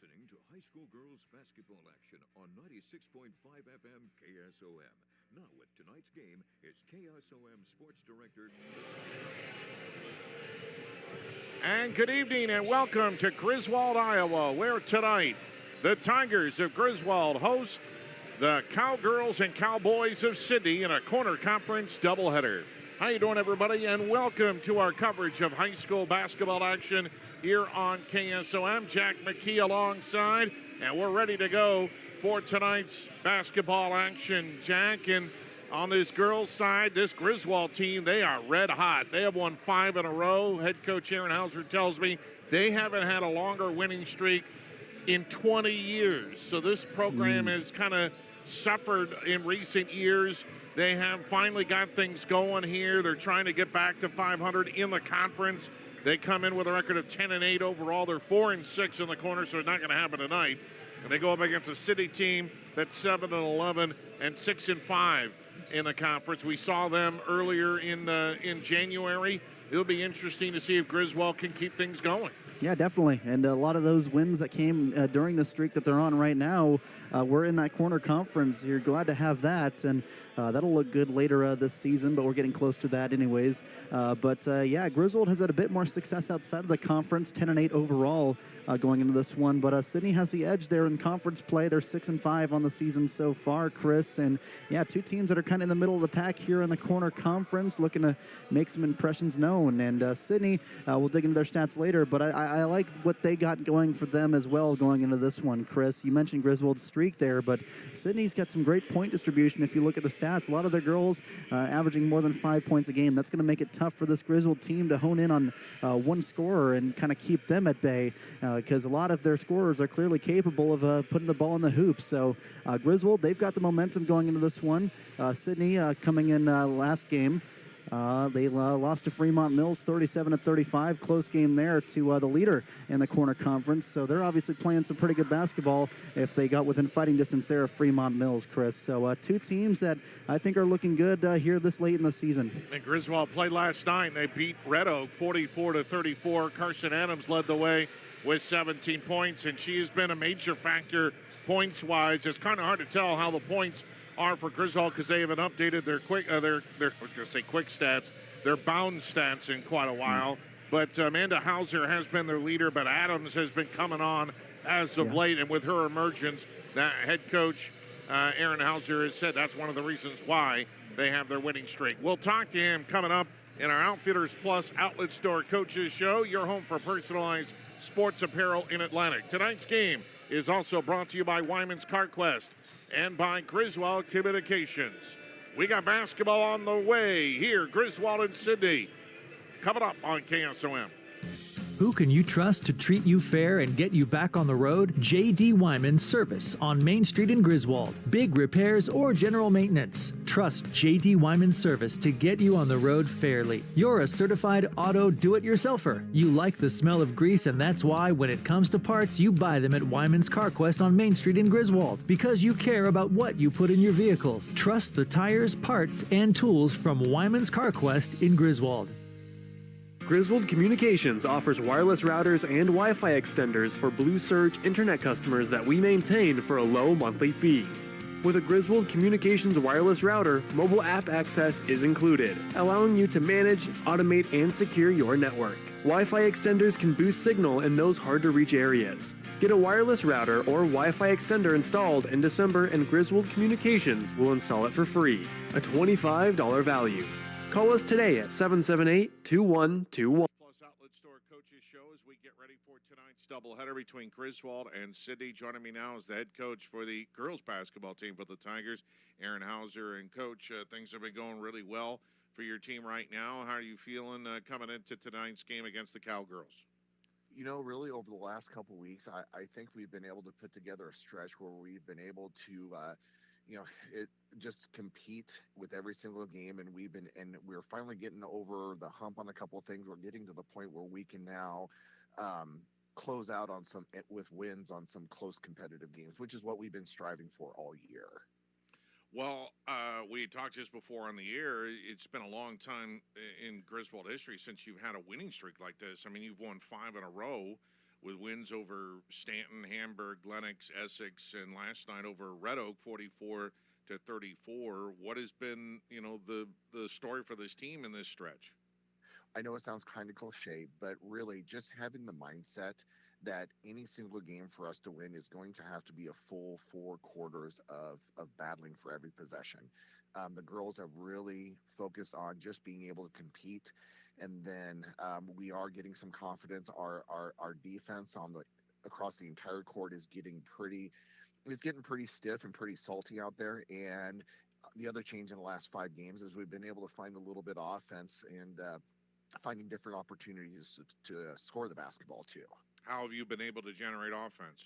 listening to high school girls basketball action on 96.5 FM KSOM. Now with tonight's game, it's KSOM Sports Director. And good evening and welcome to Griswold, Iowa, where tonight the Tigers of Griswold host the Cowgirls and Cowboys of Sidney in a corner conference doubleheader. How you doing, everybody? And welcome to our coverage of high school basketball action here on KSOM. Jack McKee alongside, and we're ready to go for tonight's basketball action, Jack. And on this girls' side, this Griswold team, they are red hot. They have won 5 in a row. Head coach Aaron Hauser tells me they haven't had a longer winning streak in 20 years. So this program has kind of suffered in recent years. They have finally got things going here. They're trying to get back to 500 in the conference. They come in with a record of 10-8 overall. They're 4-6 in the corner, so it's not going to happen tonight. And they go up against a City team that's 7-11 and 6-5 in the conference. We saw them earlier in January. It'll be interesting to see if Griswold can keep things going. Yeah, definitely. And a lot of those wins that came during the streak that they're on right now were in that corner conference. You're glad to have that, and that'll look good later this season, but we're getting close to that anyways. Yeah, Griswold has had a bit more success outside of the conference, 10-8 overall going into this one. But Sidney has the edge there in conference play. They're 6-5 on the season so far, Chris. And, yeah, two teams that are kind of in the middle of the pack here in the corner conference, looking to make some impressions known. And Sidney, we'll dig into their stats later, but I like what they got going for them as well going into this one, Chris. You mentioned Griswold's streak there, but Sidney's got some great point distribution if you look at the stats. A lot of their girls averaging more than 5 points a game. That's going to make it tough for this Griswold team to hone in on one scorer and kind of keep them at bay because a lot of their scorers are clearly capable of putting the ball in the hoop. So Griswold, they've got the momentum going into this one. Sidney coming in last game. They lost to Fremont Mills 37-35. Close game there to the leader in the corner conference. So they're obviously playing some pretty good basketball if they got within fighting distance there of Fremont Mills, Chris. So two teams that I think are looking good here this late in the season. And Griswold played last night. They beat Red Oak 44-34. Carson Adams led the way with 17 points, and she has been a major factor points-wise. It's kind of hard to tell how the points are for Griswold because they haven't updated their quick stats, their bound stats in quite a while. But Amanda Hauser has been their leader, but Adams has been coming on as of late, and with her emergence, that head coach Aaron Hauser has said that's one of the reasons why they have their winning streak. We'll talk to him coming up in our Outfitters Plus Outlet Store Coaches Show, your home for personalized sports apparel in Atlantic. Tonight's game is also brought to you by Wyman's CarQuest and by Griswold Communications. We got basketball on the way here, Griswold and Sidney, coming up on KSOM. Who can you trust to treat you fair and get you back on the road? J.D. Wyman Service on Main Street in Griswold. Big repairs or general maintenance. Trust J.D. Wyman Service to get you on the road fairly. You're a certified auto do-it-yourselfer. You like the smell of grease, and that's why when it comes to parts, you buy them at Wyman's CarQuest on Main Street in Griswold. Because you care about what you put in your vehicles. Trust the tires, parts, and tools from Wyman's CarQuest in Griswold. Griswold Communications offers wireless routers and Wi-Fi extenders for Blue Surge internet customers that we maintain for a low monthly fee. With a Griswold Communications wireless router, mobile app access is included, allowing you to manage, automate, and secure your network. Wi-Fi extenders can boost signal in those hard-to-reach areas. Get a wireless router or Wi-Fi extender installed in December, and Griswold Communications will install it for free, a $25 value. Call us today at 778-2121. Plus Outlet Store Coaches Show as we get ready for tonight's doubleheader between Griswold and Sidney. Joining me now is the head coach for the girls basketball team for the Tigers, Aaron Hauser. And, Coach, things have been going really well for your team right now. How are you feeling coming into tonight's game against the Cowgirls? You know, really over the last couple of weeks, I think we've been able to put together a stretch where we've been able to just compete with every single game, and we're finally getting over the hump on a couple of things. We're getting to the point where we can now close out on with wins on some close competitive games, which is what we've been striving for all year. Well, we talked just before on the air. It's been a long time in Griswold history since you've had a winning streak like this. I mean, you've won 5 in a row. with wins over Stanton, Hamburg, Lenox, Essex, and last night over Red Oak, 44-34. What has been, the story for this team in this stretch? I know it sounds kind of cliche, but really just having the mindset that any single game for us to win is going to have to be a full 4 quarters of battling for every possession. The girls have really focused on just being able to compete, and then we are getting some confidence. Our defense across the entire court is getting pretty stiff and pretty salty out there. And the other change in the last 5 games is we've been able to find a little bit of offense and finding different opportunities to score the basketball too. How have you been able to generate offense?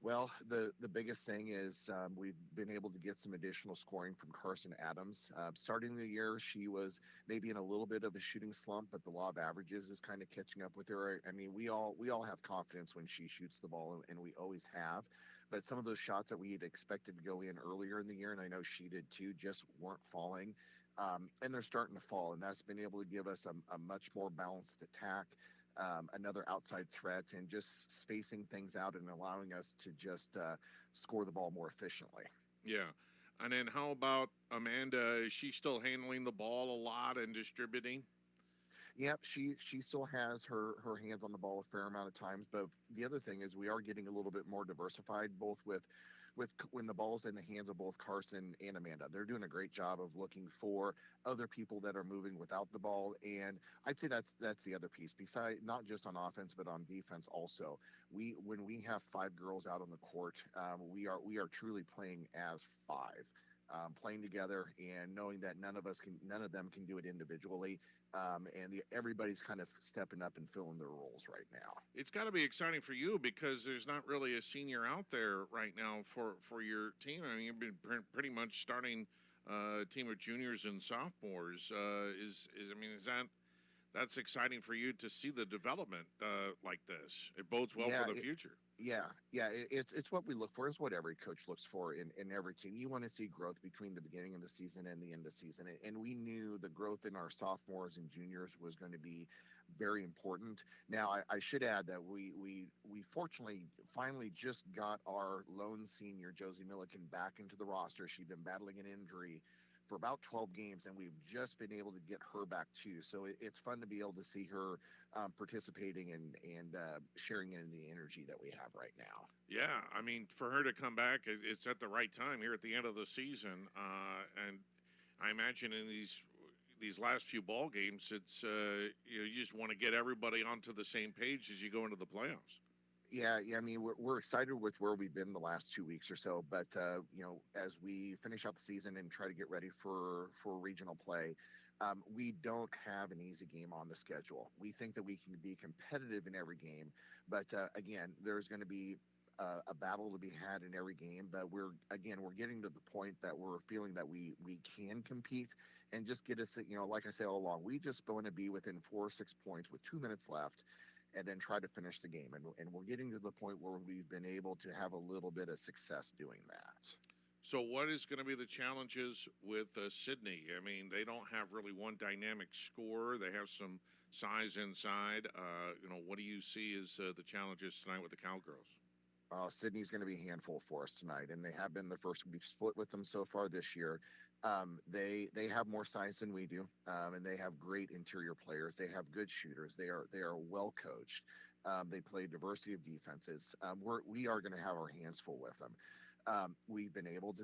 Well, the biggest thing is we've been able to get some additional scoring from Carson Adams. Starting the year, she was maybe in a little bit of a shooting slump, but the law of averages is kind of catching up with her. I mean, we all have confidence when she shoots the ball, and we always have. But some of those shots that we had expected to go in earlier in the year, and I know she did too, just weren't falling. And they're starting to fall, and that's been able to give us a much more balanced attack, another outside threat, and just spacing things out and allowing us to just score the ball more efficiently. Yeah. And then how about Amanda? Is she still handling the ball a lot and distributing? Yep, she still has her hands on the ball a fair amount of times, but the other thing is we are getting a little bit more diversified, both with when the ball's in the hands of both Carson and Amanda. They're doing a great job of looking for other people that are moving without the ball, and I'd say that's the other piece. Besides, not just on offense but on defense also. When we have 5 girls out on the court, we are truly playing as 5. Playing together and knowing that none of them can do it individually, and everybody's kind of stepping up and filling their roles right now. It's got to be exciting for you because there's not really a senior out there right now for your team. I mean, you've been pretty much starting a team of juniors and sophomores. That's exciting for you to see the development like this? It bodes well for the future. Yeah, it's what we look for. It's what every coach looks for in every team. You want to see growth between the beginning of the season and the end of the season, and we knew the growth in our sophomores and juniors was going to be very important. Now, I should add that we fortunately finally just got our lone senior, Josie Milliken, back into the roster. She'd been battling an injury for about 12 games, and we've just been able to get her back too. So it's fun to be able to see her participating and sharing in the energy that we have right now. Yeah, I mean, for her to come back, it's at the right time here at the end of the season. And I imagine in these last few ball games, it's you just want to get everybody onto the same page as you go into the playoffs. Yeah. I mean, we're excited with where we've been the last 2 weeks or so, but as we finish out the season and try to get ready for regional play, we don't have an easy game on the schedule. We think that we can be competitive in every game, but again, there's going to be a battle to be had in every game. But we're getting to the point that we're feeling that we can compete and just get us, like I say all along, we just want to be within 4 or 6 points with 2 minutes left, and then try to finish the game. And we're getting to the point where we've been able to have a little bit of success doing that. So what is going to be the challenges with Sidney? I mean, they don't have really one dynamic scorer. They have some size inside. What do you see as the challenges tonight with the Cowgirls? Sidney's going to be a handful for us tonight, and they have been the first. We've split with them so far this year. They have more size than we do, and they have great interior players. They have good shooters. They are well coached. They play diversity of defenses. We are going to have our hands full with them. We've been able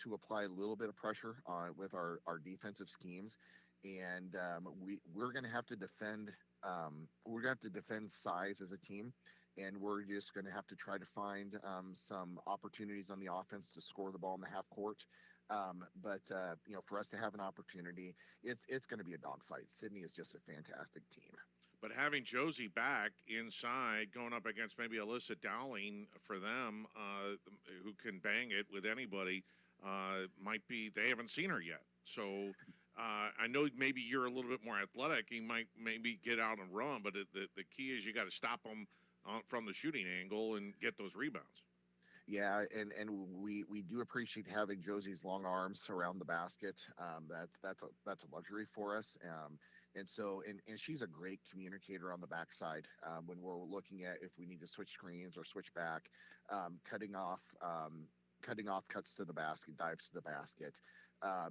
to apply a little bit of pressure with our defensive schemes, and we're going to have to defend. We're going to have to defend size as a team. And we're just going to have to try to find some opportunities on the offense to score the ball in the half court. But for us to have an opportunity, it's going to be a dogfight. Sidney is just a fantastic team. But having Josie back inside, going up against maybe Alyssa Dowling for them, who can bang it with anybody, might be. They haven't seen her yet, so. I know maybe you're a little bit more athletic. You might maybe get out and run, but the key is you got to stop them from the shooting angle and get those rebounds. Yeah, and we do appreciate having Josie's long arms around the basket. That's a luxury for us. And so, and she's a great communicator on the backside when we're looking at if we need to switch screens or switch back, cutting off cuts to the basket, dives to the basket.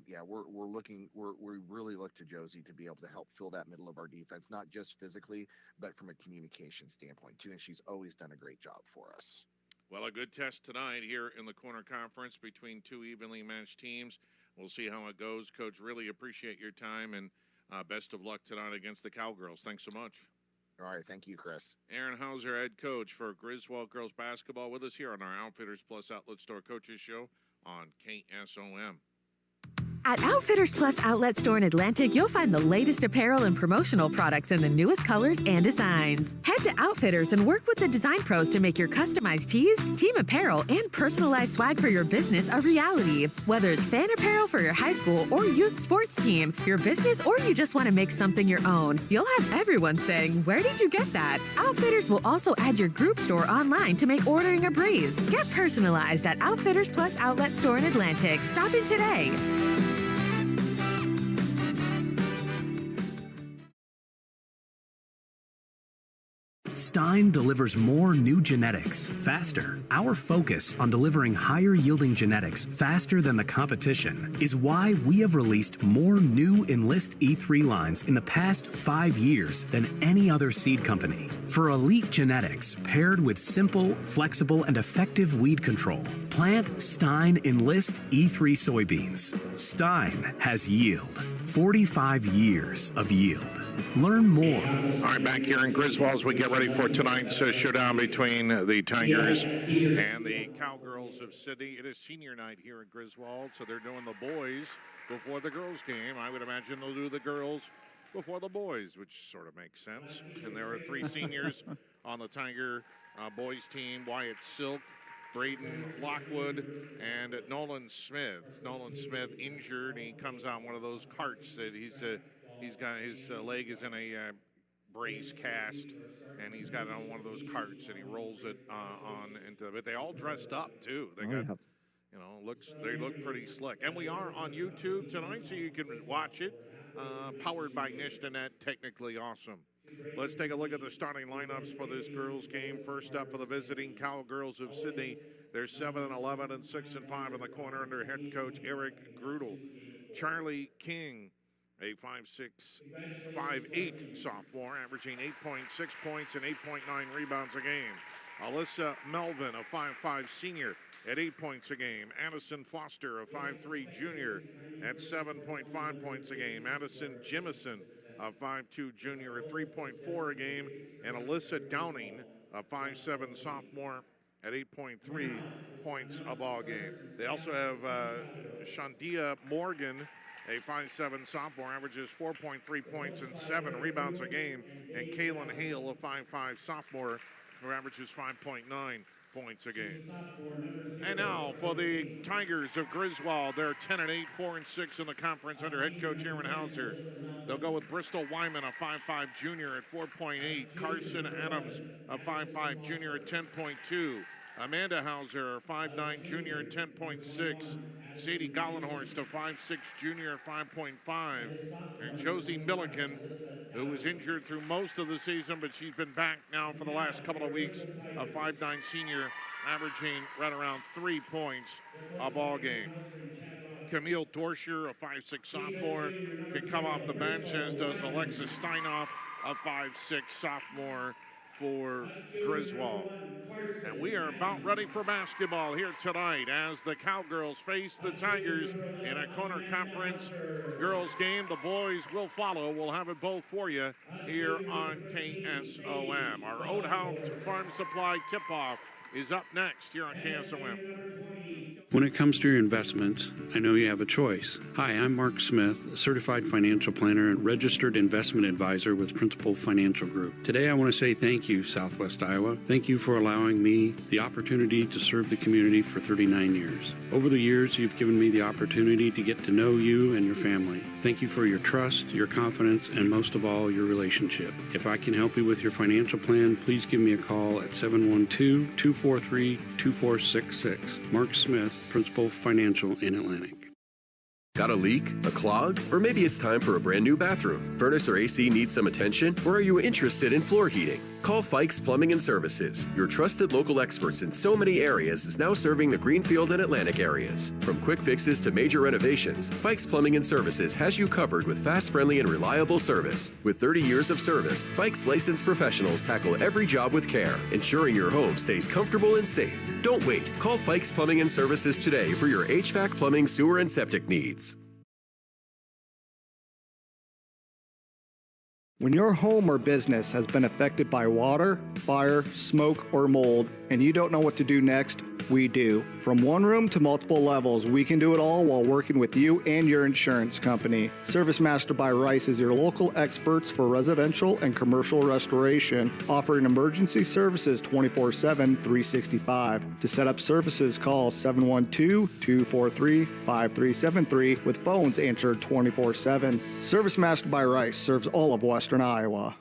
Yeah, we really look to Josie to be able to help fill that middle of our defense, not just physically, but from a communication standpoint too. And she's always done a great job for us. Well, a good test tonight here in the corner conference between two evenly matched teams. We'll see how it goes. Coach, really appreciate your time, and best of luck tonight against the Cowgirls. Thanks so much. All right, thank you, Chris. Aaron Hauser, head coach for Griswold Girls Basketball, with us here on our Outfitters Plus Outlet Store Coaches Show on KSOM. At Outfitters Plus Outlet Store in Atlantic, you'll find the latest apparel and promotional products in the newest colors and designs. Head to Outfitters and work with the design pros to make your customized tees, team apparel, and personalized swag for your business a reality. Whether it's fan apparel for your high school or youth sports team, your business, or you just want to make something your own, you'll have everyone saying, "Where did you get that?" Outfitters will also add your group store online to make ordering a breeze. Get personalized at Outfitters Plus Outlet Store in Atlantic. Stop in today. Stein delivers more new genetics faster. Our focus on delivering higher yielding genetics faster than the competition is why we have released more new Enlist E3 lines in the past 5 years than any other seed company. For elite genetics paired with simple, flexible, and effective weed control, plant Stein Enlist E3 soybeans. Stein has yield. 45 years of yield. Learn more. All right, back here in Griswold as we get ready for tonight's showdown between the Tigers and the Cowgirls of Sidney. It is senior night here at Griswold, so they're doing the boys before the girls game. I would imagine they'll do the girls before the boys, which sort of makes sense. And there are 3 seniors on the Tiger boys team: Wyatt Silk, Braden Lockwood, and Nolan Smith. Nolan Smith injured. He comes on one of those carts that he's got. His leg is in a brace cast, and he's got it on one of those carts, and he rolls it on into. But they all dressed up too. They got, they look pretty slick. And we are on YouTube tonight, so you can watch it. Powered by Nishtanet, technically awesome. Let's take a look at the starting lineups for this girls' game. First up for the visiting Cowgirls of Sidney. They're 7-11 and 6-5 in the corner under head coach Eric Grudel. Charlie King, a 5'6", 5'8" sophomore, averaging 8.6 points and 8.9 rebounds a game. Alyssa Melvin, a 5'5" senior, at 8 points a game. Addison Foster, a 5'3" junior, at 7.5 points a game. Addison Jimison, a 5'2" junior, at 3.4 a game. And Alyssa Downing, a 5'7" sophomore, at 8.3 points a ball game. They also have Shandia Morgan, a 5'7" sophomore, averages 4.3 points and 7 rebounds a game. And Kaylin Hale, a 5'5" sophomore, who averages 5.9 points a game. And now for the Tigers of Griswold. They're 10-8, 4-6 in the conference under head coach Aaron Hauser. They'll go with Bristol Wyman, a 5'5" junior, at 4.8. Carson Adams, a 5'5" junior, at 10.2. Amanda Hauser, a 5'9" junior, at 10.6. Sadie Gollenhorst, a 5'6" junior, at 5.5. And Josie Milliken, who was injured through most of the season, but she's been back now for the last couple of weeks, a 5'9" senior, averaging right around 3 points a ball game. Camille Dorscher, a 5'6" sophomore, can come off the bench, as does Alexis Steinoff, a 5'6" sophomore for Griswold. And we are about ready for basketball here tonight as the Cowgirls face the Tigers in a corner conference girls game. The boys will follow. We'll have it both for you here on KSOM. Our Old House Farm Supply tip-off is up next here on KSOM. When it comes to your investments, I know you have a choice. Hi, I'm Mark Smith, a certified financial planner and registered investment advisor with Principal Financial Group. Today I want to say thank you, Southwest Iowa. Thank you for allowing me the opportunity to serve the community for 39 years. Over the years, you've given me the opportunity to get to know you and your family. Thank you for your trust, your confidence, and most of all, your relationship. If I can help you with your financial plan, please give me a call at 712-243-2466. Mark Smith, Principal Financial in Atlantic. Got a leak? A clog? Or maybe it's time for a brand new bathroom. Furnace or AC needs some attention? Or are you interested in floor heating? Call Fikes Plumbing and Services. Your trusted local experts in so many areas is now serving the Greenfield and Atlantic areas. From quick fixes to major renovations, Fikes Plumbing and Services has you covered with fast, friendly, and reliable service. With 30 years of service, Fikes licensed professionals tackle every job with care, ensuring your home stays comfortable and safe. Don't wait. Call Fikes Plumbing and Services today for your HVAC, plumbing, sewer, and septic needs. When your home or business has been affected by water, fire, smoke, or mold, and you don't know what to do next, we do. From one room to multiple levels, we can do it all while working with you and your insurance company. Service Master by Rice is your local experts for residential and commercial restoration, offering emergency services 24/7, 365. To set up services, call 712-243-5373 with phones answered 24/7. Service Master by Rice serves all of Western Iowa.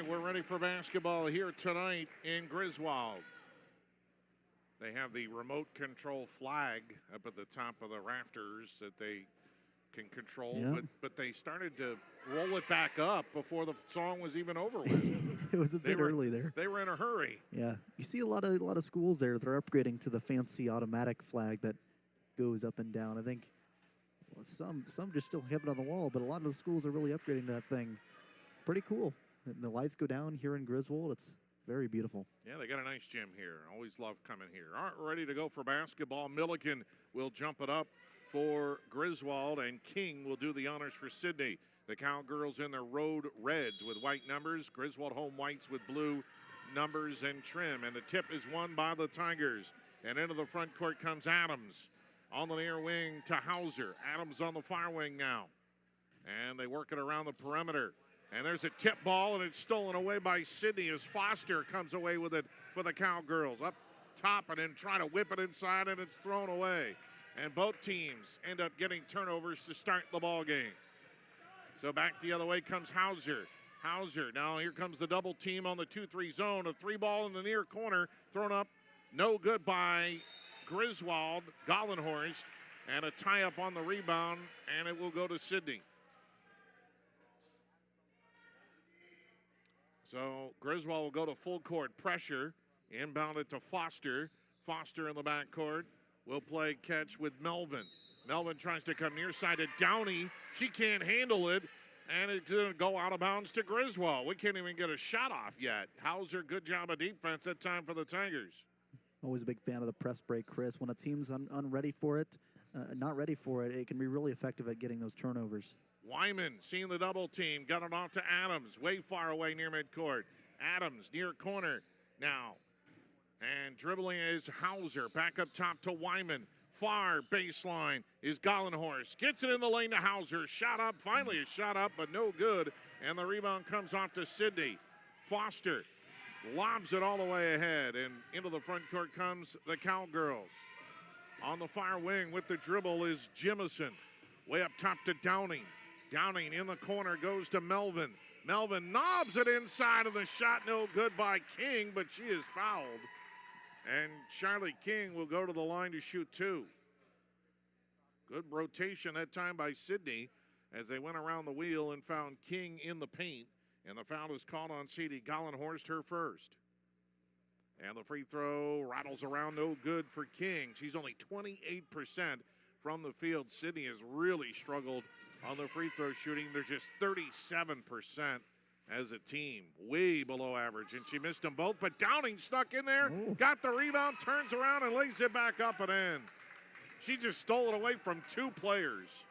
We're ready for basketball here tonight in Griswold. They have the remote control flag up at the top of the rafters that they can control, but they started to roll it back up before the song was even over with. It was a bit early there. They were in a hurry. Yeah, you see a lot of schools there. They're upgrading to the fancy automatic flag that goes up and down. I think some just still have it on the wall, but a lot of the schools are really upgrading to that thing. Pretty cool. And the lights go down here in Griswold. It's very beautiful. Yeah, they got a nice gym here. Always love coming here. All right, we're ready to go for basketball. Milliken will jump it up for Griswold, and King will do the honors for Sidney. The Cowgirls in their road reds with white numbers. Griswold home whites with blue numbers and trim. And the tip is won by the Tigers. And into the front court comes Adams. On the near wing to Hauser. Adams on the far wing now. And they work it around the perimeter. And there's a tip ball, and it's stolen away by Sidney as Foster comes away with it for the Cowgirls. Up top and then trying to whip it inside, and it's thrown away. And both teams end up getting turnovers to start the ball game. So back the other way comes Hauser. Hauser, now here comes the double team on the 2-3 zone. A three ball in the near corner, thrown up, no good by Griswold, Gollenhorst, and a tie-up on the rebound, and it will go to Sidney. So Griswold will go to full court pressure, inbounded to Foster. Foster in the backcourt will play catch with Melvin. Melvin tries to come near side to Downey. She can't handle it, and it's going to go out of bounds to Griswold. We can't even get a shot off yet. Hauser, good job of defense that time for the Tigers. Always a big fan of the press break, Chris. When a team's unready for it, not ready for it, it can be really effective at getting those turnovers. Wyman seeing the double team, got it off to Adams, way far away near midcourt. Adams near corner now. And dribbling is Hauser, back up top to Wyman. Far baseline is Gollenhorst. Gets it in the lane to Hauser. Shot up, finally a shot up, but no good. And the rebound comes off to Sidney. Foster lobs it all the way ahead, and into the front court comes the Cowgirls. On the far wing with the dribble is Jimison. Way up top to Downing. Downing in the corner goes to Melvin. Melvin knobs it inside, and the shot no good by King, but she is fouled. And Charlie King will go to the line to shoot two. Good rotation that time by Sidney as they went around the wheel and found King in the paint. And the foul is called on Sidney Gollenhorst, her first. And the free throw rattles around, no good for King. She's only 28% from the field. Sidney has really struggled on the free throw shooting. They're just 37% as a team, way below average. And she missed them both, but Downing snuck in there, got the rebound, turns around, and lays it back up and in. She just stole it away from two players.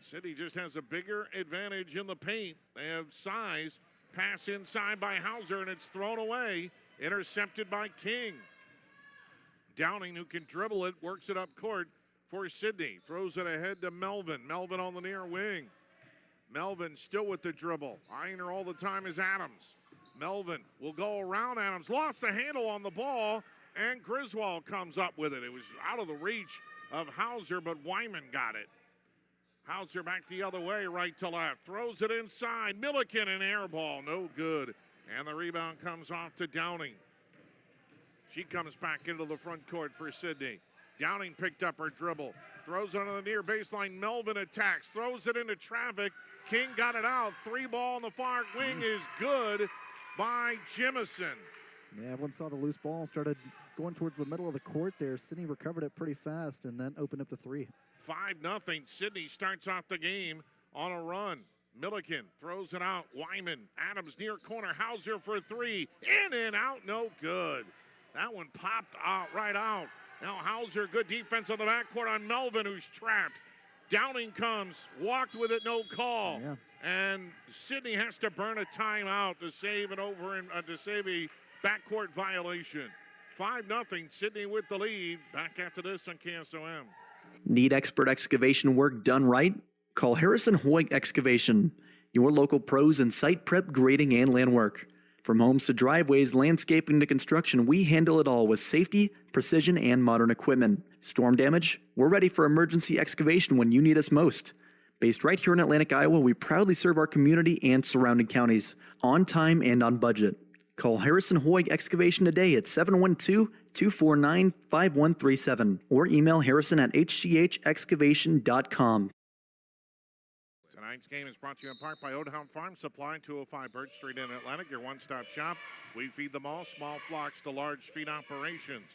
Sidney just has a bigger advantage in the paint. They have size. Pass inside by Hauser, and it's thrown away. Intercepted by King. Downing, who can dribble it, works it up court for Sidney. Throws it ahead to Melvin. Melvin on the near wing. Melvin still with the dribble. Eyeing her all the time is Adams. Melvin will go around Adams. Lost the handle on the ball, and Griswold comes up with it. It was out of the reach of Hauser, but Wyman got it. Hauser back the other way, right to left. Throws it inside. Milliken, an air ball. No good. And the rebound comes off to Downing. She comes back into the front court for Sidney. Downing picked up her dribble. Throws it on the near baseline. Melvin attacks. Throws it into traffic. King got it out. 3 ball on the far wing is good by Jimison. Yeah, everyone saw the loose ball and started going towards the middle of the court there. Sidney recovered it pretty fast and then opened up the 3. 5-0. Sidney starts off the game on a run. Milliken throws it out. Wyman, Adams near corner. Hauser for 3. In and out, no good. That one popped out right out. Now Hauser, good defense on the backcourt on Melvin, who's trapped. Downing comes, walked with it, no call. Yeah. And Sidney has to burn a timeout to save to save a backcourt violation. 5-0. Sidney with the lead. Back after this on KSOM. Need expert excavation work done right? Call Harrison Hoyg Excavation, your local pros in site prep, grading, and land work. From homes to driveways, landscaping to construction, we handle it all with safety, precision, and modern equipment. Storm damage? We're ready for emergency excavation when you need us most. Based right here in Atlantic, Iowa, we proudly serve our community and surrounding counties, on time and on budget. Call Harrison Hoyg Excavation today at 712-249-5137 or email harrison@hchexcavation.com. Tonight's game is brought to you in part by Oldtown Farm Supply, 205 Birch Street in Atlantic, your one-stop shop. We feed them all, small flocks to large feed operations.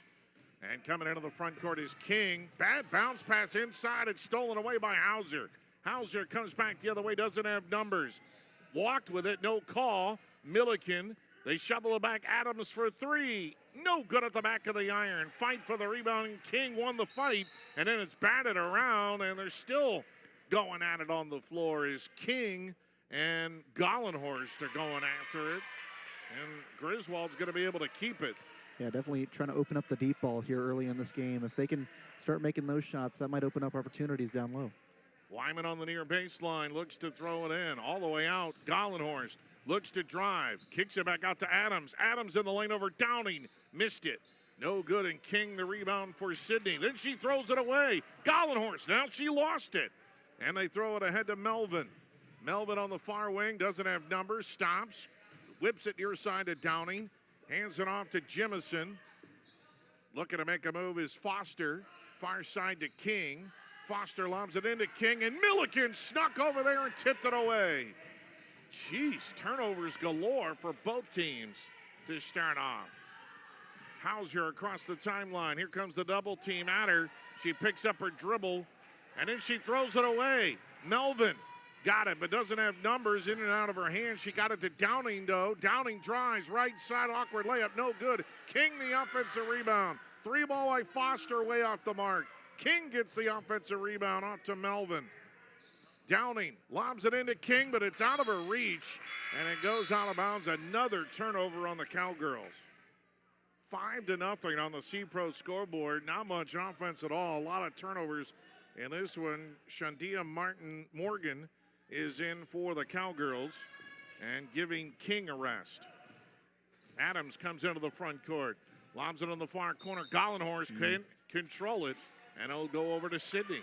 And coming into the front court is King. Bad bounce pass inside. It's stolen away by Hauser. Hauser comes back the other way, doesn't have numbers. Walked with it, no call. Milliken, they shovel it back. Adams for 3. No good at the back of the iron. Fight for the rebound. King won the fight, and then it's batted around, and they're still going at it on the floor is King and Gollenhorst are going after it. And Griswold's going to be able to keep it. Yeah, definitely trying to open up the deep ball here early in this game. If they can start making those shots, that might open up opportunities down low. Wyman on the near baseline looks to throw it in. All the way out, Gollenhorst looks to drive. Kicks it back out to Adams. Adams in the lane over Downing. Missed it. No good, and King the rebound for Sidney. Then she throws it away. Gollenhorst, now she lost it. And they throw it ahead to Melvin. Melvin on the far wing, doesn't have numbers, stops, whips it near side to Downing, hands it off to Jimison. Looking to make a move is Foster, far side to King. Foster lobs it into King, and Milliken snuck over there and tipped it away. Jeez, turnovers galore for both teams to start off. Hauser across the timeline. Here comes the double team at her. She picks up her dribble, and then she throws it away. Melvin got it, but doesn't have numbers in and out of her hand. She got it to Downing, though. Downing drives, right side, awkward layup, no good. King the offensive rebound. 3 ball by Foster, way off the mark. King gets the offensive rebound off to Melvin. Downing lobs it into King, but it's out of her reach, and it goes out of bounds. Another turnover on the Cowgirls. 5-0 on the C-Pro scoreboard. Not much offense at all. A lot of turnovers. In this one, Shandia Morgan is in for the Cowgirls and giving King a rest. Adams comes into the front court, lobs it on the far corner. Gollenhorst can control it, and it'll go over to Sidney.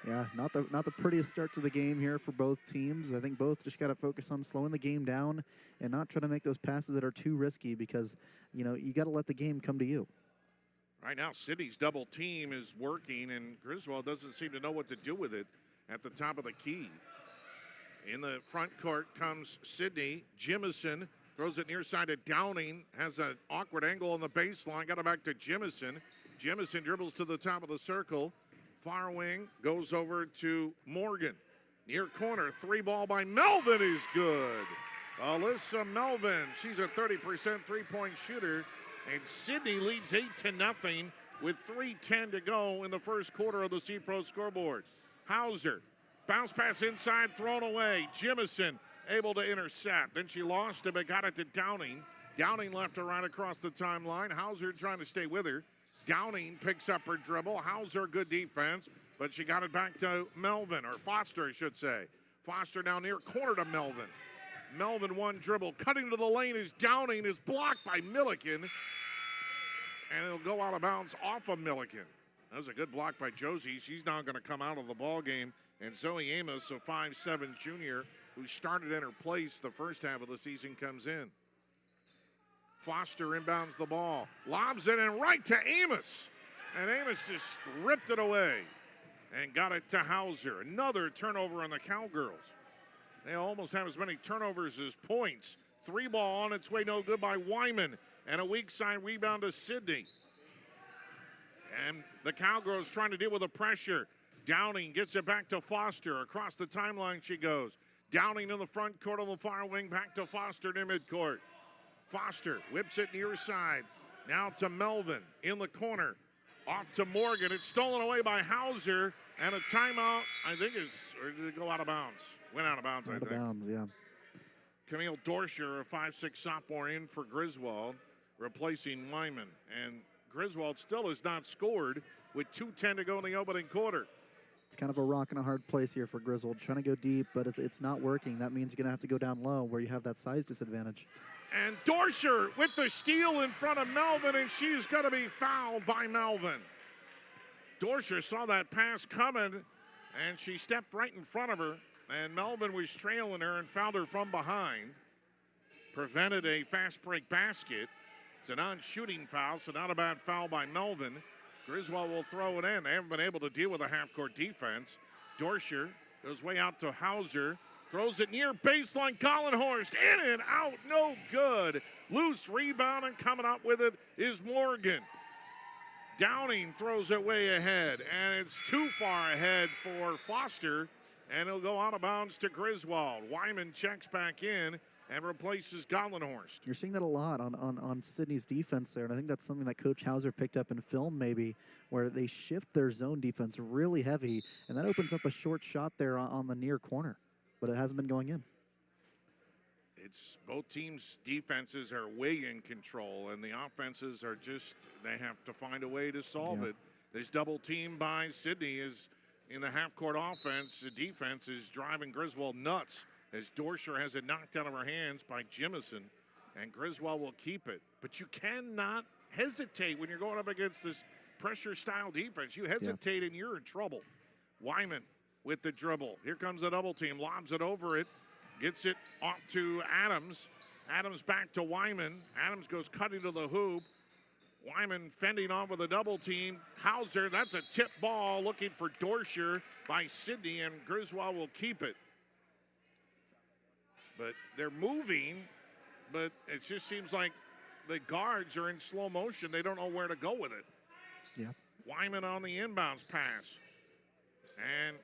Yeah, not the prettiest start to the game here for both teams. I think both just got to focus on slowing the game down and not trying to make those passes that are too risky because, you got to let the game come to you. Right now, Sidney's double team is working, and Griswold doesn't seem to know what to do with it at the top of the key. In the front court comes Sidney. Jimison throws it near side to Downing. Has an awkward angle on the baseline. Got it back to Jimison. Jimison dribbles to the top of the circle. Far wing goes over to Morgan. Near corner, 3 ball by Melvin is good. Alyssa Melvin, she's a 30% three-point shooter. And Sidney leads 8-0 with 3:10 to go in the first quarter of the C-Pro scoreboard. Hauser, bounce pass inside, thrown away. Jimison able to intercept. Then she lost it, but got it to Downing. Downing left her right across the timeline. Hauser trying to stay with her. Downing picks up her dribble. Hauser, good defense, but she got it back to Melvin, or Foster, I should say. Foster down near corner to Melvin. Melvin one dribble. Cutting to the lane is Downing. Is blocked by Milliken. And it'll go out of bounds off of Milliken. That was a good block by Josie. She's now going to come out of the ball game. And Zoe Amos, a 5'7" junior, who started in her place the first half of the season, comes in. Foster inbounds the ball. Lobs it in right to Amos. And Amos just ripped it away and got it to Hauser. Another turnover on the Cowgirls. They almost have as many turnovers as points. 3 ball on its way, no good by Wyman. And a weak side rebound to Sidney. And the Cowgirls trying to deal with the pressure. Downing gets it back to Foster. Across the timeline she goes. Downing in the front court on the far wing. Back to Foster near midcourt. Foster whips it near side. Now to Melvin in the corner. Off to Morgan. It's stolen away by Hauser. And a timeout, I think, or did it go out of bounds? Went out of bounds, I think. Out of bounds, yeah. Camille Dorscher, a 5'6" sophomore in for Griswold, replacing Wyman. And Griswold still has not scored with 2:10 to go in the opening quarter. It's kind of a rock and a hard place here for Griswold. Trying to go deep, but it's not working. That means you're going to have to go down low where you have that size disadvantage. And Dorscher with the steal in front of Melvin, and she's going to be fouled by Melvin. Dorscher saw that pass coming, and she stepped right in front of her, and Melvin was trailing her and fouled her from behind. Prevented a fast break basket. It's a non-shooting foul, so not a bad foul by Melvin. Griswold will throw it in. They haven't been able to deal with a half-court defense. Dorscher goes way out to Hauser. Throws it near baseline. Collinhorst in and out. No good. Loose rebound, and coming up with it is Morgan. Downing throws it way ahead, and it's too far ahead for Foster, and it'll go out of bounds to Griswold. Wyman checks back in and replaces Collinhorst. You're seeing that a lot on Sidney's defense there, and I think that's something that Coach Hauser picked up in film maybe, where they shift their zone defense really heavy, and that opens up a short shot there on the near corner, but it hasn't been going in. It's both teams' defenses are way in control, and the offenses are just, they have to find a way to solve it. This double team by Sidney is in the half-court offense. The defense is driving Griswold nuts, as Dorscher has it knocked out of her hands by Jimison, and Griswold will keep it. But you cannot hesitate when you're going up against this pressure-style defense. You hesitate and you're in trouble. Wyman with the dribble. Here comes a double team, lobs it over it, gets it off to Adams. Adams back to Wyman. Adams goes cutting to the hoop. Wyman fending off with a double team. Hauser, that's a tip ball, looking for Dorscher by Sidney, and Griswold will keep it. But they're moving, but it just seems like the guards are in slow motion. They don't know where to go with it. Yeah. Wyman on the inbounds pass. And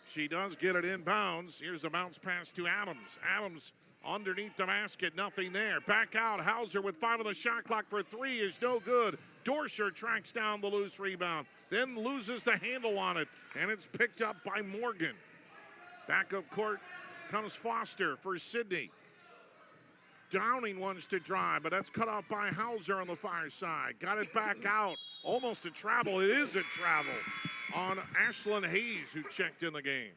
she does get it inbounds. Here's a bounce pass to Adams. Adams underneath the basket, nothing there. Back out, Hauser with 5 on the shot clock for 3 is no good. Dorscher tracks down the loose rebound, then loses the handle on it, and it's picked up by Morgan. Back up court comes Foster for Sidney. Downing wants to drive, but that's cut off by Hauser on the far side. Got it back out. Almost a travel. It is a travel on Ashlyn Hayes, who checked in the game.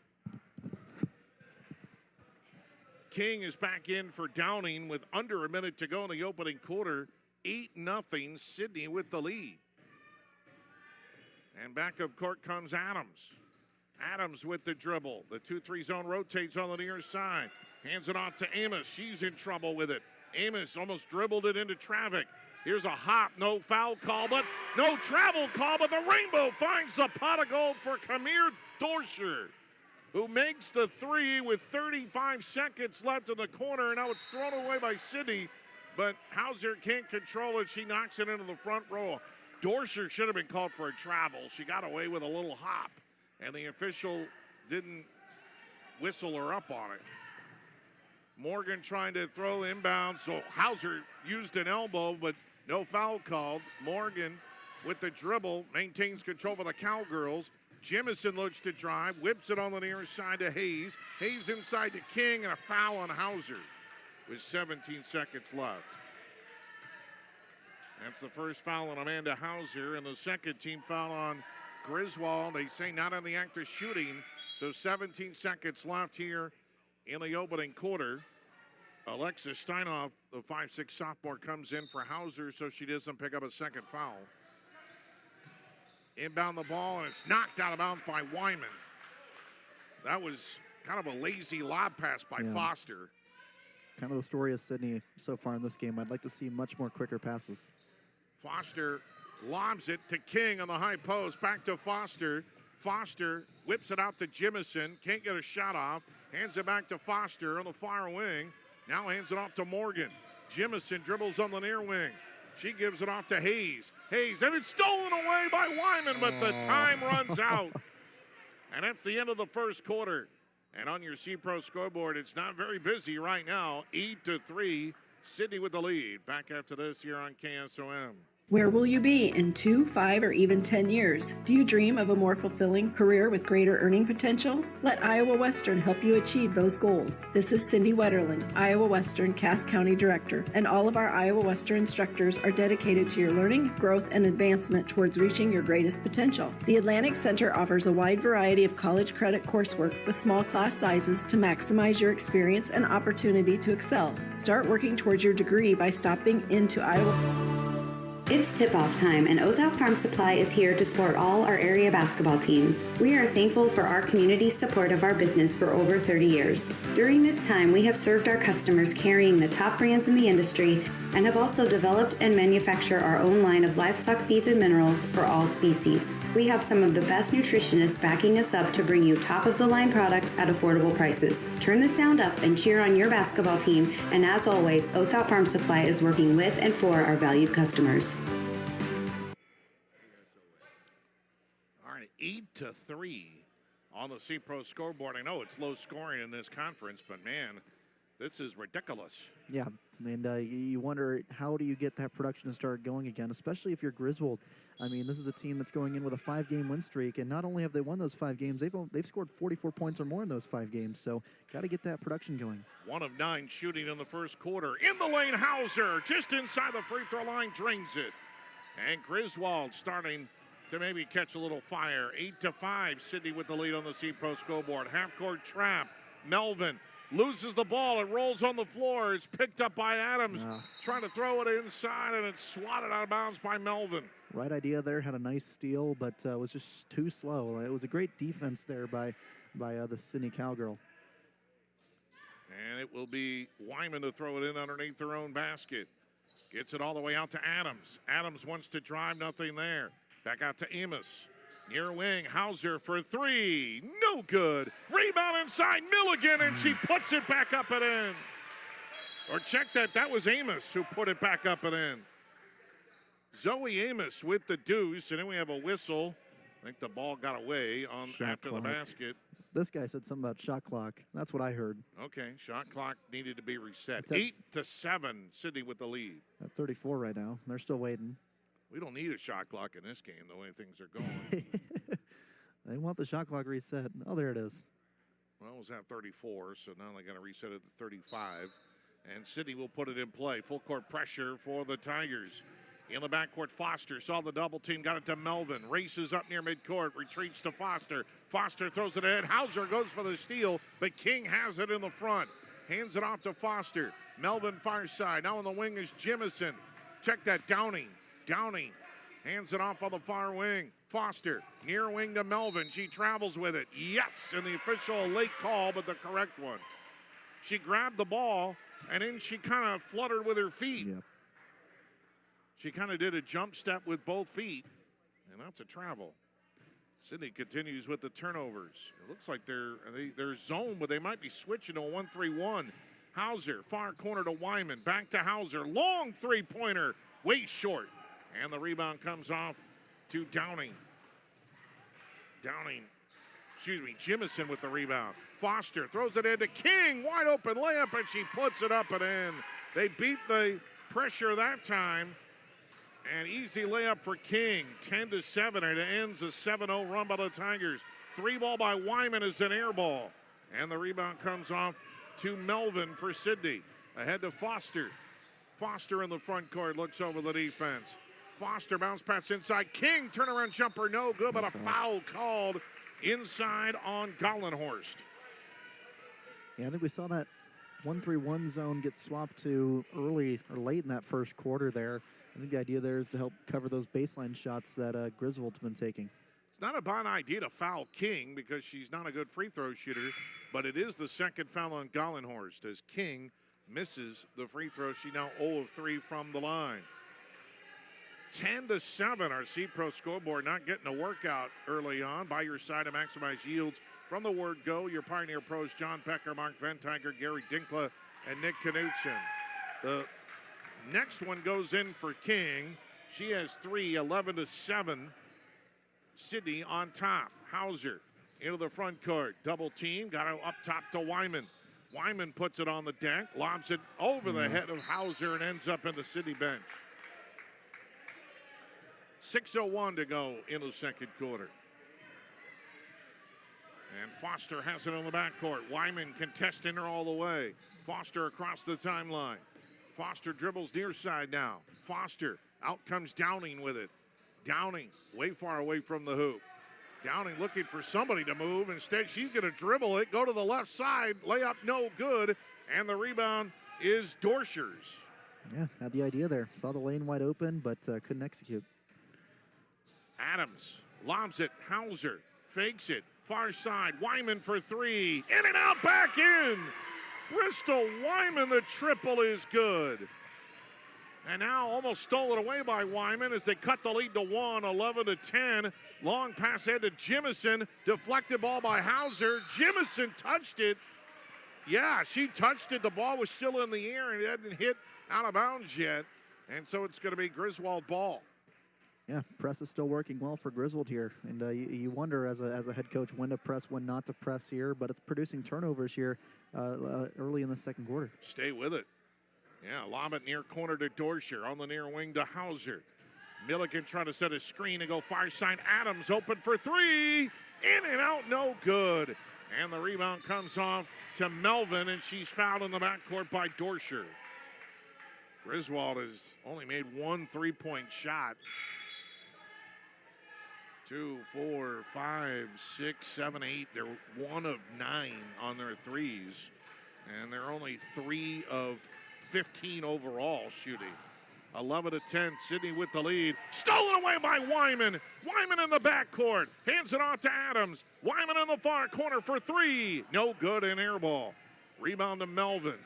King is back in for Downing with under a minute to go in the opening quarter. 8-0, Sidney with the lead. And back up court comes Adams. Adams with the dribble. The 2-3 zone rotates on the near side. Hands it off to Amos. She's in trouble with it. Amos almost dribbled it into traffic. Here's a hop, no foul call, but no travel call, but the Rainbow finds the pot of gold for Camille Dorscher, who makes the 3 with 35 seconds left in the corner. Now it's thrown away by Sidney, but Hauser can't control it. She knocks it into the front row. Dorscher should have been called for a travel. She got away with a little hop, and the official didn't whistle her up on it. Morgan trying to throw inbounds, so Hauser used an elbow, but no foul called. Morgan with the dribble, maintains control for the Cowgirls. Jimison looks to drive, whips it on the near side to Hayes. Hayes inside to King, and a foul on Hauser with 17 seconds left. That's the first foul on Amanda Hauser, and the second team foul on Griswold. They say not in the act of shooting. So 17 seconds left here in the opening quarter. Alexis Steinoff, the 5'6" sophomore, comes in for Hauser so she doesn't pick up a second foul. Inbound the ball, and it's knocked out of bounds by Wyman. That was kind of a lazy lob pass by Foster. Kind of the story of Sidney so far in this game. I'd like to see much more quicker passes. Foster lobs it to King on the high post. Back to Foster. Foster whips it out to Jimison. Can't get a shot off. Hands it back to Foster on the far wing. Now hands it off to Morgan. Jimison dribbles on the near wing. She gives it off to Hayes. Hayes, and it's stolen away by Wyman, but the time runs out. And that's the end of the first quarter. And on your C-Pro scoreboard, it's not very busy right now. 8-3, Sidney with the lead. Back after this here on KSOM. Where will you be in 2, 5, or even 10 years? Do you dream of a more fulfilling career with greater earning potential? Let Iowa Western help you achieve those goals. This is Cindy Wetterland, Iowa Western Cass County Director, and all of our Iowa Western instructors are dedicated to your learning, growth, and advancement towards reaching your greatest potential. The Atlantic Center offers a wide variety of college credit coursework with small class sizes to maximize your experience and opportunity to excel. Start working towards your degree by stopping into Iowa. It's tip-off time, and Oath Out Farm Supply is here to support all our area basketball teams. We are thankful for our community's support of our business for over 30 years. During this time, we have served our customers carrying the top brands in the industry and have also developed and manufacture our own line of livestock feeds and minerals for all species. We have some of the best nutritionists backing us up to bring you top-of-the-line products at affordable prices. Turn the sound up and cheer on your basketball team, and as always, Oath Out Farm Supply is working with and for our valued customers. 8-3 on the C-Pro scoreboard. I know it's low scoring in this conference, but man, this is ridiculous. Yeah, and you wonder how do you get that production to start going again, especially if you're Griswold. I mean, this is a team that's going in with a 5-game win streak, and not only have they won those 5 games, they've scored 44 points or more in those 5 games, so got to get that production going. 1 of 9 shooting in the first quarter. In the lane, Hauser, just inside the free throw line, drains it. And Griswold starting to maybe catch a little fire. 8-5, Sidney with the lead on the C-Pro scoreboard. Half-court trap. Melvin loses the ball. It rolls on the floor. It's picked up by Adams. Trying to throw it inside, and it's swatted out of bounds by Melvin. Right idea there. Had a nice steal, but was just too slow. It was a great defense there by the Sidney Cowgirl. And it will be Wyman to throw it in underneath their own basket. Gets it all the way out to Adams. Adams wants to drive, nothing there. Back out to Amos. Near wing, Hauser for 3. No good. Rebound inside, Milligan, and she puts it back up and in. Or check that, that was Amos who put it back up and in. Zoe Amos with the deuce, and then we have a whistle. I think the ball got away after the basket. This guy said something about shot clock. That's what I heard. Okay, shot clock needed to be reset. 8-7, Sidney with the lead. At 34 right now. They're still waiting. We don't need a shot clock in this game, the way things are going. They want the shot clock reset. Oh, there it is. Well, it was at 34, so now they got to reset it to 35. And Sidney will put it in play. Full court pressure for the Tigers. In the backcourt, Foster saw the double team, got it to Melvin. Races up near midcourt, retreats to Foster. Foster throws it ahead. Hauser goes for the steal, but King has it in the front. Hands it off to Foster. Melvin far side. Now on the wing is Jimison. Check that, Downing. Downing hands it off on the far wing. Foster, near wing to Melvin. She travels with it. Yes, and the official late call, but the correct one. She grabbed the ball, and then she kind of fluttered with her feet. Yep. She kind of did a jump step with both feet, and that's a travel. Sidney continues with the turnovers. It looks like they're zoned, but they might be switching to a 1-3-1. Hauser, far corner to Wyman. Back to Hauser. Long three-pointer. Way short. And the rebound comes off to Downing. Jimison with the rebound. Foster throws it into King. Wide open layup, and she puts it up and in. They beat the pressure that time. And easy layup for King. 10-7, and it ends a 7-0 run by the Tigers. 3-ball by Wyman is an air ball. And the rebound comes off to Melvin for Sidney. Ahead to Foster. Foster in the front court looks over the defense. Foster bounce pass inside. King turnaround jumper, no good, but a foul called inside on Gollenhorst. Yeah, I think we saw that 1-3-1 zone get swapped to early or late in that first quarter there. I think the idea there is to help cover those baseline shots that Griswold's been taking. It's not a bad idea to foul King because she's not a good free throw shooter, but it is the second foul on Gollenhorst as King misses the free throw. She now 0 of 3 from the line. 10-7, our C-Pro scoreboard, not getting a workout early on. By your side to maximize yields from the word go. Your Pioneer pros, John Becker, Mark Ventiger, Gary Dinkla, and Nick Knutson. The next one goes in for King. She has 3, 11-7. Sidney on top. Hauser into the front court. Double team. Got it up top to Wyman. Wyman puts it on the deck. Lobs it over the head of Hauser and ends up in the Sidney bench. 6:01 to go in the second quarter. And Foster has it on the backcourt. Wyman contesting her all the way. Foster across the timeline. Foster dribbles near side now. Foster, out comes Downing with it. Downing, way far away from the hoop. Downing looking for somebody to move. Instead, she's going to dribble it, go to the left side. Layup no good. And the rebound is Dorscher's. Yeah, had the idea there. Saw the lane wide open, but couldn't execute. Adams lobs it. Hauser fakes it. Far side. Wyman for 3. In and out, back in. Bristol Wyman, the triple is good. And now almost stolen away by Wyman as they cut the lead to 1, 11-10. Long pass ahead to Jimison. Deflected ball by Hauser. Jimison touched it. Yeah, she touched it. The ball was still in the air and it hadn't hit out of bounds yet. And so it's going to be Griswold ball. Yeah, press is still working well for Griswold here. And you wonder as a head coach when to press, when not to press here. But it's producing turnovers here early in the second quarter. Stay with it. Yeah, lob it near corner to Dorscher. On the near wing to Hauser. Milligan trying to set a screen and go far side. Adams open for 3. In and out, no good. And the rebound comes off to Melvin, and she's fouled in the backcourt by Dorscher. Griswold has only made 1 3-point shot. 2, 4, 5, 6, 7, 8. They're 1 of 9 on their threes. And they're only 3 of 15 overall shooting. 11-10, Sidney with the lead. Stolen away by Wyman. Wyman in the backcourt. Hands it off to Adams. Wyman in the far corner for 3. No good, and air ball. Rebound to Melvin.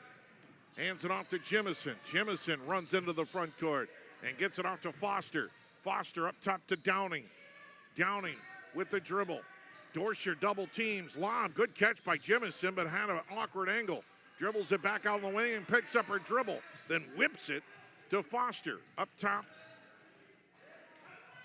Hands it off to Jimison. Jimison runs into the front court and gets it off to Foster. Foster up top to Downing. Downing with the dribble. Dorscher double teams. Lob. Good catch by Jimison, but had an awkward angle. Dribbles it back out of the wing and picks up her dribble. Then whips it to Foster. Up top.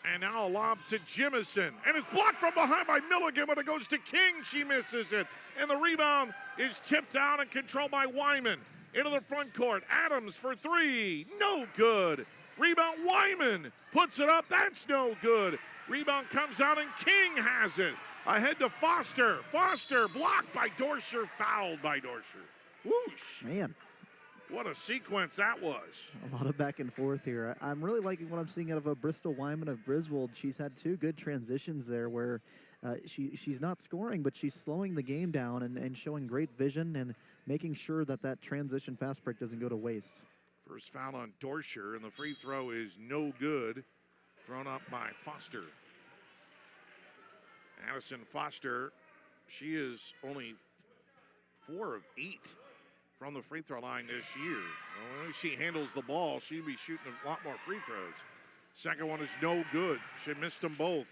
And now a lob to Jimison. And it's blocked from behind by Milligan, but it goes to King. She misses it. And the rebound is tipped out and controlled by Wyman. Into the front court. Adams for 3. No good. Rebound Wyman. Puts it up. That's no good. Rebound comes out and King has it. Ahead to Foster. Foster blocked by Dorscher. Fouled by Dorscher. Whoosh. Man. What a sequence that was. A lot of back and forth here. I'm really liking what I'm seeing out of a Bristol Wyman of Griswold. She's had 2 good transitions there where she's not scoring, but she's slowing the game down and showing great vision and making sure that transition fast break doesn't go to waste. First foul on Dorscher, and the free throw is no good. Thrown up by Foster. Addison Foster, she is only 4 of 8 from the free throw line this year. Well, she handles the ball. She'd be shooting a lot more free throws. Second one is no good. She missed them both.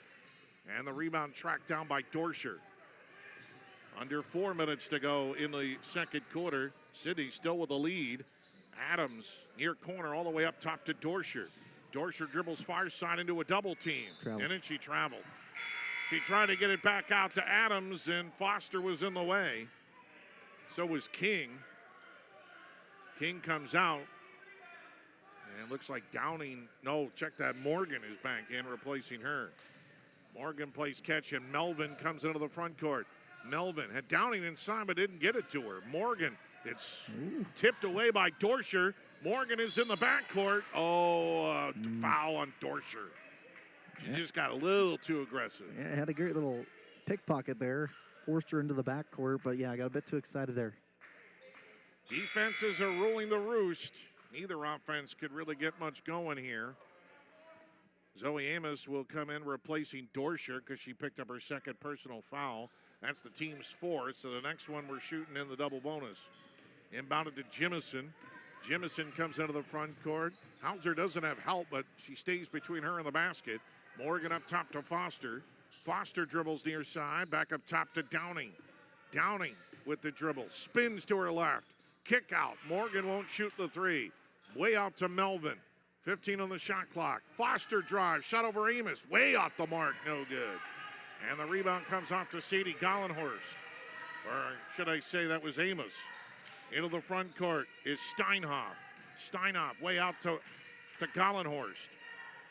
And the rebound tracked down by Dorscher. Under 4 minutes to go in the second quarter. Sidney still with the lead. Adams near corner all the way up top to Dorscher. Dorscher dribbles far side into a double team. And then she traveled. She tried to get it back out to Adams, and Foster was in the way. So was King. King comes out. And looks like Downing, no, check that, Morgan is back in, replacing her. Morgan plays catch, and Melvin comes into the front court. Melvin had Downing inside, but didn't get it to her. Morgan, it's tipped away by Dorscher. Morgan is in the backcourt. Foul on Dorscher. She just got a little too aggressive. Yeah, had a great little pickpocket there. Forced her into the backcourt, but yeah, I got a bit too excited there. Defenses are ruling the roost. Neither offense could really get much going here. Zoe Amos will come in replacing Dorsher because she picked up her second personal foul. That's the team's fourth, so the next one we're shooting in the double bonus. Inbounded to Jimison. Jimison comes into the front court. Hauser doesn't have help, but she stays between her and the basket. Morgan up top to Foster. Foster dribbles near side, back up top to Downing. Downing with the dribble, spins to her left. Kick out, Morgan won't shoot the three. Way out to Melvin. 15 on the shot clock. Foster drives, shot over Amos. Way off the mark, no good. And the rebound comes off to Sadie Gollenhorst. Or should I say that was Amos. Into the front court is Steinhoff. Steinhoff way out to Gollenhorst.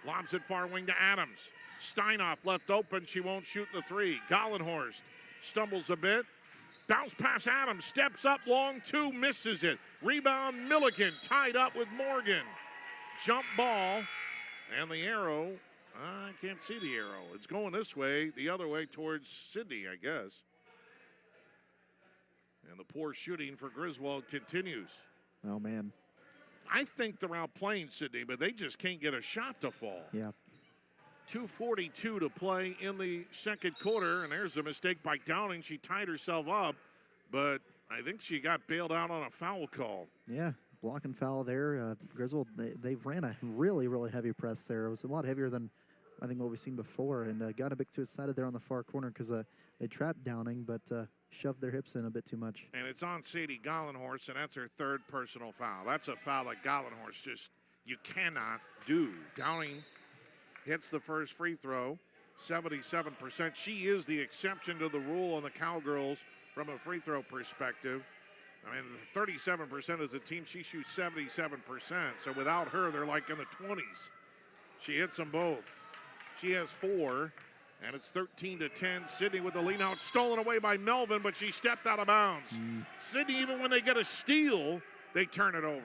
Lobs it far wing to Adams. Steinhoff left open, she won't shoot the three. Gollenhorst stumbles a bit. Bounce pass Adams, steps up, long two, misses it. Rebound Milligan, tied up with Morgan. Jump ball, and the arrow, I can't see the arrow. It's going this way, the other way towards Sidney, I guess. And the poor shooting for Griswold continues. Oh, man. I think they're outplaying Sidney, but they just can't get a shot to fall. Yeah. 2:42 to play in the second quarter, and there's a mistake by Downing. She tied herself up, but I think she got bailed out on a foul call. Yeah, block and foul there. Griswold, they ran a really, really heavy press there. It was a lot heavier than I think what we've seen before, and got a bit too excited there on the far corner because they trapped Downing, but shoved their hips in a bit too much. And it's on Sadie Gollenhorst, and that's her third personal foul. That's a foul that Gollenhorst just, you cannot do. Downing hits the first free throw, 77%. She is the exception to the rule on the Cowgirls from a free throw perspective. I mean, 37% as a team. She shoots 77%. So without her, they're like in the 20s. She hits them both. She has 4, and it's 13-10. Sidney with the lead out, stolen away by Melvin, but she stepped out of bounds. Sidney, even when they get a steal, they turn it over.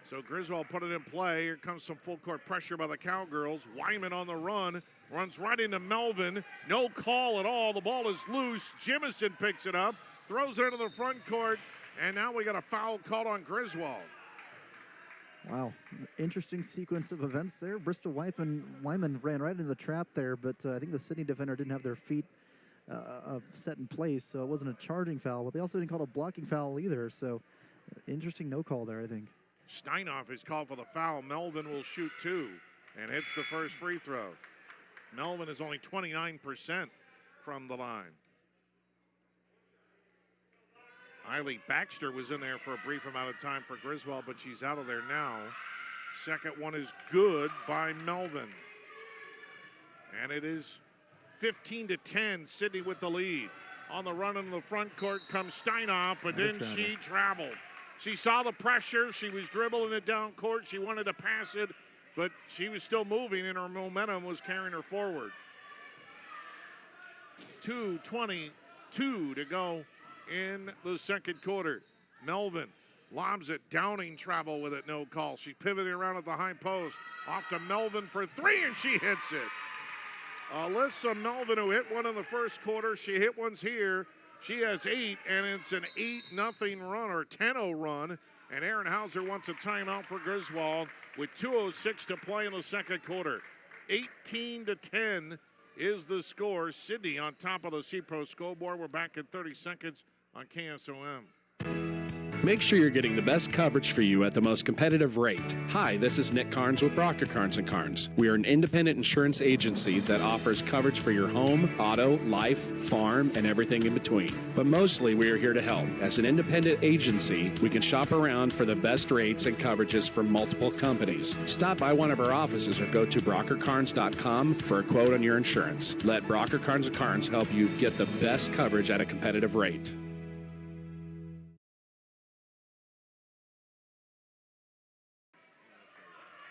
So Griswold put it in play. Here comes some full court pressure by the Cowgirls. Wyman on the run, runs right into Melvin. No call at all. The ball is loose. Jimison picks it up, throws it into the front court, and now we got a foul called on Griswold. Wow, interesting sequence of events there. Bristol Wyman ran right into the trap there, but I think the Sidney defender didn't have their feet set in place, so it wasn't a charging foul, but they also didn't call a blocking foul either, so interesting no call there, I think. Steinhoff is called for the foul. Melvin will shoot 2 and hits the first free throw. Melvin is only 29% from the line. Eiley Baxter was in there for a brief amount of time for Griswold, but she's out of there now. Second one is good by Melvin. And it is 15-10, Sidney with the lead. On the run in the front court comes Steinhoff, but then she traveled. She saw the pressure. She was dribbling it down court. She wanted to pass it, but she was still moving, and her momentum was carrying her forward. 2:22 to go in the second quarter. Melvin lobs it. Downing travel with it, no call. She's pivoting around at the high post. Off to Melvin for 3, and she hits it. Alyssa Melvin, who hit one in the first quarter. She hit ones here. She has 8, and it's an 8-0 run or 10-0 run. And Aaron Hauser wants a timeout for Griswold with 2:06 to play in the second quarter. 18-10 is the score. Sidney on top of the CPRO scoreboard. We're back in 30 seconds on KSOM. Make sure you're getting the best coverage for you at the most competitive rate. Hi, this is Nick Carnes with Brocker Carnes & Carnes. We are an independent insurance agency that offers coverage for your home, auto, life, farm, and everything in between. But mostly we are here to help. As an independent agency, we can shop around for the best rates and coverages from multiple companies. Stop by one of our offices or go to BrockerCarnes.com for a quote on your insurance. Let Brocker Carnes & Carnes help you get the best coverage at a competitive rate.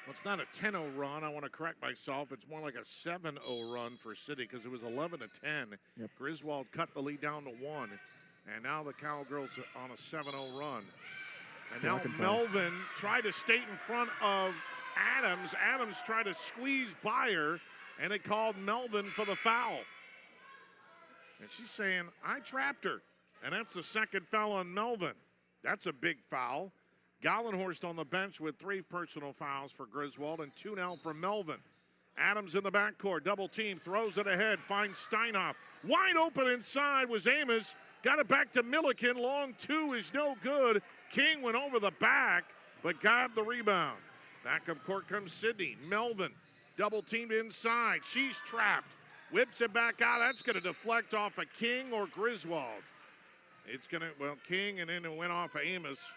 It's not a 10-0 run. I want to correct myself. It's more like a 7-0 run for City because it was 11-10. Yep. Griswold cut the lead down to 1, and now the Cowgirls are on a 7-0 run. And now Melvin tried to stay in front of Adams. Adams tried to squeeze by her, And they called Melvin for the foul. And she's saying, I trapped her. And that's the second foul on Melvin. That's a big foul. Gallenhorst on the bench with 3 personal fouls for Griswold and 2 now for Melvin. Adams in the backcourt, double team, throws it ahead, finds Steinhoff. Wide open inside was Amos. Got it back to Milliken. Long 2 is no good. King went over the back, but got the rebound. Back up court comes Sidney. Melvin, double teamed inside. She's trapped. Whips it back out. That's going to deflect off of King or Griswold. It's going to, King, and then it went off of Amos.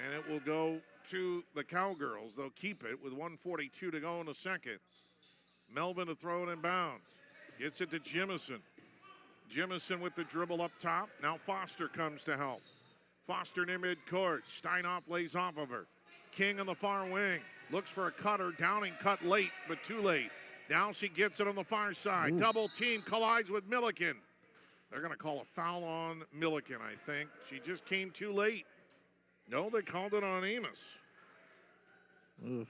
And it will go to the Cowgirls. They'll keep it with 1:42 to go in the second. Melvin to throw it in bounds. Gets it to Jimison. Jimison with the dribble up top. Now Foster comes to help. Foster near midcourt. Steinhoff lays off of her. King on the far wing. Looks for a cutter. Downing cut late, but too late. Now she gets it on the far side. Ooh. Double team collides with Milliken. They're going to call a foul on Milliken, I think. She just came too late. No, they called it on Amos. Oof.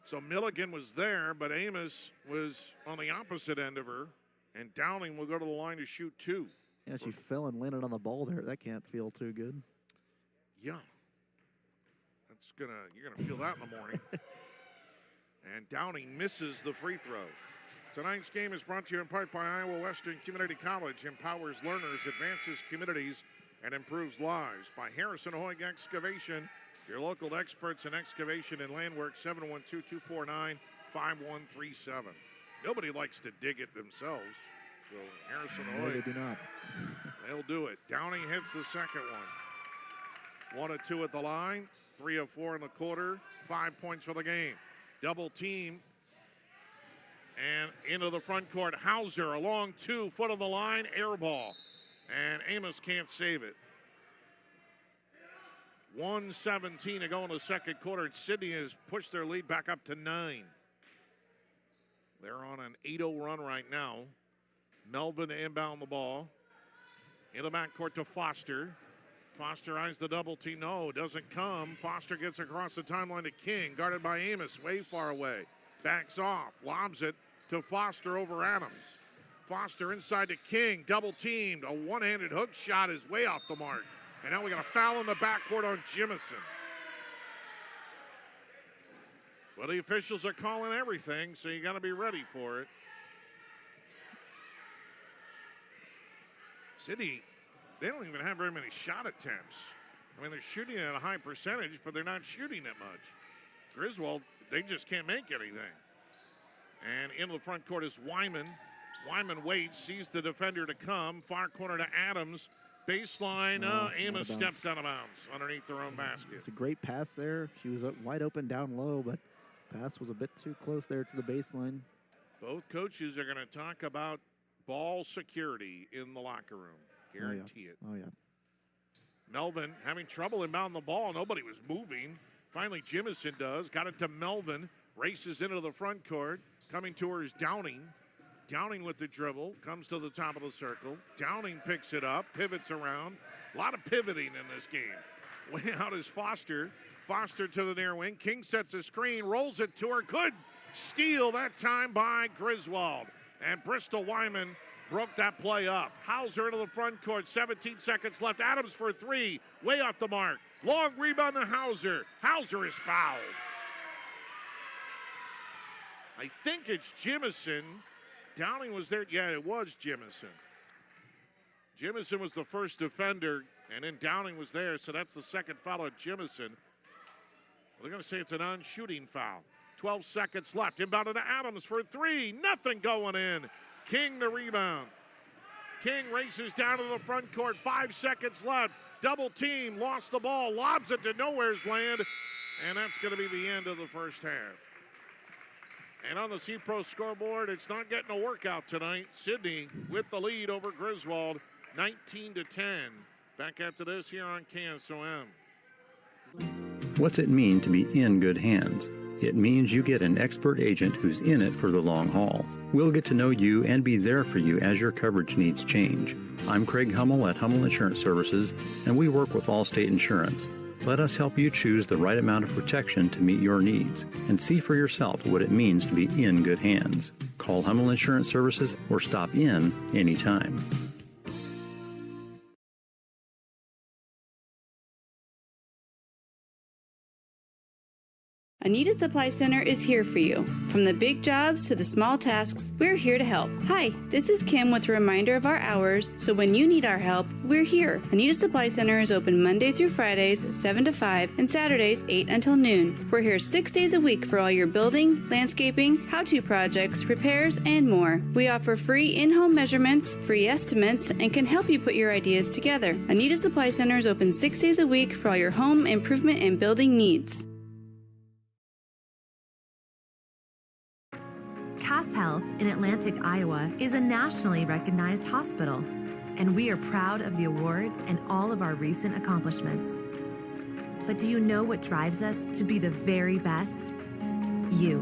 So Milliken was there, but Amos was on the opposite end of her, and Downing will go to the line to shoot 2. Yeah, she fell and landed on the ball there. That can't feel too good. Yeah. You're gonna feel that in the morning. And Downing misses the free throw. Tonight's game is brought to you in part by Iowa Western Community College. Empowers learners, advances communities, and improves lives. By Harrison Hoyg Excavation, your local experts in excavation and land work, 712-249-5137. Nobody likes to dig it themselves. So Harrison Hoyg. No, they do not. They'll do it. Downing hits the second one. 1 of 2 at the line. 3 of 4 in the quarter. 5 points for the game. Double team. And into the front court. Hauser, a long 2, foot on the line, air ball. And Amos can't save it. 1:17 to go in the second quarter. And Sidney has pushed their lead back up to 9. They're on an 8-0 run right now. Melvin to inbound the ball. In the backcourt to Foster. Foster eyes the double team. No, doesn't come. Foster gets across the timeline to King. Guarded by Amos, way far away. Backs off, lobs it to Foster over Adams. Foster inside to King, double teamed. A one-handed hook shot is way off the mark. And now we got a foul in the backcourt on Jimison. Well, the officials are calling everything, so you got to be ready for it. Sidney, they don't even have very many shot attempts. I mean, they're shooting at a high percentage, but they're not shooting it much. Griswold, they just can't make anything. And into the front court is Wyman. Wyman waits, sees the defender to come. Far corner to Adams. Baseline, Amos steps out of bounds underneath their own basket. It's a great pass there. She was wide open down low, but pass was a bit too close there to the baseline. Both coaches are going to talk about ball security in the locker room. Guarantee it. Oh, yeah. Melvin having trouble inbounding the ball. Nobody was moving. Finally, Jimison does. Got it to Melvin. Races into the front court. Coming to her is Downing. Downing with the dribble. Comes to the top of the circle. Downing picks it up. Pivots around. A lot of pivoting in this game. Way out is Foster. Foster to the near wing. King sets a screen. Rolls it to her. Good steal that time by Griswold. And Bristol Wyman broke that play up. Hauser into the front court. 17 seconds left. Adams for 3. Way off the mark. Long rebound to Hauser. Hauser is fouled. I think it's Jimison. Downing was there. Yeah, it was Jimison. Jimison was the first defender, and then Downing was there, so that's the second foul of Jimison. Well, they're going to say it's a non-shooting foul. 12 seconds left. Inbounded to Adams for 3. Nothing going in. King the rebound. King races down to the front court. 5 seconds left. Double team. Lost the ball. Lobs it to nowhere's land. And that's going to be the end of the first half. And on the C-Pro scoreboard, it's not getting a workout tonight. Sidney with the lead over Griswold, 19-10. Back after this here on KSOM. What's it mean to be in good hands? It means you get an expert agent who's in it for the long haul. We'll get to know you and be there for you as your coverage needs change. I'm Craig Hummel at Hummel Insurance Services, and we work with Allstate Insurance. Let us help you choose the right amount of protection to meet your needs and see for yourself what it means to be in good hands. Call Call Hummel Insurance Services or stop in anytime. Anita Supply Center is here for you. From the big jobs to the small tasks, we're here to help. Hi, this is Kim with a reminder of our hours, so when you need our help, we're here. Anita Supply Center is open Monday through Fridays, 7 to 5, and Saturdays, 8 until noon. We're here 6 days a week for all your building, landscaping, how-to projects, repairs, and more. We offer free in-home measurements, free estimates, and can help you put your ideas together. Anita Supply Center is open 6 days a week for all your home improvement and building needs. Cass Health in Atlantic, Iowa is a nationally recognized hospital, and we are proud of the awards and all of our recent accomplishments. But do you know what drives us to be the very best? You.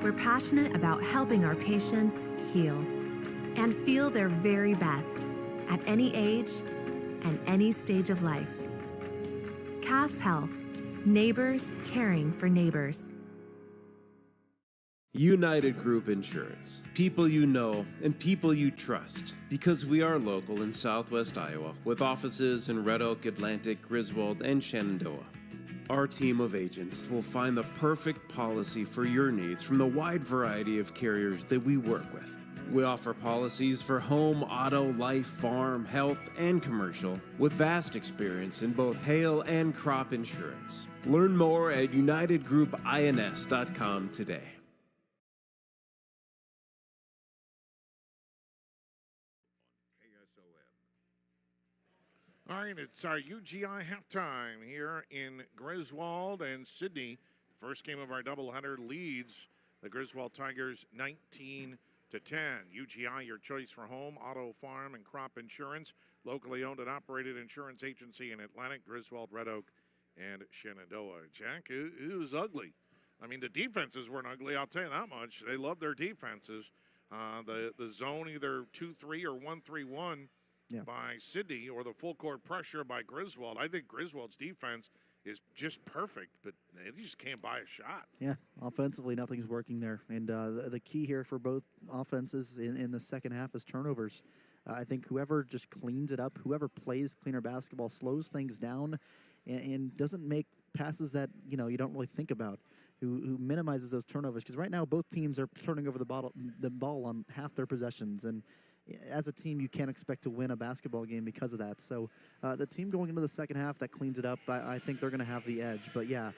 We're passionate about helping our patients heal and feel their very best at any age and any stage of life. Cass Health, neighbors caring for neighbors. United Group Insurance. People you know and people you trust. Because we are local in Southwest Iowa with offices in Red Oak, Atlantic, Griswold, and Shenandoah. Our team of agents will find the perfect policy for your needs from the wide variety of carriers that we work with. We offer policies for home, auto, life, farm, health, and commercial with vast experience in both hail and crop insurance. Learn more at unitedgroupins.com today. All right, it's our UGI halftime here in Griswold, and Sidney, first game of our doubleheader, leads the Griswold Tigers 19-10. UGI, your choice for home, auto, farm, and crop insurance. Locally owned and operated insurance agency in Atlantic, Griswold, Red Oak, and Shenandoah. Jack, it was ugly. I mean, the defenses weren't ugly, I'll tell you that much. They love their defenses. The zone, either 2-3 or 1-3-1. Yeah. By Sidney, or the full court pressure by Griswold. I think Griswold's defense is just perfect, but they just can't buy a shot. Yeah, offensively, nothing's working there. And the key here for both offenses in the second half is turnovers. I think whoever just cleans it up, whoever plays cleaner basketball, slows things down and doesn't make passes that, you don't really think about, who minimizes those turnovers. Because right now, both teams are turning over the ball on half their possessions. And as a team, you can't expect to win a basketball game because of that. So the team going into the second half that cleans it up, I think they're going to have the edge. But, yeah,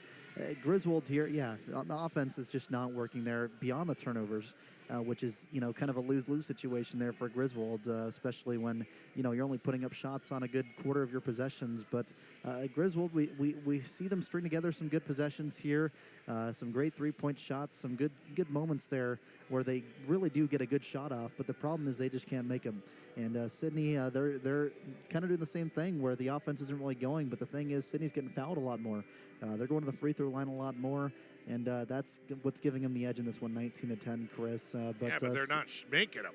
Griswold here, the offense is just not working there beyond the turnovers, which is, kind of a lose-lose situation there for Griswold, especially when, you're only putting up shots on a good quarter of your possessions. But Griswold, we see them string together some good possessions here, some great three-point shots, some good moments there where they really do get a good shot off. But the problem is they just can't make them. And Sidney, they're kind of doing the same thing where the offense isn't really going. But the thing is, Sidney's getting fouled a lot more. They're going to the free throw line a lot more. And that's what's giving them the edge in this one, 19-10, Chris. But they're not making them.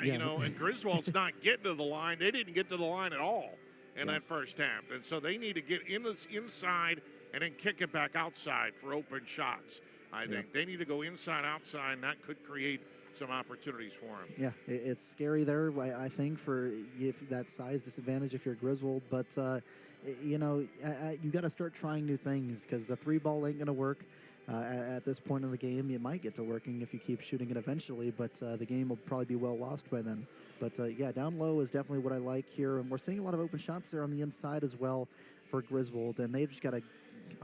And Griswold's not getting to the line. They didn't get to the line at all in that first half. And so they need to get inside and then kick it back outside for open shots. I think they need to go inside, outside, and that could create some opportunities for them. Yeah, it's scary there, I think, for if that size disadvantage if you're Griswold. But, you got to start trying new things because the three ball ain't going to work. At this point in the game, it might get to working if you keep shooting it eventually, but the game will probably be well lost by then. But, down low is definitely what I like here, and we're seeing a lot of open shots there on the inside as well for Griswold, and they've just got to –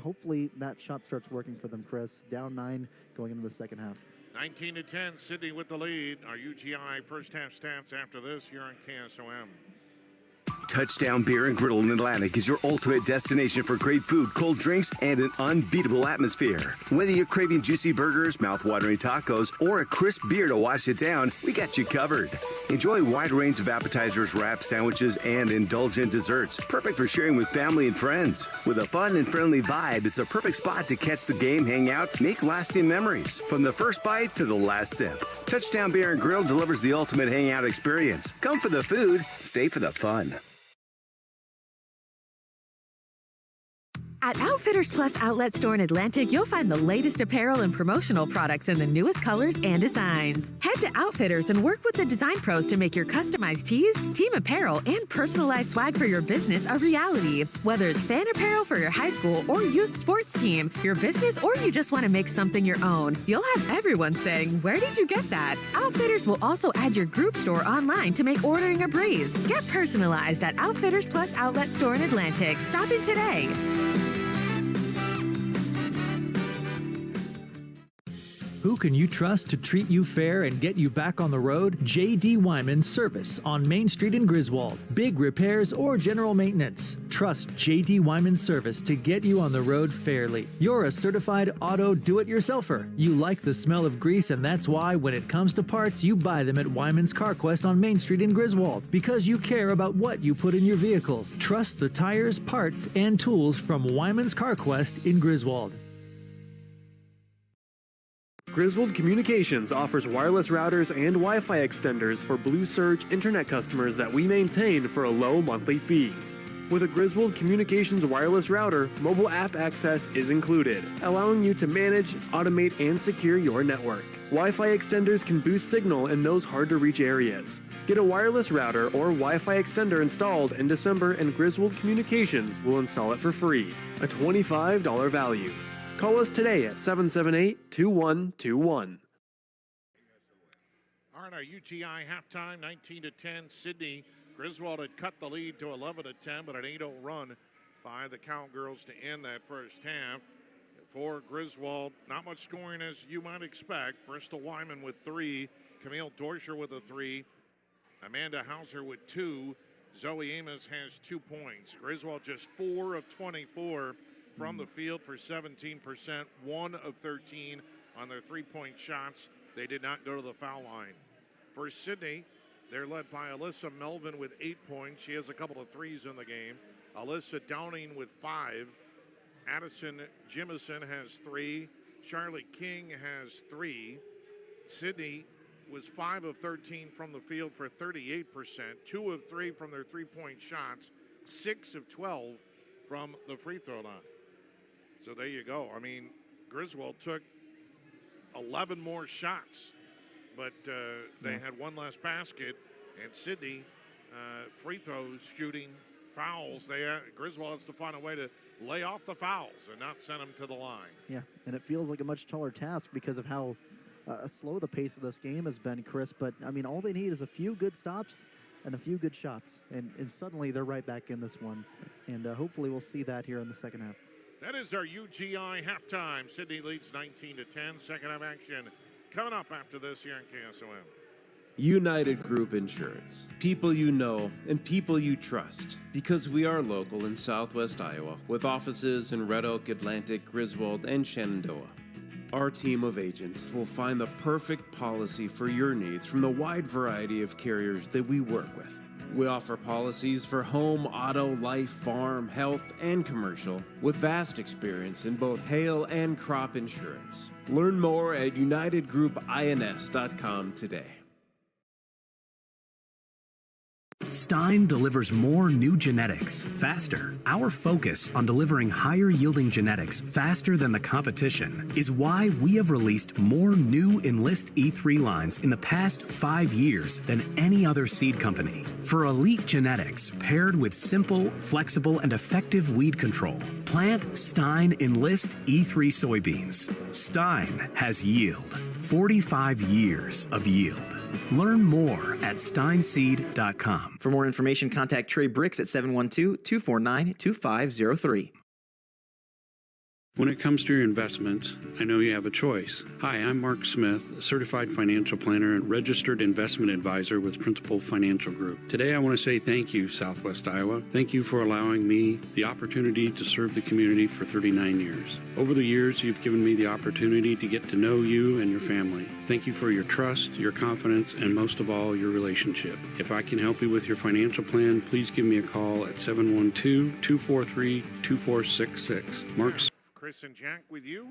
hopefully that shot starts working for them, Chris. Down 9 going into the second half. 19-10, Sidney with the lead. Our UGI first half stats after this here on KSOM. Touchdown Beer and Griddle in Atlantic is your ultimate destination for great food, cold drinks, and an unbeatable atmosphere. Whether you're craving juicy burgers, mouth-watering tacos, or a crisp beer to wash it down, we got you covered. Enjoy a wide range of appetizers, wraps, sandwiches, and indulgent desserts, perfect for sharing with family and friends. With a fun and friendly vibe, it's a perfect spot to catch the game, hang out, make lasting memories. From the first bite to the last sip, Touchdown Beer and Grill delivers the ultimate hangout experience. Come for the food, stay for the fun. At Outfitters Plus Outlet Store in Atlantic, you'll find the latest apparel and promotional products in the newest colors and designs. Head to Outfitters and work with the design pros to make your customized tees, team apparel, and personalized swag for your business a reality. Whether it's fan apparel for your high school or youth sports team, your business, or you just want to make something your own, you'll have everyone saying, "Where did you get that?" Outfitters will also add your group store online to make ordering a breeze. Get personalized at Outfitters Plus Outlet Store in Atlantic. Stop in today. Who can you trust to treat you fair and get you back on the road? J.D. Wyman Service on Main Street in Griswold. Big repairs or general maintenance. Trust J.D. Wyman Service to get you on the road fairly. You're a certified auto do-it-yourselfer. You like the smell of grease, and that's why when it comes to parts, you buy them at Wyman's Car Quest on Main Street in Griswold. Because you care about what you put in your vehicles. Trust the tires, parts, and tools from Wyman's Car Quest in Griswold. Griswold Communications offers wireless routers and Wi-Fi extenders for Blue Surge internet customers that we maintain for a low monthly fee. With a Griswold Communications wireless router, mobile app access is included, allowing you to manage, automate, and secure your network. Wi-Fi extenders can boost signal in those hard-to-reach areas. Get a wireless router or Wi-Fi extender installed in December, and Griswold Communications will install it for free, a $25 value. Call us today at 778-2121. All right, our UTI halftime, 19-10, Sidney. Griswold had cut the lead to 11-10, but an 8-0 run by the Cowgirls to end that first half. For Griswold, not much scoring as you might expect. Bristol Wyman with 3, Camille Dorscher with a 3, Amanda Hauser with 2, Zoe Amos has 2 points. Griswold just 4 of 24 from the field for 17%, 1 of 13 on their three-point shots. They did not go to the foul line. For Sidney, they're led by Alyssa Melvin with 8 points. She has a couple of threes in the game. Alyssa Downing with 5. Addison Jimison has 3. Charlotte King has 3. Sidney was 5 of 13 from the field for 38%, 2 of 3 from their three-point shots, 6 of 12 from the free throw line. So there you go. I mean, Griswold took 11 more shots, but they had one less basket. And Sidney, free throws, shooting, fouls. Griswold has to find a way to lay off the fouls and not send them to the line. Yeah, and it feels like a much taller task because of how slow the pace of this game has been, Chris. But, I mean, all they need is a few good stops and a few good shots. And suddenly they're right back in this one. And hopefully we'll see that here in the second half. That is our UGI halftime. Sidney leads 19-10. Second half action coming up after this here on KSOM. United Group Insurance. People you know and people you trust. Because we are local in Southwest Iowa with offices in Red Oak, Atlantic, Griswold, and Shenandoah. Our team of agents will find the perfect policy for your needs from the wide variety of carriers that we work with. We offer policies for home, auto, life, farm, health, and commercial with vast experience in both hail and crop insurance. Learn more at UnitedGroupINS.com today. Stein delivers more new genetics faster. Our focus on delivering higher yielding genetics faster than the competition is why we have released more new Enlist E3 lines in the past 5 years than any other seed company. For elite genetics paired with simple, flexible, and effective weed control, plant Stein Enlist E3 soybeans. Stein has yield. 45 years of yield. Learn more at steinseed.com. For more information, contact Trey Bricks at 712-249-2503. When it comes to your investments, I know you have a choice. Hi, I'm Mark Smith, a certified financial planner and registered investment advisor with Principal Financial Group. Today, I want to say thank you, Southwest Iowa. Thank you for allowing me the opportunity to serve the community for 39 years. Over the years, you've given me the opportunity to get to know you and your family. Thank you for your trust, your confidence, and most of all, your relationship. If I can help you with your financial plan, please give me a call at 712-243-2466. Mark Chris and Jack with you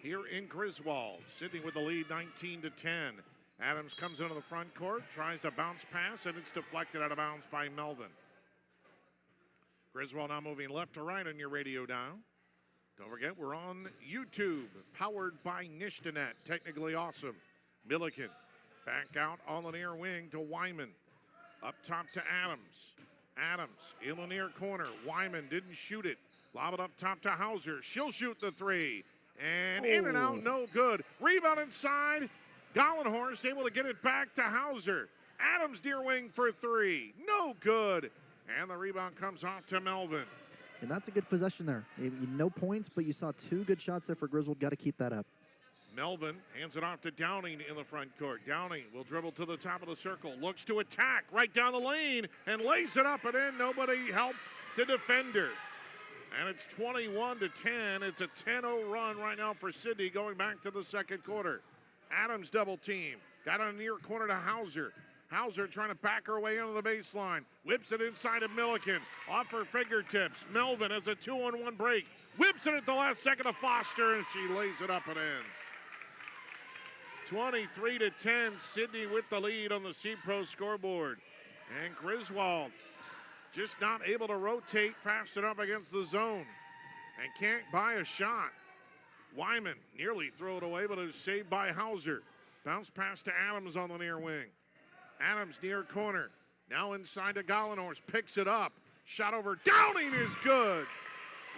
here in Griswold. Sidney with the lead 19-10. Adams comes into the front court, tries a bounce pass, and it's deflected out of bounds by Melvin. Griswold now moving left to right on your radio dial. Don't forget, we're on YouTube, powered by Nishtanet. Technically awesome. Milliken back out on the near wing to Wyman. Up top to Adams. Adams in the near corner. Wyman didn't shoot it. Lob it up top to Hauser. She'll shoot the three. And in and out, no good. Rebound inside. Gollenhorst able to get it back to Hauser. Adams near wing for three. No good. And the rebound comes off to Melvin. And that's a good possession there. No points, but you saw two good shots there for Griswold. Got to keep that up. Melvin hands it off to Downing in the front court. Downing will dribble to the top of the circle. Looks to attack right down the lane and lays it up and in. Nobody helped to defend her. And it's 21-10. It's a 10-0 run right now for Sidney going back to the second quarter. Adams double team. Got on the near corner to Hauser. Hauser trying to back her way into the baseline. Whips it inside of Milliken. Off her fingertips. Melvin has a 2-on-1 break. Whips it at the last second to Foster, and she lays it up and in. 23-10. Sidney with the lead on the C-Pro scoreboard. And Griswold just not able to rotate fast enough against the zone and can't buy a shot. Wyman nearly threw it away, but it was saved by Hauser. Bounce pass to Adams on the near wing. Adams near corner. Now inside to Gollenhorst. Picks it up. Shot over. Downing is good.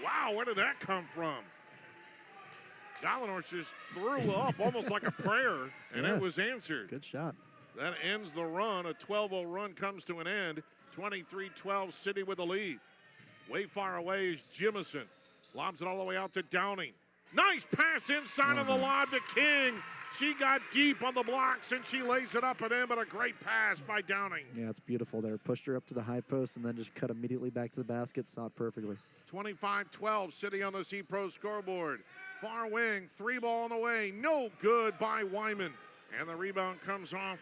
Wow, where did that come from? Gollenhorst just threw up almost like a prayer, and it was answered. Good shot. That ends the run. A 12-0 run comes to an end. 23-12, Sidney with the lead. Way far away is Jimison. Lobs it all the way out to Downing. Nice pass inside of the lob to King. She got deep on the blocks, and she lays it up and in, but a great pass by Downing. Yeah, it's beautiful there. Pushed her up to the high post and then just cut immediately back to the basket. Saw it perfectly. 25-12, Sidney on the C-Pro scoreboard. Far wing, three ball on the way. No good by Wyman. And the rebound comes off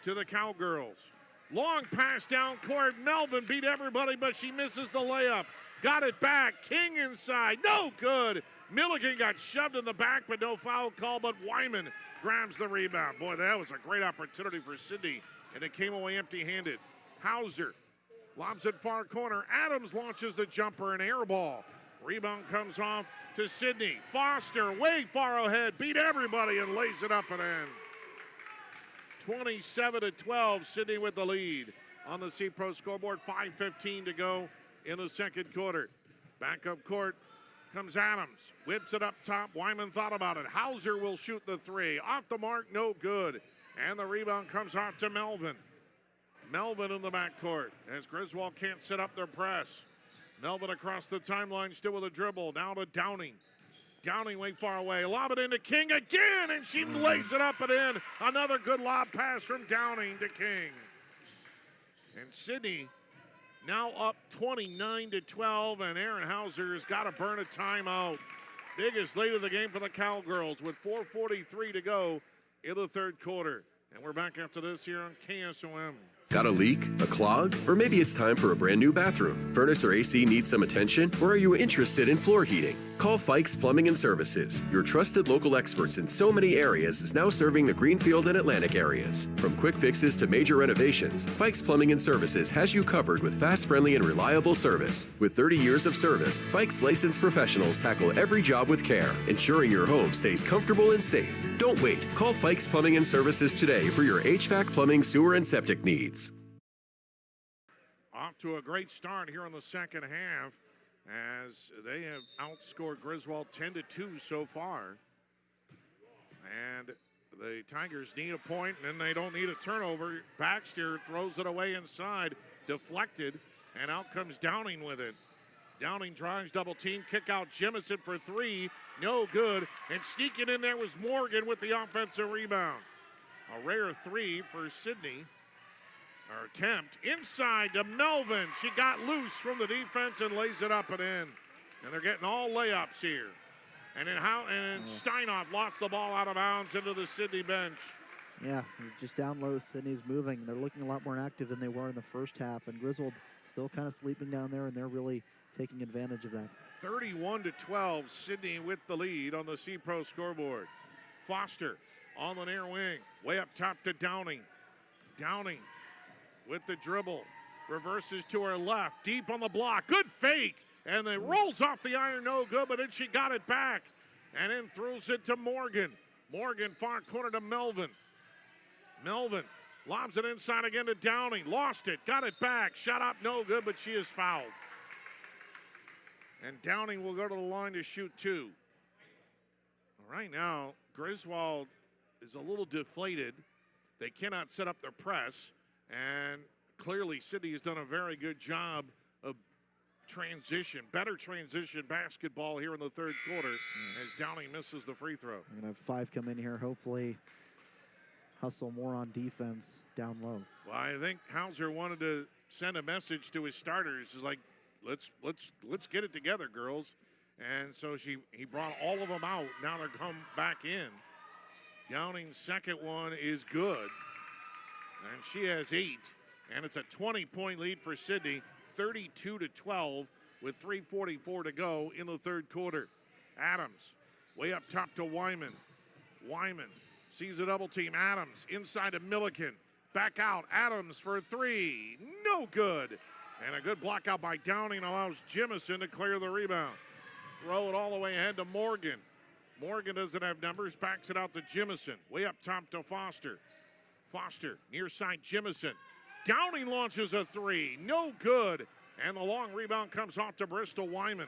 to the Cowgirls. Long pass down court. Melvin beat everybody, but she misses the layup. Got it back. King inside. No good. Milliken got shoved in the back, but no foul call, but Wyman grabs the rebound. Boy, that was a great opportunity for Sidney, and it came away empty-handed. Hauser lobs it far corner. Adams launches the jumper and air ball. Rebound comes off to Sidney. Foster way far ahead, beat everybody and lays it up and in. 27-12, Sidney with the lead on the C-Pro scoreboard. 5:15 to go in the second quarter. Back up court comes Adams. Whips it up top. Wyman thought about it. Hauser will shoot the three. Off the mark, no good. And the rebound comes off to Melvin. Melvin in the backcourt as Griswold can't set up their press. Melvin across the timeline, still with a dribble. Now to Downing. Downing way far away. Lob it into King again, and she lays it up and in. Another good lob pass from Downing to King. And Sidney now up 29-12, and Aaron Hauser has got to burn a timeout. Biggest lead of the game for the Cowgirls with 4:43 to go in the third quarter. And we're back after this here on KSOM. Got a leak? A clog? Or maybe it's time for a brand new bathroom. Furnace or AC needs some attention? Or are you interested in floor heating? Call Fikes Plumbing and Services. Your trusted local experts in so many areas is now serving the Greenfield and Atlantic areas. From quick fixes to major renovations, Fikes Plumbing and Services has you covered with fast, friendly, and reliable service. With 30 years of service, Fikes licensed professionals tackle every job with care, ensuring your home stays comfortable and safe. Don't wait. Call Fikes Plumbing and Services today for your HVAC, plumbing, sewer, and septic needs. Off to a great start here in the second half as they have outscored Griswold 10-2 so far. And the Tigers need a point, and then they don't need a turnover. Baxter throws it away inside, deflected, and out comes Downing with it. Downing drives double team, kick out Jemison for three, no good. And sneaking in there was Morgan with the offensive rebound. A rare three for Sidney. Our attempt inside to Melvin. She got loose from the defense and lays it up and in. And they're getting all layups here. And then Steinoff lost the ball out of bounds into the Sidney bench. Yeah, just down low, Sidney's moving. They're looking a lot more active than they were in the first half. And Griswold still kind of sleeping down there, and they're really taking advantage of that. 31-12, Sidney with the lead on the C-Pro scoreboard. Foster on the near wing, way up top to Downing. Downing with the dribble, reverses to her left, deep on the block, good fake, And it rolls off the iron, no good, but then she got it back. And then throws it to Morgan. Morgan, far corner to Melvin. Melvin lobs it inside again to Downing. Lost it, got it back. Shot up, no good, but she is fouled. And Downing will go to the line to shoot 2. Right now, Griswold is a little deflated. They cannot set up their press. And clearly, Sidney has done a very good job of better transition basketball here in the third quarter as Downing misses the free throw. We're going to have 5 come in here, hopefully hustle more on defense down low. Well, I think Hauser wanted to send a message to his starters. It's like, let's get it together, girls. And so he brought all of them out. Now they're come back in. Downing's second one is good. And she has 8. And it's a 20-point lead for Sidney, 32-12 with 3:44 to go in the third quarter. Adams way up top to Wyman. Wyman sees a double team. Adams inside to Milliken. Back out. Adams for 3. No good. And a good block out by Downing allows Jimison to clear the rebound. Throw it all the way ahead to Morgan. Morgan doesn't have numbers. Backs it out to Jimison. Way up top to Foster. Foster near side Jimison. Downing launches a 3. No good. And the long rebound comes off to Bristol Wyman.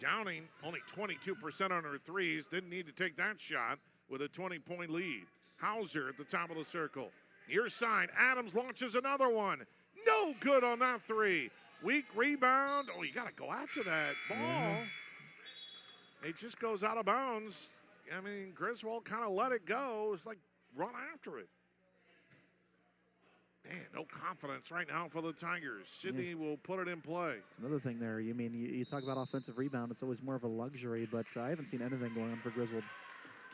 Downing only 22% on her threes. Didn't need to take that shot with a 20-point lead. Hauser at the top of the circle. Near side, Adams launches another one. No good on that 3. Weak rebound. Oh, you got to go after that ball. It just goes out of bounds. I mean, Griswold kind of let it go. It's like, run after it. Man, no confidence right now for the Tigers. Sidney will put it in play. It's another thing there. You talk about offensive rebound. It's always more of a luxury, but I haven't seen anything going on for Griswold.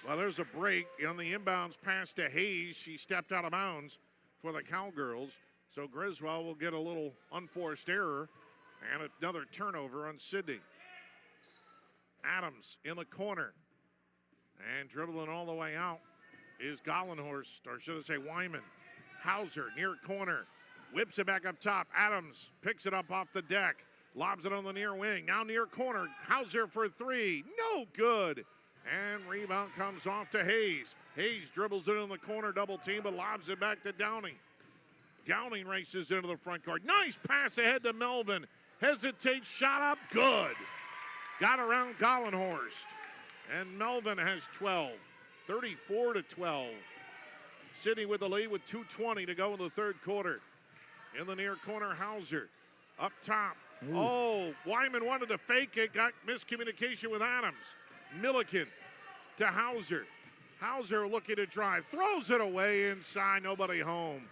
Well, there's a break on the inbounds pass to Hayes. She stepped out of bounds for the Cowgirls. So Griswold will get a little unforced error and another turnover on Sidney. Adams in the corner. And dribbling all the way out is Gollenhorst, or should I say Wyman. Hauser near corner. Whips it back up top. Adams picks it up off the deck. Lobs it on the near wing. Now near corner. Hauser for 3. No good. And rebound comes off to Hayes. Hayes dribbles it in the corner, double team, but lobs it back to Downing. Downing races into the front court. Nice pass ahead to Melvin. Hesitates, shot up, good. Got around Gollenhorst. And Melvin has 12. 34-12. Sidney with the lead with 2:20 to go in the third quarter. In the near corner, Hauser. Up top. Ooh. Oh, Wyman wanted to fake it. Got miscommunication with Adams. Milliken to Hauser. Hauser looking to drive. Throws it away inside. Nobody home.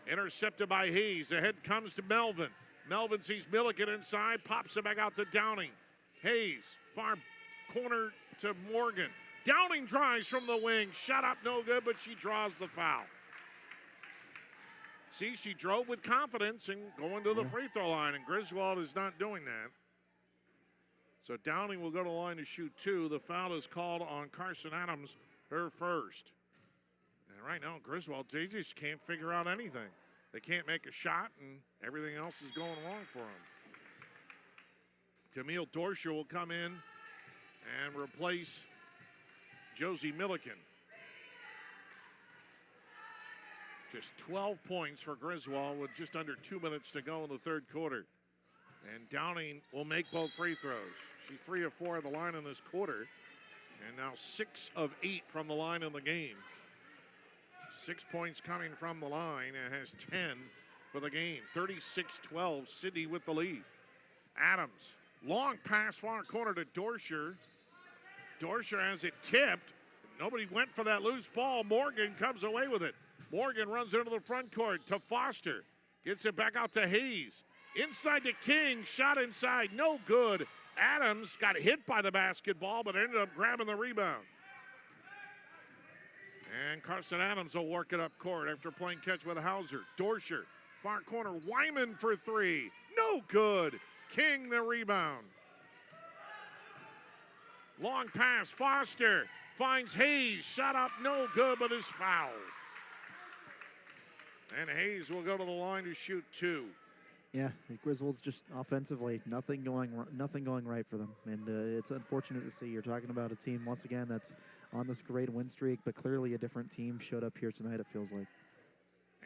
Intercepted by Hayes. Ahead comes to Melvin. Melvin sees Milliken inside. Pops it back out to Downing. Hayes. Far corner to Morgan. Downing drives from the wing. Shot up no good, but she draws the foul. See, she drove with confidence and going to the free throw line, and Griswold is not doing that. So Downing will go to the line to shoot 2. The foul is called on Carson Adams, her first. And right now, Griswold, they just can't figure out anything. They can't make a shot, and everything else is going wrong for them. Camille Dorscher will come in and replace Josie Milliken. Just 12 points for Griswold with just under 2 minutes to go in the third quarter. And Downing will make both free throws. She's 3 of 4 at the line in this quarter. And now 6 of 8 from the line in the game. 6 points coming from the line and has 10 for the game. 36-12, Sidney with the lead. Adams, long pass far corner to Dorscher. Dorscher has it tipped. Nobody went for that loose ball. Morgan comes away with it. Morgan runs into the front court to Foster. Gets it back out to Hayes. Inside to King. Shot inside. No good. Adams got hit by the basketball, but ended up grabbing the rebound. And Carson Adams will work it up court after playing catch with Hauser. Dorscher, far corner. Wyman for 3. No good. King the rebound. Long pass. Foster finds Hayes. Shot up. No good, but is fouled. And Hayes will go to the line to shoot 2. Yeah, Griswold's just offensively nothing going right for them, and it's unfortunate to see. You're talking about a team once again that's on this great win streak, but clearly a different team showed up here tonight. It feels like.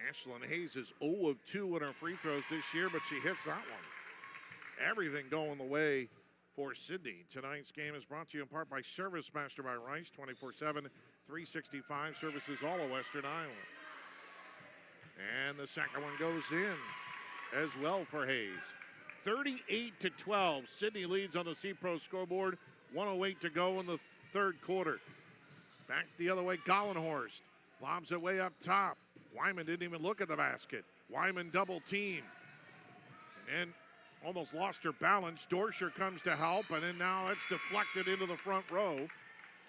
Ashlyn Hayes is 0 of 2 on her free throws this year, but she hits that one. Everything going the way for Sidney. Tonight's game is brought to you in part by Service Master by Rice, 24/7, 365 services all of Western Iowa. And the second one goes in as well for Hayes. 38-12. Sidney leads on the C-Pro scoreboard. 1:08 to go in the third quarter. Back the other way, Gollenhorst lobs it way up top. Wyman didn't even look at the basket. Wyman double team. And almost lost her balance. Dorsher comes to help, and then now it's deflected into the front row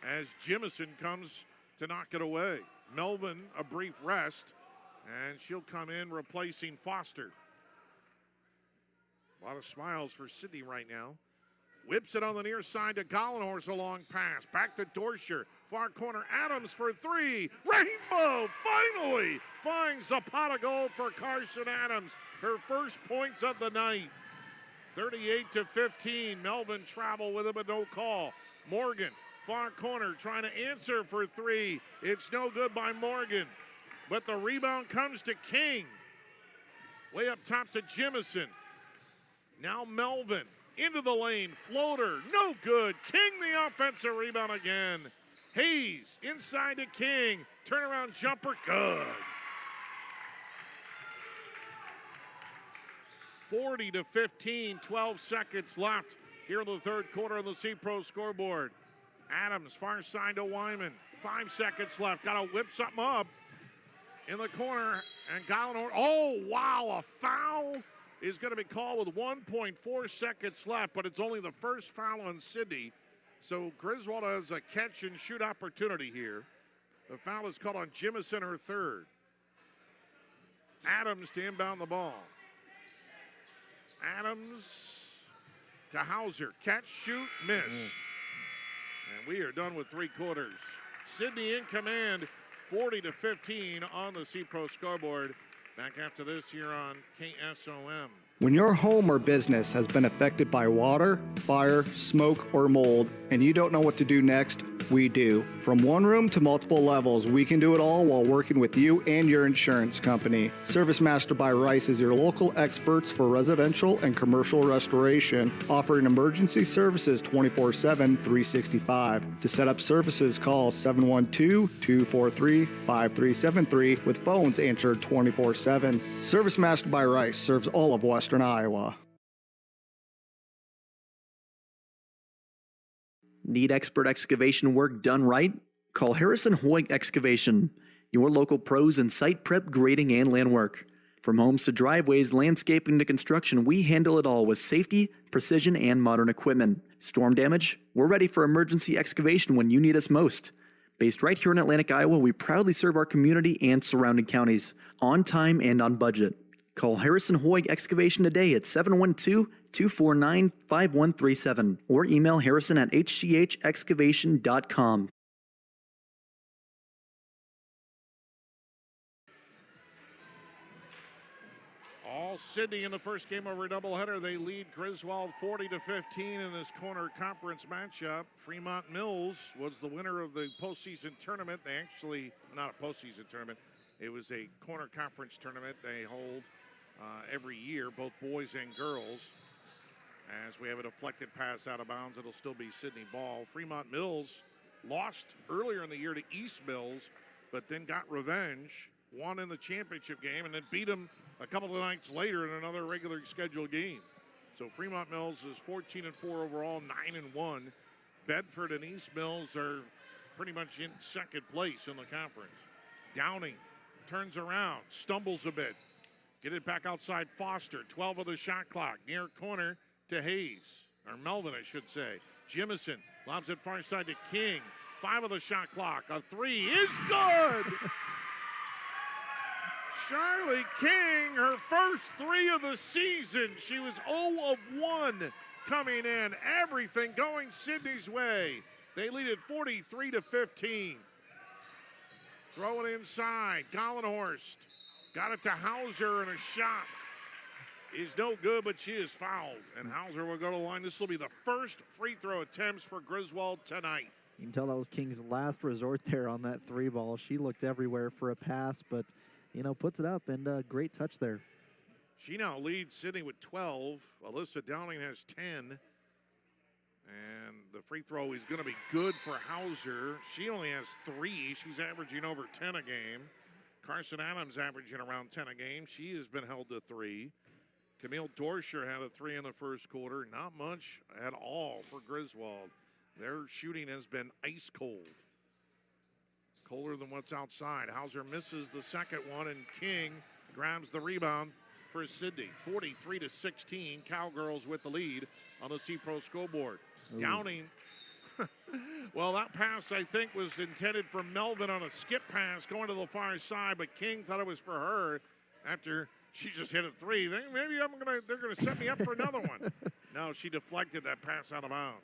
as Jimison comes to knock it away. Melvin, a brief rest, and she'll come in replacing Foster. A lot of smiles for Sidney right now. Whips it on the near side to Gollenhorst, a long pass. Back to Dorsher. Far corner, Adams for three. Rainbow finally finds a pot of gold for Carson Adams. Her first points of the night. 38-15. Melvin travel with it, but no call. Morgan, far corner, trying to answer for three. It's no good by Morgan. But the rebound comes to King. Way up top to Jimison. Now Melvin into the lane, floater, no good. King the offensive rebound again. Hayes inside to King, turnaround jumper, good. 40-15, 12 seconds left here in the third quarter on the C-Pro scoreboard. Adams far side to Wyman, 5 seconds left, gotta whip something up in the corner, and Gollenhorst, oh wow, a foul is going to be called with 1.4 seconds left, but it's only the first foul on Sidney. So Griswold has a catch and shoot opportunity here. The foul is called on Jimison, her third. Adams to inbound the ball. Adams to Hauser. Catch, shoot, miss. And we are done with three quarters. Sidney in command, 40-15 on the C-Pro scoreboard. Back after this here on KSOM. When your home or business has been affected by water, fire, smoke, or mold, and you don't know what to do next, we do. From one room to multiple levels, we can do it all while working with you and your insurance company. Service Master by Rice is your local experts for residential and commercial restoration, offering emergency services 24/7, 365. To set up services, call 712-243-5373 with phones answered 24/7. Service Master by Rice serves all of Western Iowa. Need expert excavation work done right? Call Harrison Hoyt Excavation, your local pros in site prep, grading, and land work. From homes to driveways, landscaping to construction, we handle it all with safety, precision, and modern equipment. Storm damage? We're ready for emergency excavation when you need us most. Based right here in Atlantic, Iowa, we proudly serve our community and surrounding counties, on time and on budget. Call Harrison Hoyt Excavation today at 712-249-5137 or email harrison@hchexcavation.com. All Sidney in the first game over a doubleheader. They lead Griswold 40-15 in this corner conference matchup. Fremont Mills was the winner of the postseason tournament. They actually, not a postseason tournament, it was a corner conference tournament they hold every year, both boys and girls. As we have a deflected pass out of bounds, it'll still be Sidney ball. Fremont Mills lost earlier in the year to East Mills, but then got revenge, won in the championship game, and then beat them a couple of nights later in another regularly scheduled game. So Fremont Mills is 14-4 overall, 9-1. Bedford and East Mills are pretty much in second place in the conference. Downing turns around, stumbles a bit. Get it back outside Foster. 12 of the shot clock. Near corner to Hayes. Or Melvin, I should say. Jimison lobs it far side to King. 5 of the shot clock. A three is good! Charlie King, her first 3 of the season. She was 0 of 1 coming in. Everything going Sidney's way. They lead it 43-15. Throw it inside. Gollenhorst got it to Hauser and a shot is no good, but she is fouled. And Hauser will go to the line. This will be the first free throw attempts for Griswold tonight. You can tell that was King's last resort there on that 3 ball. She looked everywhere for a pass, but, puts it up, and a great touch there. She now leads Sidney with 12. Alyssa Downing has 10. And the free throw is going to be good for Hauser. She only has 3. She's averaging over 10 a game. Carson Adams averaging around 10 a game. She has been held to 3. Camille Dorscher had a 3 in the first quarter. Not much at all for Griswold. Their shooting has been ice cold. Colder than what's outside. Hauser misses the second one, and King grabs the rebound for Sidney. 43-16. Cowgirls with the lead on the C-Pro scoreboard. Ooh. Downing. Well, that pass, I think, was intended for Melvin on a skip pass going to the far side, but King thought it was for her after she just hit a 3. Maybe they're gonna set me up for another one. No, she deflected that pass out of bounds.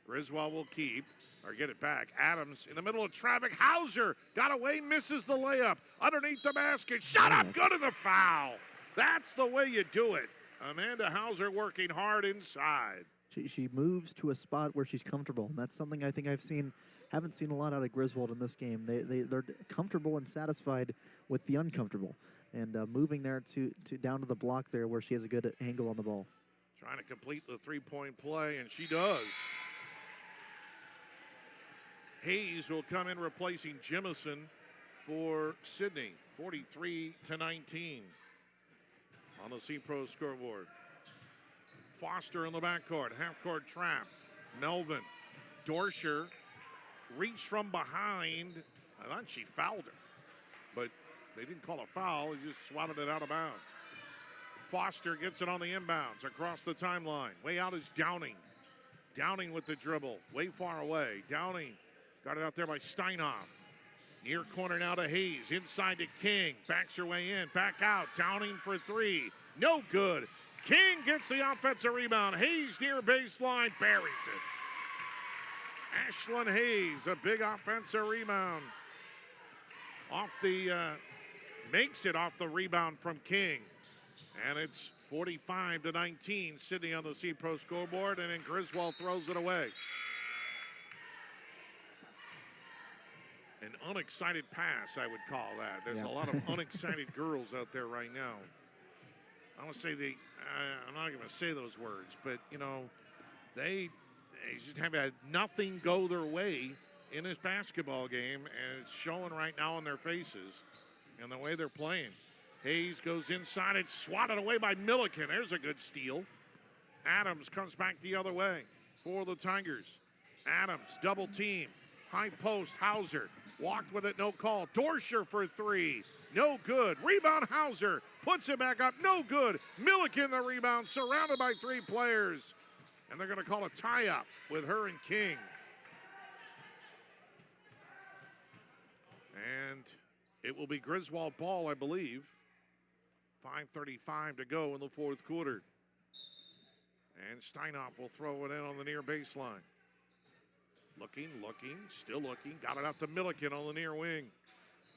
Griswold will keep or get it back. Adams in the middle of traffic. Hauser got away, misses the layup underneath the basket. Shut up, good in the foul. That's the way you do it. Amanda Hauser working hard inside. She moves to a spot where she's comfortable. And that's something I think haven't seen a lot out of Griswold in this game. They're comfortable and satisfied with the uncomfortable. And moving there to down to the block there where she has a good angle on the ball. Trying to complete the three-point play, and she does. Hayes will come in replacing Jemison for Sidney. 43-19 on the C-Pro scoreboard. Foster in the backcourt, half-court trap. Melvin, Dorscher reached from behind. I thought she fouled her, but they didn't call a foul. He just swatted it out of bounds. Foster gets it on the inbounds across the timeline. Way out is Downing. Downing with the dribble, way far away. Downing got it out there by Steinhoff. Near corner now to Hayes, inside to King. Backs her way in, back out. Downing for 3, no good. King gets the offensive rebound. Hayes near baseline, buries it. Ashlyn Hayes, a big offensive rebound. Makes it off the rebound from King. And it's 45-19, Sidney on the C-Pro scoreboard, and then Griswold throws it away. An unexcited pass, I would call that. There's a lot of unexcited girls out there right now. I want to say I'm not going to say those words, but, they just have had nothing go their way in this basketball game, and it's showing right now in their faces and the way they're playing. Hayes goes inside. It's swatted away by Milliken. There's a good steal. Adams comes back the other way for the Tigers. Adams, double team. High post, Hauser. Walked with it, no call. Dorscher for 3. No good. Rebound, Hauser. Puts it back up. No good. Milliken the rebound, surrounded by 3 players. And they're going to call a tie-up with her and King. And it will be Griswold ball, I believe. 5:35 to go in the fourth quarter. And Steinhoff will throw it in on the near baseline. Looking, still looking. Got it out to Milliken on the near wing.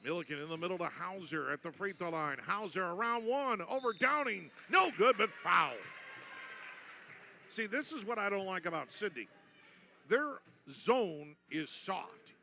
Milliken in the middle to Hauser at the free throw line. Hauser around 1, over Downing. No good, but foul. See, this is what I don't like about Sidney. Their zone is soft.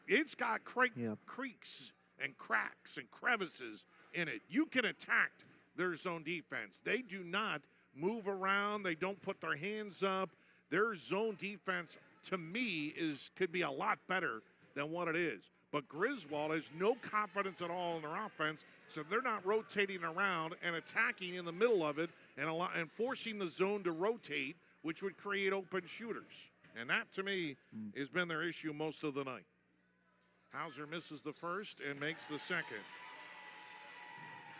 It's got creaks and cracks and crevices in it. You can attack their zone defense. They do not move around. They don't put their hands up. Their zone defense, to me, could be a lot better than what it is. But Griswold has no confidence at all in their offense, so they're not rotating around and attacking in the middle of it and forcing the zone to rotate, which would create open shooters. And that, to me, has been their issue most of the night. Hauser misses the first and makes the second.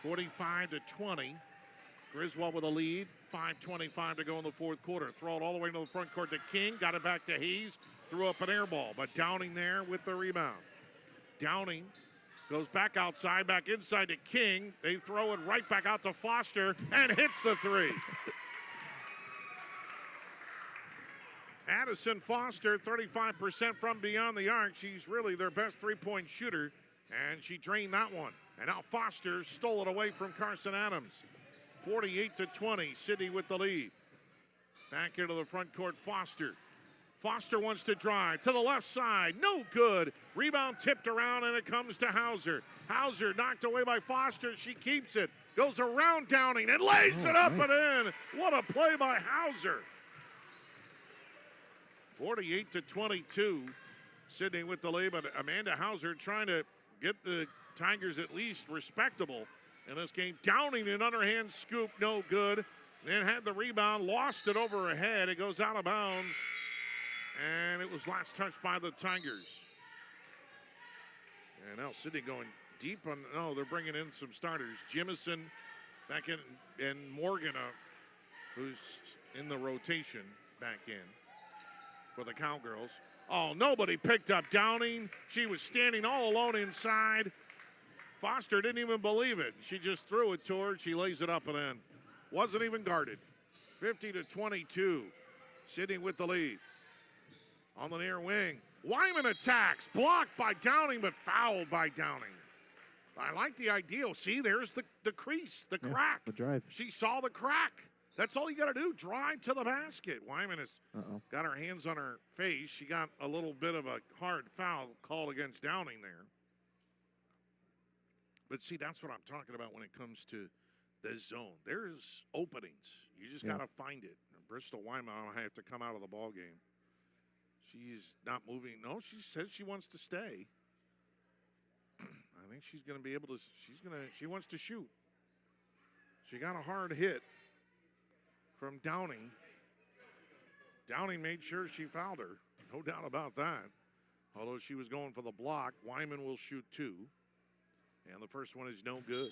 45-20. Griswold with a lead. 5:25 to go in the fourth quarter. Throw it all the way to the front court to King. Got it back to Hayes. Threw up an air ball, but Downing there with the rebound. Downing goes back outside, back inside to King. They throw it right back out to Foster and hits the 3. Addison Foster, 35% from beyond the arc. She's really their best three-point shooter, and she drained that one. And now Foster stole it away from Carson Adams. 48-20, Sidney with the lead. Back into the front court, Foster. Foster wants to drive to the left side. No good. Rebound tipped around, and it comes to Hauser. Hauser knocked away by Foster. She keeps it. Goes around Downing and lays it up and in. What a play by Hauser. 48-22. Sidney with the lead, but Amanda Hauser trying to get the Tigers at least respectable in this game. Downing an underhand scoop, no good. Then had the rebound, lost it over her head. It goes out of bounds. And it was last touched by the Tigers. And now Sidney going deep on, no, they're bringing in some starters. Jimison back in, and Morgan, who's in the rotation, back in for the Cowgirls. Oh, nobody picked up Downing. She was standing all alone inside. Foster didn't even believe it. She just threw it to her. She lays it up and in. Wasn't even guarded. 50-22. Sidney with the lead. On the near wing, Wyman attacks, blocked by Downing, but fouled by Downing. I like the ideal. See, there's the crease, the crack. The drive. She saw the crack. That's all you got to do, drive to the basket. Wyman has got her hands on her face. She got a little bit of a hard foul called against Downing there. But see, that's what I'm talking about when it comes to the zone. There's openings. You just got to find it. Bristol Wyman will have to come out of the ball game. She's not moving. No, she says she wants to stay. I think she's going to be able to. She wants to shoot. She got a hard hit from Downing. Downing made sure she fouled her. No doubt about that. Although she was going for the block, Wyman will shoot two. And the first one is no good.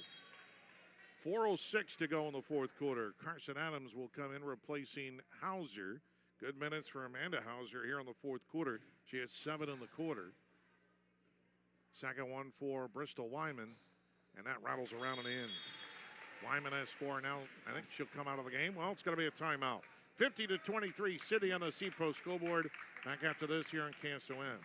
4:06 to go in the fourth quarter. Carson Adams will come in replacing Hauser. Good minutes for Amanda Hauser here in the fourth quarter. She has 7 in the quarter. Second one for Bristol Wyman, and that rattles around and in. Wyman has 4 now. I think she'll come out of the game. Well, it's going to be a timeout. 50-23, Sidney on the CPRO scoreboard. Back after this here on KSOM.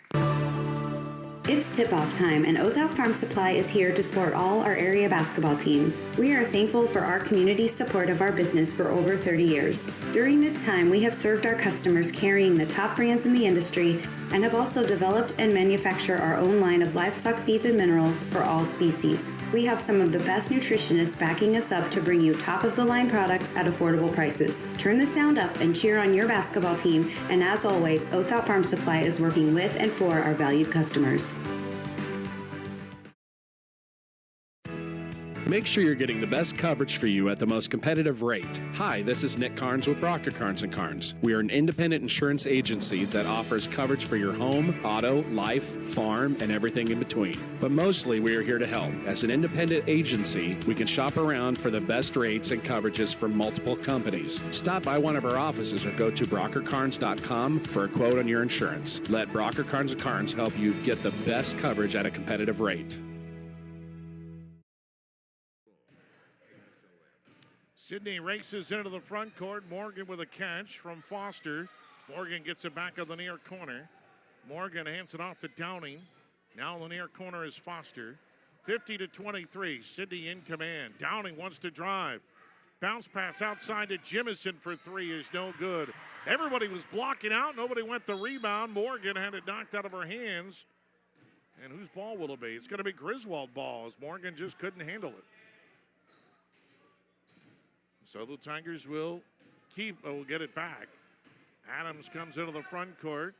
It's tip-off time, and Oath Farm Supply is here to support all our area basketball teams. We are thankful for our community's support of our business for over 30 years. During this time, we have served our customers carrying the top brands in the industry and have also developed and manufactured our own line of livestock feeds and minerals for all species. We have some of the best nutritionists backing us up to bring you top-of-the-line products at affordable prices. Turn the sound up and cheer on your basketball team, and as always, Oath Farm Supply is working with and for our valued customers. Make sure you're getting the best coverage for you at the most competitive rate. Hi, this is Nick Carnes with Brocker Carnes & Carnes. We are an independent insurance agency that offers coverage for your home, auto, life, farm, and everything in between. But mostly we are here to help. As an independent agency, we can shop around for the best rates and coverages from multiple companies. Stop by one of our offices or go to brockercarnes.com for a quote on your insurance. Let Brocker Carnes & Carnes help you get the best coverage at a competitive rate. Sidney races into the front court. Morgan with a catch from Foster. Morgan gets it back of the near corner. Morgan hands it off to Downing. Now in the near corner is Foster. 50-23, Sidney in command. Downing wants to drive. Bounce pass outside to Jimison for 3 is no good. Everybody was blocking out. Nobody went the rebound. Morgan had it knocked out of her hands. And whose ball will it be? It's going to be Griswold ball as Morgan just couldn't handle it. So the Tigers will get it back. Adams comes into the front court.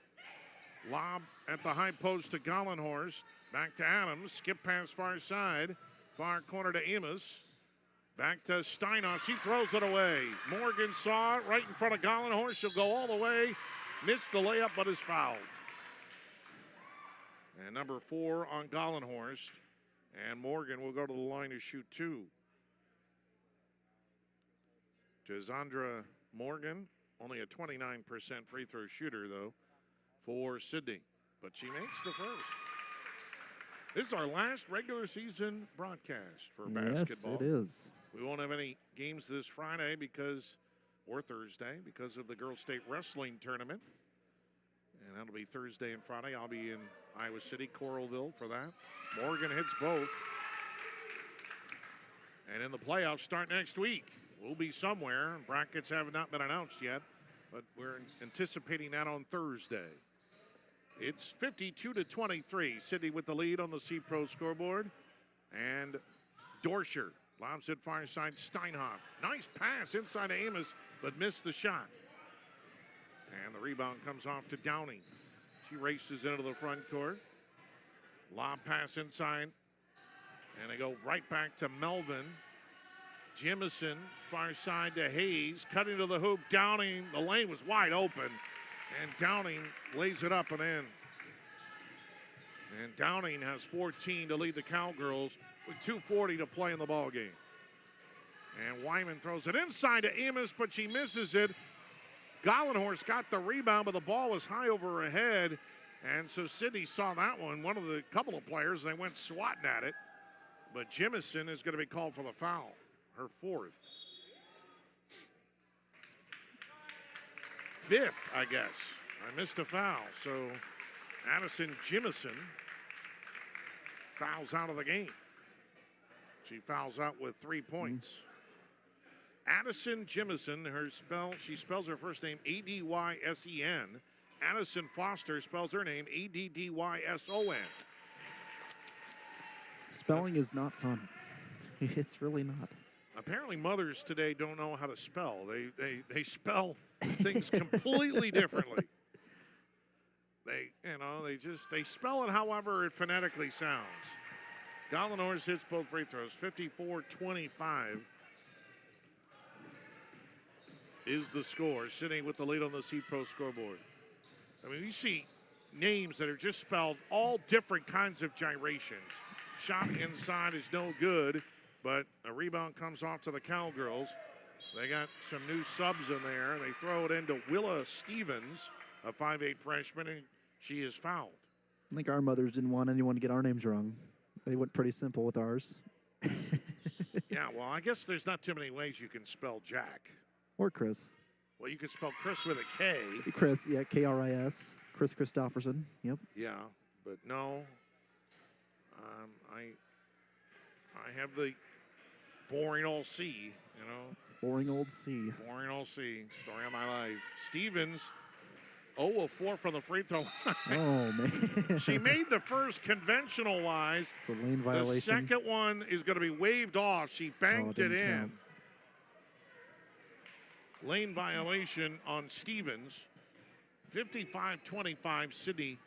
Lob at the high post to Gollenhorst. Back to Adams. Skip pass far side. Far corner to Amos. Back to Steinhoff. She throws it away. Morgan saw it right in front of Gollenhorst. She'll go all the way. Missed the layup, but is fouled. And number 4 on Gollenhorst. And Morgan will go to the line to shoot 2. Jazandra Morgan, only a 29% free throw shooter, though, for Sidney. But she makes the first. This is our last regular season broadcast for basketball. Yes, it is. We won't have any games this Friday or Thursday because of the Girls State Wrestling Tournament. And that'll be Thursday and Friday. I'll be in Iowa City, Coralville for that. Morgan hits both. And in the playoffs start next week. will be somewhere. Brackets have not been announced yet, but we're anticipating that on Thursday. It's 52-23. Sidney with the lead on the C-Pro scoreboard. And Dorscher lobs it far side. Steinhoff. Nice pass inside of Amos, but missed the shot. And the rebound comes off to Downing. She races into the front court. Lob pass inside. And they go right back to Melvin. Jimison, far side to Hayes. Cutting to the hoop. Downing. The lane was wide open. And Downing lays it up and in. And Downing has 14 to lead the Cowgirls with 2:40 to play in the ball game. And Wyman throws it inside to Amos, but she misses it. Gollenhorst got the rebound, but the ball was high over her head. And so Sidney saw that one. One of the couple of players, they went swatting at it. But Jimison is going to be called for the foul, her fourth. Fifth, I guess. I missed a foul. So Addison Jimison fouls out of the game. She fouls out with 3 points. Addison Jimison, she spells her first name A-D-Y-S-E-N. Addison Foster spells her name A-D-D-Y-S-O-N. Spelling is not fun. It's really not. Apparently mothers today don't know how to spell. They spell things completely differently. They spell it however it phonetically sounds. Gollenhorst hits both free throws. 54-25 is the score. Sidney with the lead on the C-Pro scoreboard. I mean, you see names that are just spelled all different kinds of gyrations. Shot inside is no good, but a rebound comes off to the Cowgirls. They got some new subs in there. They throw it into Willa Stevens, a 5'8 freshman, and she is fouled. I think our mothers didn't want anyone to get our names wrong. They went pretty simple with ours. Yeah, well, I guess there's not too many ways you can spell Jack. Or Chris. Well, you can spell Chris with a K. Chris, yeah, K-R-I-S. Chris Christopherson, yep. Yeah, but no. I have the boring old C, you know. Boring old C. Boring old C. Story of my life. Stevens, 0 of 4 from the free throw line. Oh, man. She made the first conventional-wise. It's a lane violation. The second one is going to be waved off. She banked it in. Count. Lane violation on Stevens. 55-25 Sidney.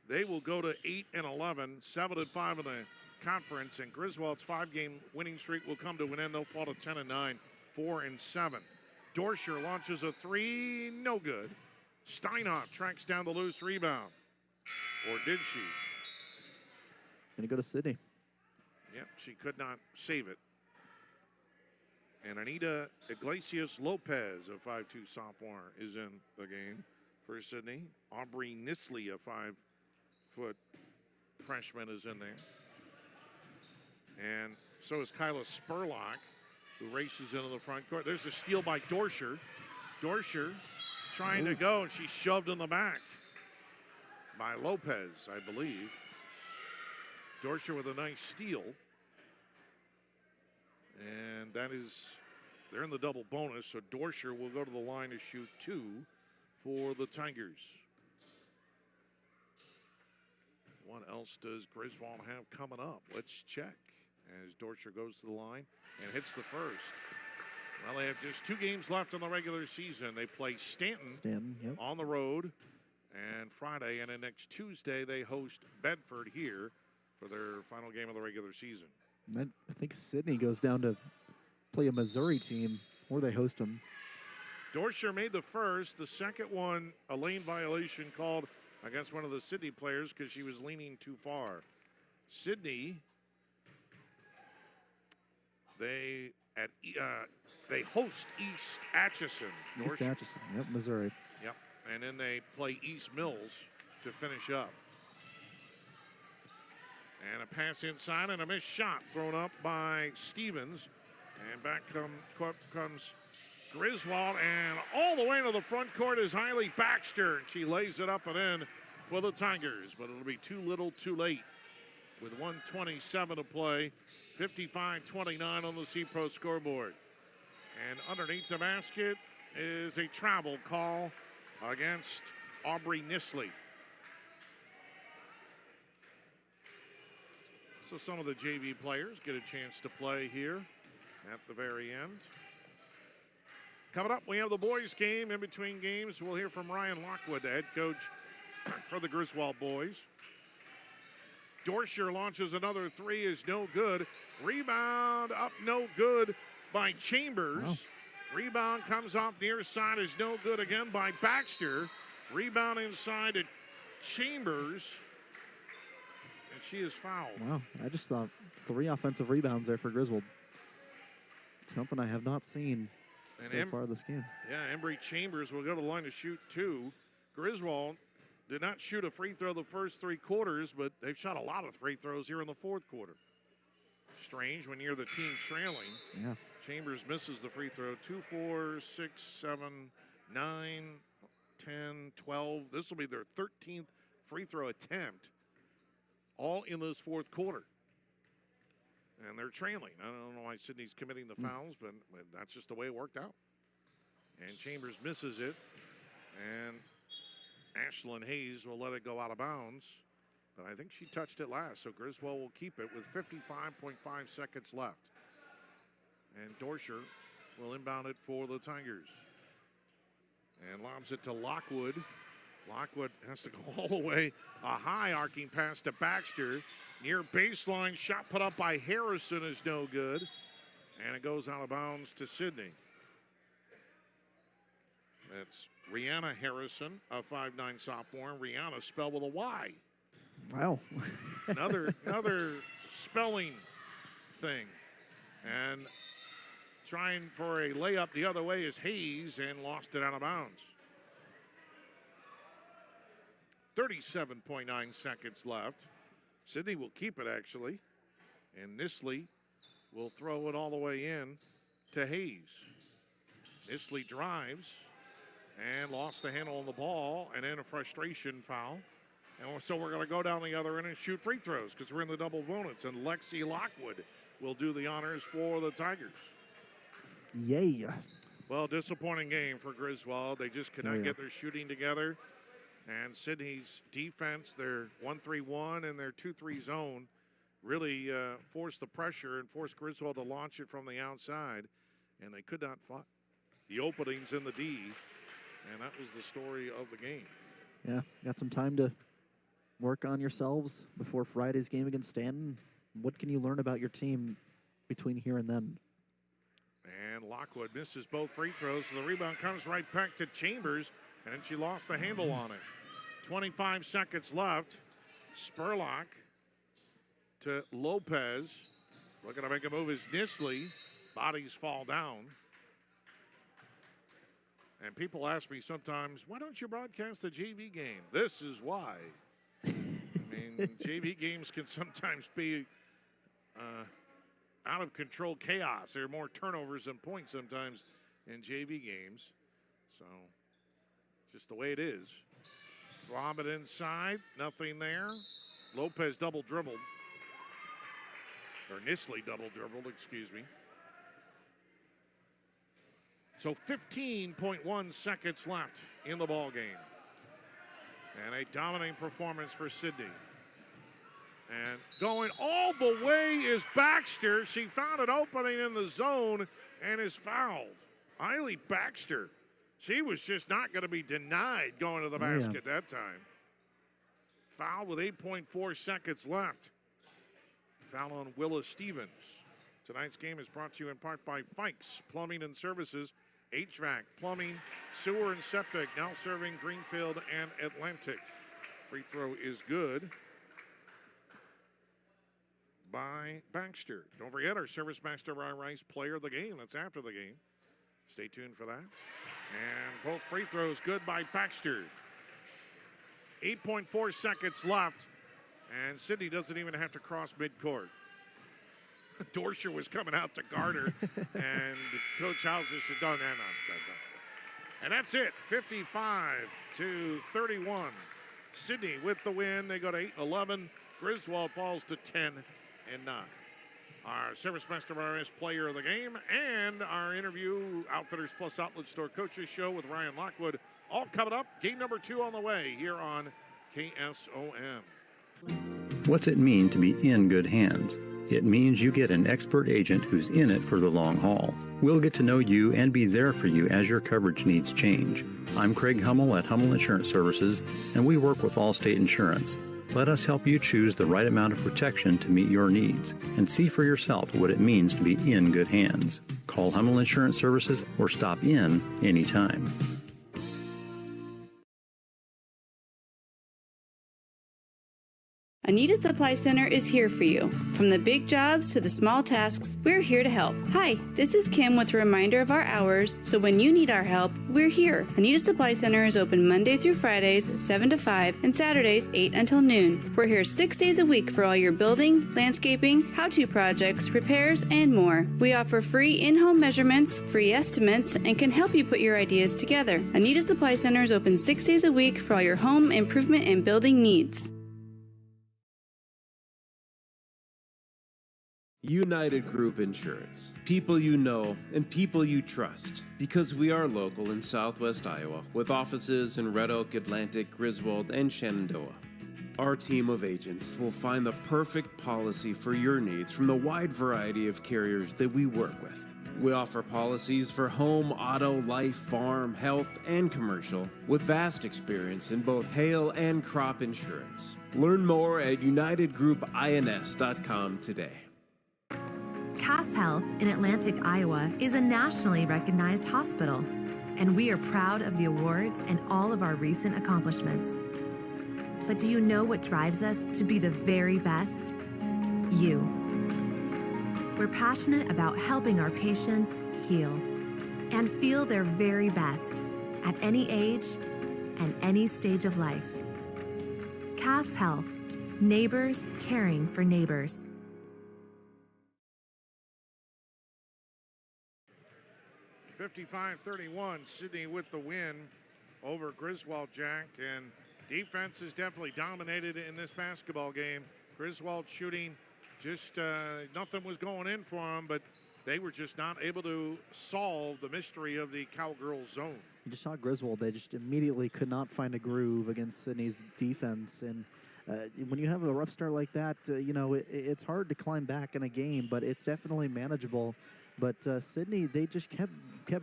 They will go to 8-11, 7-5 in the conference, and Griswold's 5-game winning streak will come to an end. They'll fall to 10-9, 4-7. Dorscher launches a 3, no good. Steinhoff tracks down the loose rebound. Or did she? Gonna go to Sidney. Yep, she could not save it. And Anita Iglesias Lopez, a 5'2 sophomore, is in the game for Sidney. Aubrey Nisley, a 5-foot freshman, is in there. And so is Kyla Spurlock, who races into the front court. There's a steal by Dorscher. Dorscher trying to go, and she's shoved in the back by Lopez, I believe. Dorscher with a nice steal. And that is, they're in the double bonus, so Dorscher will go to the line to shoot 2 for the Tigers. What else does Griswold have coming up? Let's check as Dorscher goes to the line and hits the first. Well, they have just 2 games left in the regular season. They play Stanton yep. on the road and Friday, and then next Tuesday they host Bedford here for their final game of the regular season. I think Sidney goes down to play a Missouri team, or they host them. Dorscher made the first. The second one, a lane violation called against one of the Sidney players because she was leaning too far. Sidney, they host East Atchison. East Atchison, yep, Missouri. Yep, and then they play East Mills to finish up. And a pass inside and a missed shot thrown up by Stevens. And back comes Griswold, and all the way to the front court is Hailey Baxter. And she lays it up and in for the Tigers, but it'll be too little too late. With 1:27 to play, 55-29 on the C-Pro scoreboard. And underneath the basket is a travel call against Aubrey Nisley. So some of the JV players get a chance to play here at the very end. Coming up, we have the boys' game. In between games, we'll hear from Ryan Lockwood, the head coach for the Griswold boys. Dorsher launches another three, is no good. Rebound up, no good by Chambers. Wow. Rebound comes off near side, is no good again by Baxter. Rebound inside to Chambers. And she is fouled. Wow, I just thought 3 offensive rebounds there for Griswold. Something I have not seen so far this game. Yeah, Embry Chambers will go to the line to shoot 2. Griswold did not shoot a free throw the first 3 quarters, but they've shot a lot of free throws here in the 4th quarter. Strange when you're the team trailing. Yeah. Chambers misses the free throw. 2, 4, 6, 7, 9, 10, 12. This will be their 13th free throw attempt, all in this 4th quarter. And they're trailing. I don't know why Sidney's committing the fouls, but that's just the way it worked out. And Chambers misses it. And Ashlyn Hayes will let it go out of bounds. But I think she touched it last, so Griswold will keep it with 55.5 seconds left. And Dorsher will inbound it for the Tigers. And lobs it to Lockwood. Lockwood has to go all the way. A high arcing pass to Baxter. Near baseline, shot put up by Harrison is no good. And it goes out of bounds to Sidney. That's Rihanna Harrison, a 5'9" sophomore. Rihanna spelled with a Y. Wow. another spelling thing. And trying for a layup the other way is Hayes and lost it out of bounds. 37.9 seconds left. Sidney will keep it, actually. And Nisley will throw it all the way in to Hayes. Nisley drives and lost the handle on the ball, and then a frustration foul. And so we're going to go down the other end and shoot free throws because we're in the double bonus. And Lexi Lockwood will do the honors for the Tigers. Yay. Well, disappointing game for Griswold. They just could not get their shooting together. And Sidney's defense, their 1-3-1 and their 2-3 zone, really forced the pressure and forced Griswold to launch it from the outside. And they could not find the openings in the D. And that was the story of the game. Yeah, got some time to work on yourselves before Friday's game against Stanton. What can you learn about your team between here and then? And Lockwood misses both free throws. So the rebound comes right back to Chambers, and then she lost the handle on it. 25 seconds left. Spurlock to Lopez. Looking to make a move is Nisley. Bodies fall down. And people ask me sometimes, why don't you broadcast the JV game? This is why. I mean, JV games can sometimes be out of control chaos. There are more turnovers than points sometimes in JV games. So, just the way it is. Lob it inside, nothing there. Lopez double dribbled. Or Nisley double dribbled, excuse me. So 15.1 seconds left in the ball game. And a dominating performance for Sidney. And going all the way is Baxter. She found an opening in the zone and is fouled. Eiley Baxter. She was just not going to be denied going to the basket that time. Foul with 8.4 seconds left. Foul on Willa Stevens. Tonight's game is brought to you in part by Fikes Plumbing and Services, HVAC, Plumbing, Sewer and Septic, now serving Greenfield and Atlantic. Free throw is good by Baxter. Don't forget our Service Master Ryan Rice player of the game. That's after the game. Stay tuned for that. And both free throws good by Baxter. 8.4 seconds left. And Sidney doesn't even have to cross midcourt. Dorsher was coming out to guard her. And Coach Hauser said, no. And that's it. 55-31. Sidney with the win. They go to 8-11. Griswold falls to 10-9. our Service Master RS Player of the Game, and our interview, Outfitters Plus Outlet Store Coaches Show with Ryan Lockwood. All coming up. Game number 2 on the way here on KSOM. What's it mean to be in good hands? It means you get an expert agent who's in it for the long haul. We'll get to know you and be there for you as your coverage needs change. I'm Craig Hummel at Hummel Insurance Services, and we work with Allstate Insurance. Let us help you choose the right amount of protection to meet your needs and see for yourself what it means to be in good hands. Call Hummel Insurance Services or stop in anytime. Anita Supply Center is here for you. From the big jobs to the small tasks, we're here to help. Hi, this is Kim with a reminder of our hours, so when you need our help, we're here. Anita Supply Center is open Monday through Fridays, 7 to 5, and Saturdays, 8 until noon. We're here 6 days a week for all your building, landscaping, how-to projects, repairs, and more. We offer free in-home measurements, free estimates, and can help you put your ideas together. Anita Supply Center is open 6 days a week for all your home improvement and building needs. United Group Insurance. People you know and people you trust. Because we are local in Southwest Iowa with offices in Red Oak, Atlantic, Griswold, and Shenandoah. Our team of agents will find the perfect policy for your needs from the wide variety of carriers that we work with. We offer policies for home, auto, life, farm, health, and commercial with vast experience in both hail and crop insurance. Learn more at unitedgroupins.com today. Cass Health in Atlantic, Iowa is a nationally recognized hospital, and we are proud of the awards and all of our recent accomplishments. But do you know what drives us to be the very best? You. We're passionate about helping our patients heal and feel their very best at any age and any stage of life. Cass Health, neighbors caring for neighbors. 55-31, Sidney with the win over Griswold, Jack, and defense has definitely dominated in this basketball game. Griswold shooting, just nothing was going in for them, but they were just not able to solve the mystery of the Cowgirls zone. You just saw Griswold, they just immediately could not find a groove against Sidney's defense, and when you have a rough start like that, you know, it's hard to climb back in a game, but it's definitely manageable. But Sidney, they just kept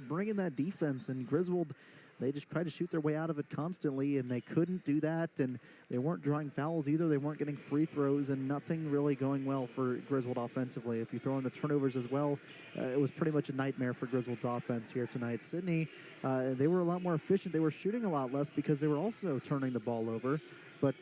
bringing that defense, and Griswold, they just tried to shoot their way out of it constantly, and they couldn't do that, and they weren't drawing fouls either. They weren't getting free throws, and nothing really going well for Griswold offensively. If you throw in the turnovers as well, it was pretty much a nightmare for Griswold's offense here tonight. Sidney, they were a lot more efficient. They were shooting a lot less because they were also turning the ball over. But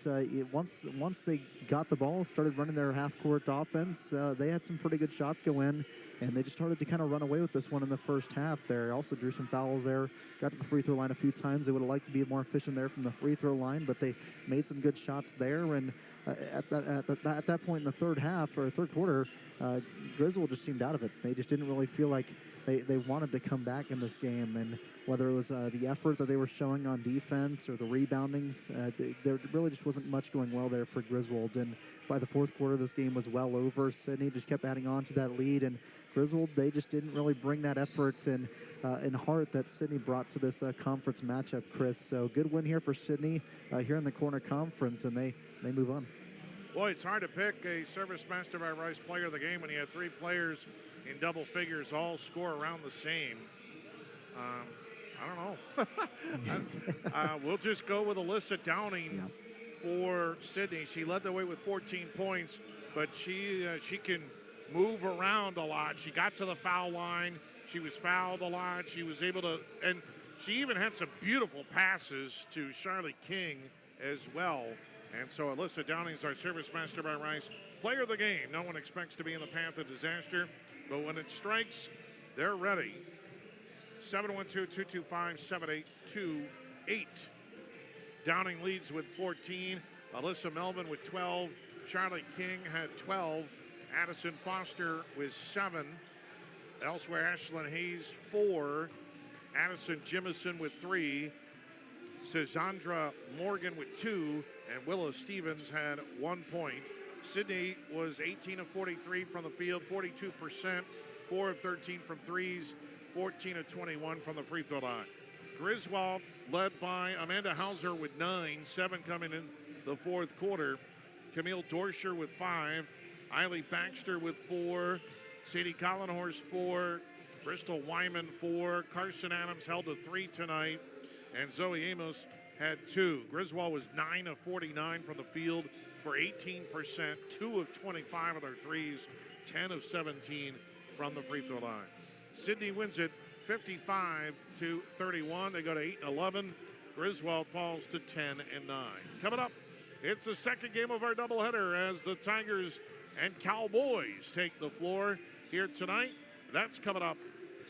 once they got the ball, started running their half-court offense, they had some pretty good shots go in, and they just started to kind of run away with this one in the first half there. Also drew some fouls there, got to the free throw line a few times. They would have liked to be more efficient there from the free throw line, but they made some good shots there. And at that point in the third half, or third quarter, Griswold just seemed out of it. They just didn't really feel like they wanted to come back in this game, and whether it was the effort that they were showing on defense or the reboundings, there really just wasn't much going well there for Griswold. And by the fourth quarter, this game was well over. Sidney just kept adding on to that lead, and Griswold, they just didn't really bring that effort and heart that Sidney brought to this conference matchup, Chris. So good win here for Sidney here in the corner conference, and they move on. Boy, it's hard to pick a Service Master by Rice player of the game when you have 3 players in double figures all score around the same. I don't know. We'll just go with Alyssa Downing for Sidney. She led the way with 14 points, but she can move around a lot. She got to the foul line. She was fouled a lot. She was able to, and she even had some beautiful passes to Charlotte King as well. And so Alyssa Downing is our Service Master by Rice player of the game. No one expects to be in the path of disaster, but when it strikes, they're ready. 712-225-7828. Downing leads with 14. Alyssa Melvin with 12. Charlotte King had 12. Addison Foster with 7. Elsewhere, Ashlyn Hayes, 4. Addison Jimison with 3. Cesandra Morgan with 2. And Willa Stevens had 1 point. Sidney was 18 of 43 from the field, 42%, 4 of 13 from threes, 14 of 21 from the free throw line. Griswold led by Amanda Hauser with 9, 7 coming in the fourth quarter. Camille Dorscher with 5, Eiley Baxter with 4, Sadie Collinhorst 4, Bristol Wyman 4, Carson Adams held a 3 tonight, and Zoe Amos had 2. Griswold was 9 of 49 from the field for 18%, 2 of 25 of their threes, 10 of 17 from the free throw line. Sidney wins it 55-31. They go to 8 and 11. Griswold falls to 10 and 9. Coming up, it's the second game of our doubleheader as the Tigers and Cowboys take the floor here tonight. That's coming up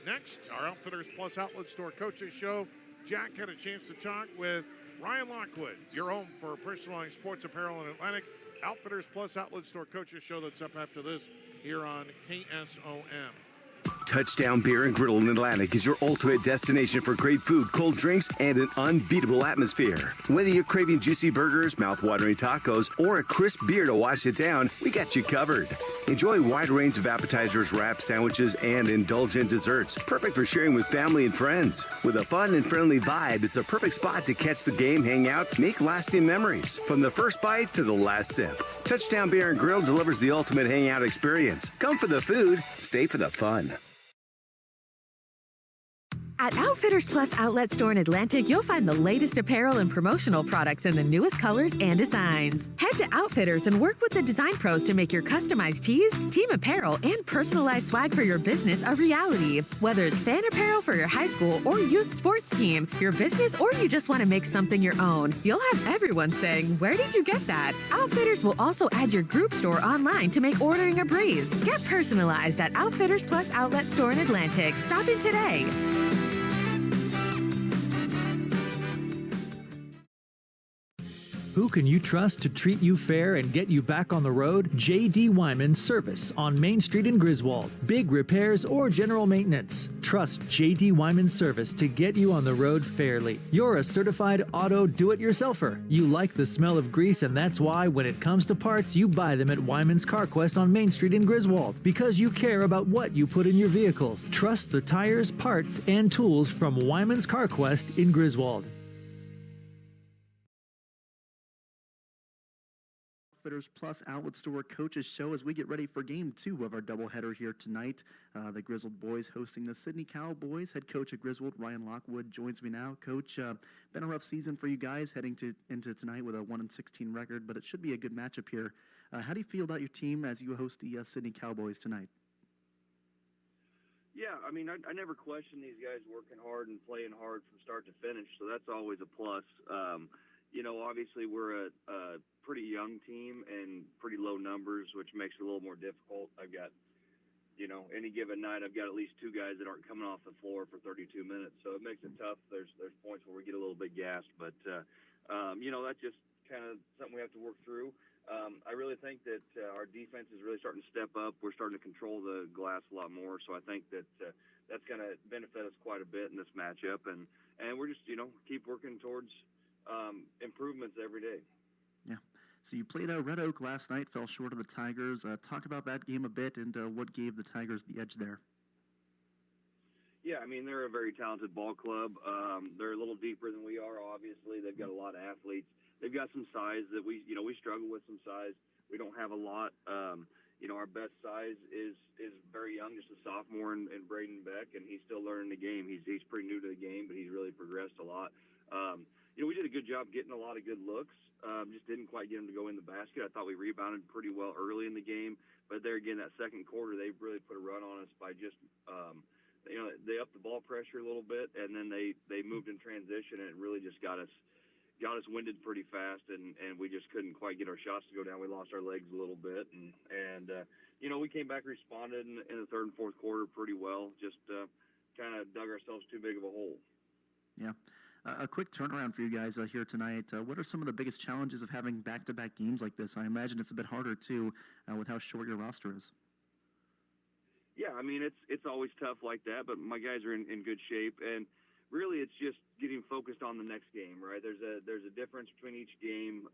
next. Our Outfitters Plus Outlet Store Coaches Show. Jack had a chance to talk with Ryan Lockwood, your home for personalized sports apparel in Atlantic. Outfitters Plus Outlet Store Coaches Show that's up after this here on KSOM. Touchdown Beer and Griddle in Atlantic is your ultimate destination for great food, cold drinks, and an unbeatable atmosphere. Whether you're craving juicy burgers, mouth-watering tacos, or a crisp beer to wash it down, we got you covered. Enjoy a wide range of appetizers, wraps, sandwiches, and indulgent desserts, perfect for sharing with family and friends. With a fun and friendly vibe, it's a perfect spot to catch the game, hang out, make lasting memories. From the first bite to the last sip, Touchdown Beer and Grill delivers the ultimate hangout experience. Come for the food, stay for the fun. At Outfitters Plus Outlet Store in Atlantic, you'll find the latest apparel and promotional products in the newest colors and designs. Head to Outfitters and work with the design pros to make your customized tees, team apparel, and personalized swag for your business a reality. Whether it's fan apparel for your high school or youth sports team, your business, or you just want to make something your own, you'll have everyone saying, "Where did you get that?" Outfitters will also add your group store online to make ordering a breeze. Get personalized at Outfitters Plus Outlet Store in Atlantic. Stop in today. Who can you trust to treat you fair and get you back on the road? J.D. Wyman Service on Main Street in Griswold. Big repairs or general maintenance. Trust J.D. Wyman Service to get you on the road fairly. You're a certified auto do-it-yourselfer. You like the smell of grease, and that's why when it comes to parts, you buy them at Wyman's Car Quest on Main Street in Griswold. Because you care about what you put in your vehicles. Trust the tires, parts, and tools from Wyman's Car Quest in Griswold. Outfitters Plus Outlet Store Coaches Show as we get ready for Game 2 of our doubleheader here tonight. The Griswold boys hosting the Sidney Cowboys. Head coach at Griswold, Ryan Lockwood, joins me now. Coach, been a rough season for you guys heading into tonight with a 1-16 record, but it should be a good matchup here. How do you feel about your team as you host the Sidney Cowboys tonight? Yeah, I mean, I never question these guys working hard and playing hard from start to finish, so that's always a plus. You know, obviously we're a pretty young team and pretty low numbers, which makes it a little more difficult. I've got, you know, any given night I've got at least two guys that aren't coming off the floor for 32 minutes, so it makes it tough. There's points where we get a little bit gassed, but, you know, that's just kind of something we have to work through. I really think that our defense is really starting to step up. We're starting to control the glass a lot more, so I think that that's going to benefit us quite a bit in this matchup, and we're just, you know, keep working towards improvements every day. Yeah. So you played Red Oak last night, fell short of the Tigers. Talk about that game a bit and what gave the Tigers the edge there. Yeah, I mean, they're a very talented ball club. They're a little deeper than we are, obviously. They've got a lot of athletes. They've got some size that we struggle with some size. We don't have a lot. You know, our best size is very young, just a sophomore in Braden Beck, and he's still learning the game. He's pretty new to the game, but he's really progressed a lot. You know, we did a good job getting a lot of good looks. Just didn't quite get them to go in the basket. I thought we rebounded pretty well early in the game, but there again, that second quarter, they really put a run on us by just, you know, they upped the ball pressure a little bit, and then they moved in transition, and it really just got us winded pretty fast, and we just couldn't quite get our shots to go down. We lost our legs a little bit, and you know, we came back, responded in the third and fourth quarter pretty well. Just kind of dug ourselves too big of a hole. Yeah. A quick turnaround for you guys here tonight. What are some of the biggest challenges of having back-to-back games like this? I imagine it's a bit harder, too, with how short your roster is. Yeah, I mean, it's always tough like that, but my guys are in good shape. And really it's just getting focused on the next game, right? There's a difference between each game.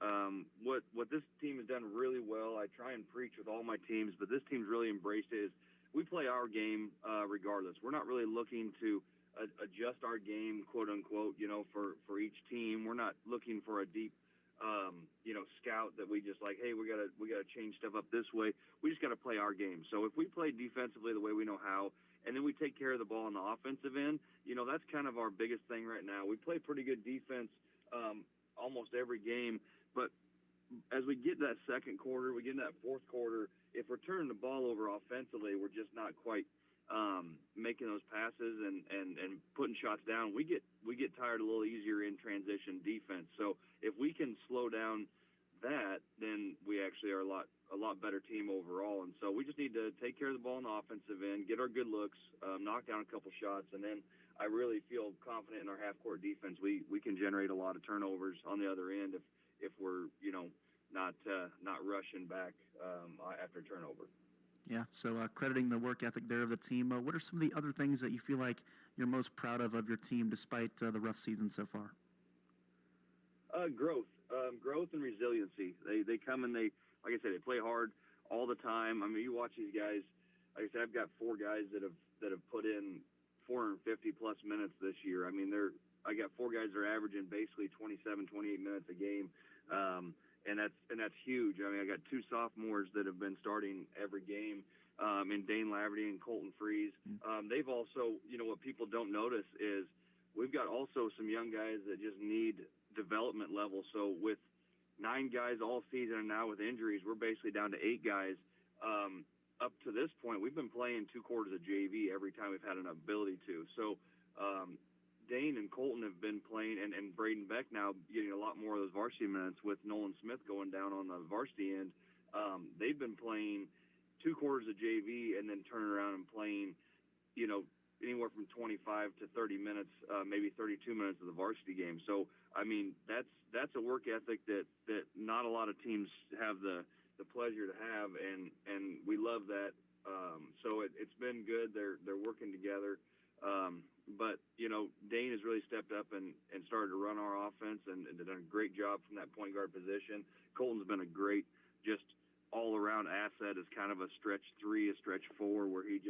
What this team has done really well, I try and preach with all my teams, but this team's really embraced it, is we play our game regardless. We're not really looking to adjust our game, quote unquote, for each team. We're not looking for a deep scout that we just like, hey, we gotta change stuff up this way. We just gotta play our game. So if we play defensively the way we know how, and then we take care of the ball on the offensive end, that's kind of our biggest thing right now. We play pretty good defense almost every game, but as we get to that second quarter, we get into that fourth quarter, if we're turning the ball over offensively, we're just not quite making those passes and putting shots down. We get tired a little easier in transition defense. So if we can slow down that, then we actually are a lot better team overall. And so we just need to take care of the ball on the offensive end, get our good looks, knock down a couple shots, and then I really feel confident in our half-court defense. We can generate a lot of turnovers on the other end if we're not rushing back after a turnover. Yeah, so crediting the work ethic there of the team. What are some of the other things that you feel like you're most proud of your team despite the rough season so far? Growth and resiliency. They come and like I said, they play hard all the time. I mean, you watch these guys. Like I said, I've got 4 guys that have put in 450 plus minutes this year. I mean, I got 4 guys that are averaging basically 27, 28 minutes a game. And that's huge. I mean, I got 2 sophomores that have been starting every game, in Dane Laverty and Colton Freeze. They've also, what people don't notice is we've got also some young guys that just need development level. So with 9 guys all season and now with injuries, we're basically down to 8 guys. Up to this point, we've been playing 2 quarters of JV every time we've had an ability to. So Dane and Colton have been playing, and Braden Beck now getting a lot more of those varsity minutes with Nolan Smith going down on the varsity end. They've been playing 2 quarters of JV and then turning around and playing, anywhere from 25 to 30 minutes, maybe 32 minutes of the varsity game. So, I mean, that's a work ethic that not a lot of teams have the pleasure to have, and we love that. So it's been good. They're working together. But, Dane has really stepped up and started to run our offense and done a great job from that point guard position. Colton's been a great, just all-around asset as kind of a stretch 3, a stretch 4, where he's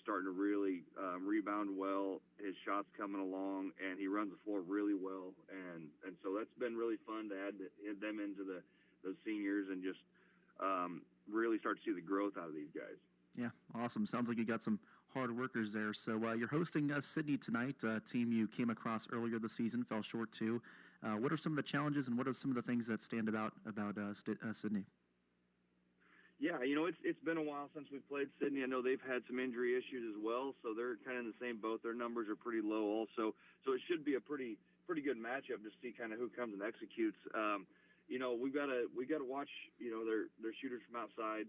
starting to really rebound well. His shot's coming along, and he runs the floor really well. And so that's been really fun to add them into those seniors and just really start to see the growth out of these guys. Yeah, awesome. Sounds like you got some hard workers there. So you're hosting Sidney tonight, a team you came across earlier this season, fell short to. What are some of the challenges and what are some of the things that stand about Sidney? Yeah, it's been a while since we've played Sidney. I know they've had some injury issues as well, so they're kind of in the same boat. Their numbers are pretty low also, so it should be a pretty good matchup to see kind of who comes and executes. We got to watch, their shooters from outside.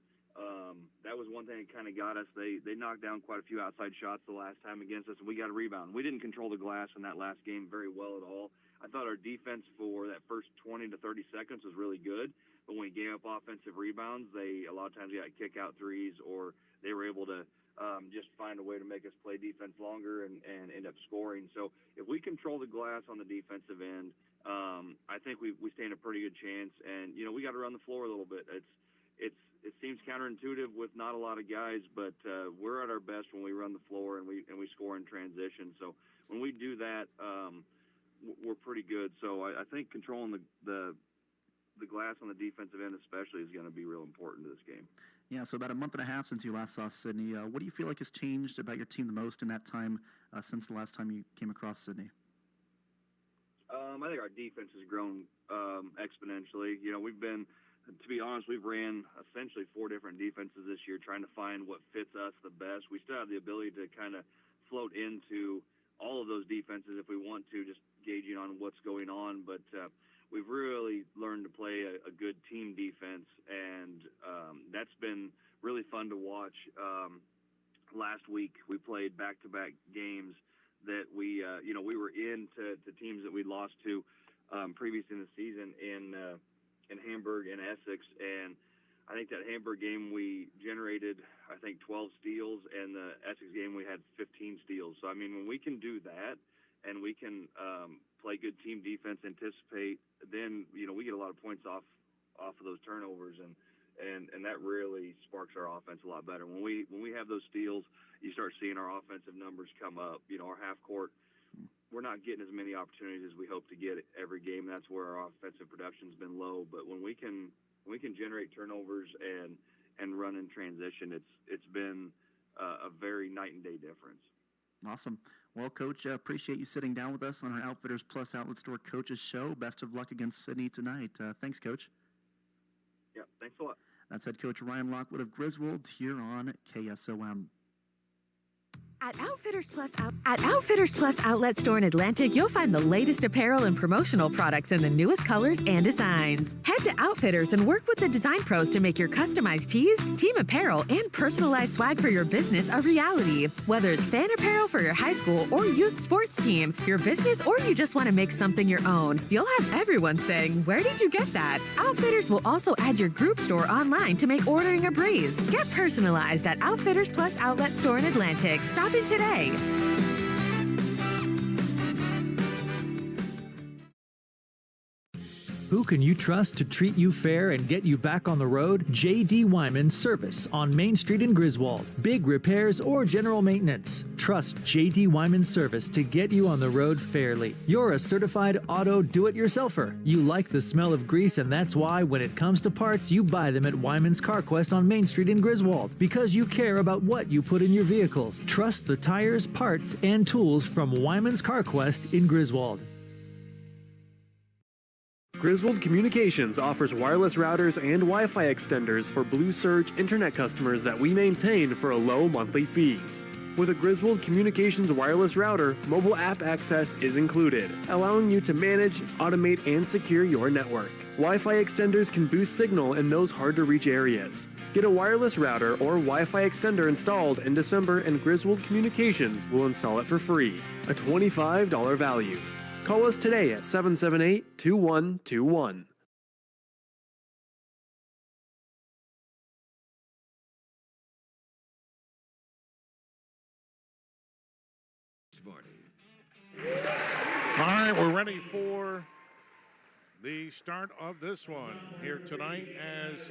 That was one thing that kind of got us. They knocked down quite a few outside shots the last time against us, and we got a rebound. We didn't control the glass in that last game very well at all. I thought our defense for that first 20 to 30 seconds was really good, but when we gave up offensive rebounds, a lot of times got kick-out threes, or they were able to just find a way to make us play defense longer and end up scoring. So if we control the glass on the defensive end, I think we stand a pretty good chance. And, we got to run the floor a little bit. It seems counterintuitive with not a lot of guys, but we're at our best when we run the floor and we score in transition. So when we do that, we're pretty good. So I think controlling the glass on the defensive end especially is going to be real important to this game. Yeah, so about a month and a half since you last saw Sidney. What do you feel like has changed about your team the most in that time since the last time you came across Sidney? I think our defense has grown exponentially. To be honest, we've ran essentially 4 different defenses this year trying to find what fits us the best. We still have the ability to kind of float into all of those defenses if we want to, just gauging on what's going on. But we've really learned to play a good team defense, and that's been really fun to watch. Last week we played back-to-back games that we were into teams that we lost to previous in the season in Hamburg and Essex, and I think that Hamburg game we generated 12 steals, and the Essex game we had 15 steals. So I mean, when we can do that, and we can play good team defense, anticipate, then we get a lot of points off of those turnovers, and that really sparks our offense a lot better. When we have those steals, you start seeing our offensive numbers come up. Our half court, we're not getting as many opportunities as we hope to get every game. That's where our offensive production's been low. But when we can generate turnovers and run in transition, it's been a very night and day difference. Awesome. Well, Coach, appreciate you sitting down with us on our Outfitters Plus Outlet Store Coaches Show. Best of luck against Sidney tonight. Thanks, Coach. Yeah, thanks a lot. That's head coach Ryan Lockwood of Griswold here on KSOM. At Outfitters Plus Outlet Store in Atlantic, you'll find the latest apparel and promotional products in the newest colors and designs. Head to Outfitters and work with the design pros to make your customized tees, team apparel, and personalized swag for your business a reality. Whether it's fan apparel for your high school or youth sports team, your business, or you just want to make something your own, you'll have everyone saying, "Where did you get that?" Outfitters will also add your group store online to make ordering a breeze. Get personalized at Outfitters Plus Outlet Store in Atlantic. Stop in today. Who can you trust to treat you fair and get you back on the road? J.D. Wyman Service on Main Street in Griswold. Big repairs or general maintenance. Trust J.D. Wyman Service to get you on the road fairly. You're a certified auto do-it-yourselfer. You like the smell of grease, and that's why when it comes to parts, you buy them at Wyman's Car Quest on Main Street in Griswold. Because you care about what you put in your vehicles. Trust the tires, parts, and tools from Wyman's Car Quest in Griswold. Griswold Communications offers wireless routers and Wi-Fi extenders for Blue Surge internet customers that we maintain for a low monthly fee. With a Griswold Communications wireless router, mobile app access is included, allowing you to manage, automate, and secure your network. Wi-Fi extenders can boost signal in those hard-to-reach areas. Get a wireless router or Wi-Fi extender installed in December, and Griswold Communications will install it for free, a $25 value. Call us today at 778-2121. All right, we're ready for the start of this one here tonight as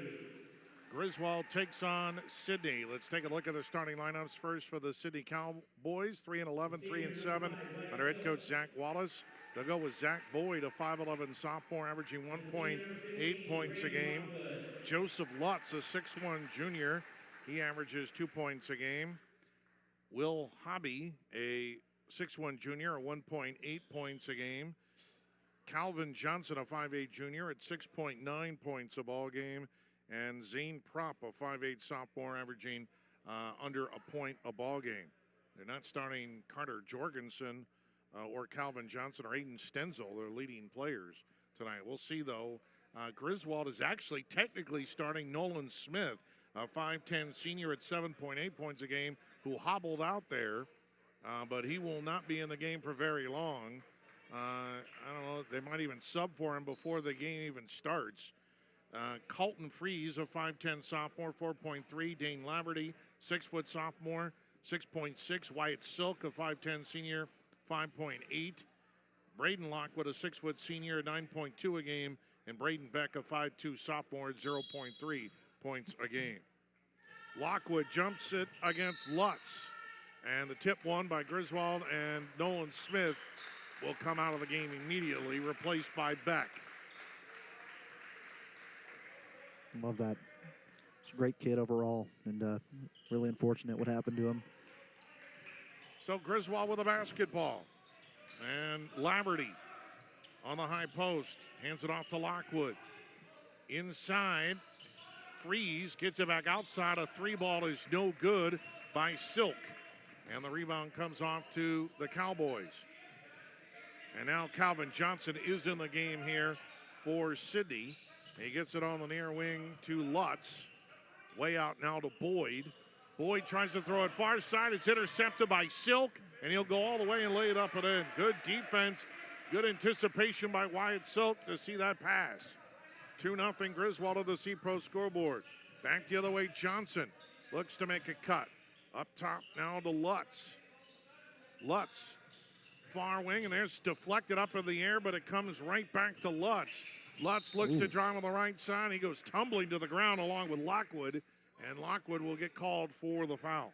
Griswold takes on Sidney. Let's take a look at the starting lineups first for the Sidney Cowboys. 3-11, 3-7 under head coach Zach Wallace. They'll go with Zach Boyd, a 5'11 sophomore, averaging 1.8 points a game. Joseph Lutz, a 6'1 junior. He averages 2 points a game. Will Hobby, a 6'1 junior, a 1.8 points a game. Calvin Johnson, a 5'8 junior, at 6.9 points a ball game. And Zane Propp, a 5'8 sophomore, averaging under a point a ball game. They're not starting Carter Jorgensen or Calvin Johnson or Aiden Stenzel, their leading players tonight. We'll see, though. Griswold is actually technically starting Nolan Smith, a 5'10 senior at 7.8 points a game, who hobbled out there, but he will not be in the game for very long. I don't know, they might even sub for him before the game even starts. Colton Freeze, a 5'10 sophomore, 4.3. Dane Laverty, 6-foot sophomore, 6.6. Wyatt Silk, a 5'10 senior, 5.8. Braden Lockwood, a 6-foot senior, 9.2 a game. And Braden Beck, a 5'2 sophomore, 0.3 points a game. Lockwood jumps it against Lutz. And the tip won by Griswold, and Nolan Smith will come out of the game immediately, replaced by Beck. Love that. He's a great kid overall, and really unfortunate what happened to him. So Griswold with a basketball. And Laverty on the high post. Hands it off to Lockwood. Inside. Freeze gets it back outside. A three ball is no good by Silk. And the rebound comes off to the Cowboys. And now Calvin Johnson is in the game here for Sidney. He gets it on the near wing to Lutz. Way out now to Boyd. Boyd tries to throw it far side. It's intercepted by Silk, and he'll go all the way and lay it up and in. Good defense. Good anticipation by Wyatt Silk to see that pass. 2-0 Griswold of the C-Pro scoreboard. Back the other way, Johnson looks to make a cut. Up top now to Lutz. Lutz far wing, and there's deflected up in the air, but it comes right back to Lutz. Lutz looks to drive on the right side. He goes tumbling to the ground along with Lockwood, and Lockwood will get called for the foul.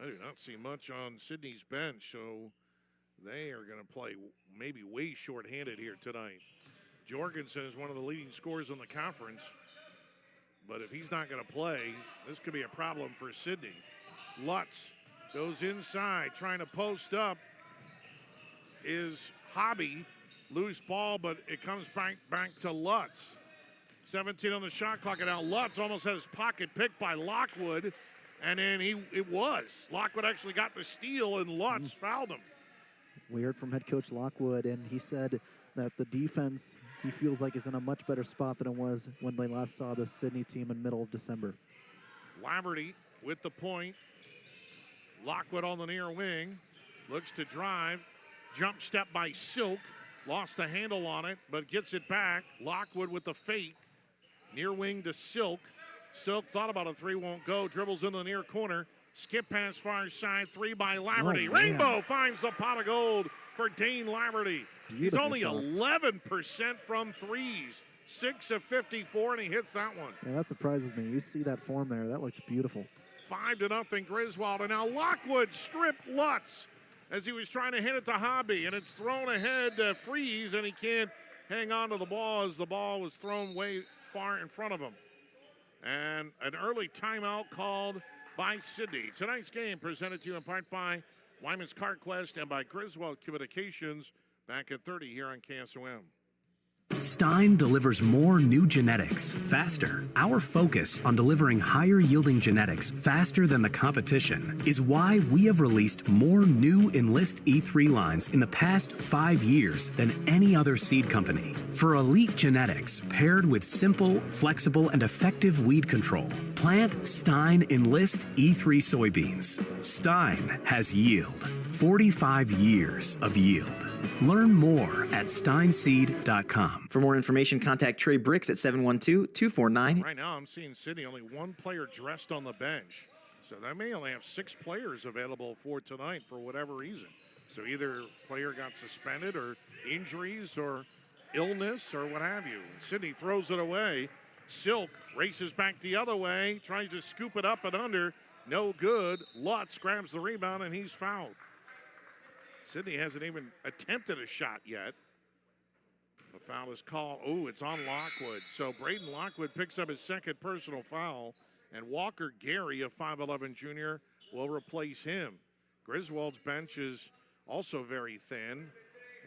I do not see much on Sidney's bench, so they are going to play maybe way short-handed here tonight. Jorgensen is one of the leading scorers in the conference, but if he's not going to play, this could be a problem for Sidney. Lutz goes inside, trying to post up is Hobby. Loose ball, but it comes back to Lutz. 17 on the shot clock, and now Lutz almost had his pocket picked by Lockwood, and then it was. Lockwood actually got the steal, and Lutz fouled him. We heard from head coach Lockwood, and he said that the defense, he feels like, is in a much better spot than it was when they last saw the Sidney team in middle of December. Laverty with the point. Lockwood on the near wing. Looks to drive. Jump step by Silk. Lost the handle on it, but gets it back. Lockwood with the fake. Near wing to Silk. Silk thought about a three, won't go. Dribbles in the near corner. Skip pass far side, three by Laverty. Rainbow finds the pot of gold for Dane Laverty. He's only 11% from threes. 6 of 54, and he hits that one. Yeah, that surprises me. You see that form there. That looks beautiful. 5-0 Griswold, and now Lockwood stripped Lutz as he was trying to hit it to Hobby, and it's thrown ahead to Freeze, and he can't hang on to the ball as the ball was thrown way far in front of him. And an early timeout called by Sidney. Tonight's game presented to you in part by Wyman's CarQuest and by Griswold Communications. Back at 30 here on KSOM. Stein delivers more new genetics faster. Our focus on delivering higher yielding genetics faster than the competition is why we have released more new Enlist E3 lines in the past 5 years than any other seed company. For elite genetics paired with simple, flexible, and effective weed control, plant Stein Enlist E3 soybeans. Stein has yield. 45 years of yield. Learn more at steinseed.com. For more information, contact Trey Bricks at 712-249. Right now, I'm seeing Sidney only one player dressed on the bench. So they may only have 6 players available for tonight for whatever reason. So either player got suspended or injuries or illness or what have you. Sidney throws it away. Silk races back the other way, tries to scoop it up and under. No good. Lutz grabs the rebound, and he's fouled. Sidney hasn't even attempted a shot yet. The foul is called. Oh, it's on Lockwood. So Braden Lockwood picks up his second personal foul, and Walker Gary, a 5'11 junior, will replace him. Griswold's bench is also very thin.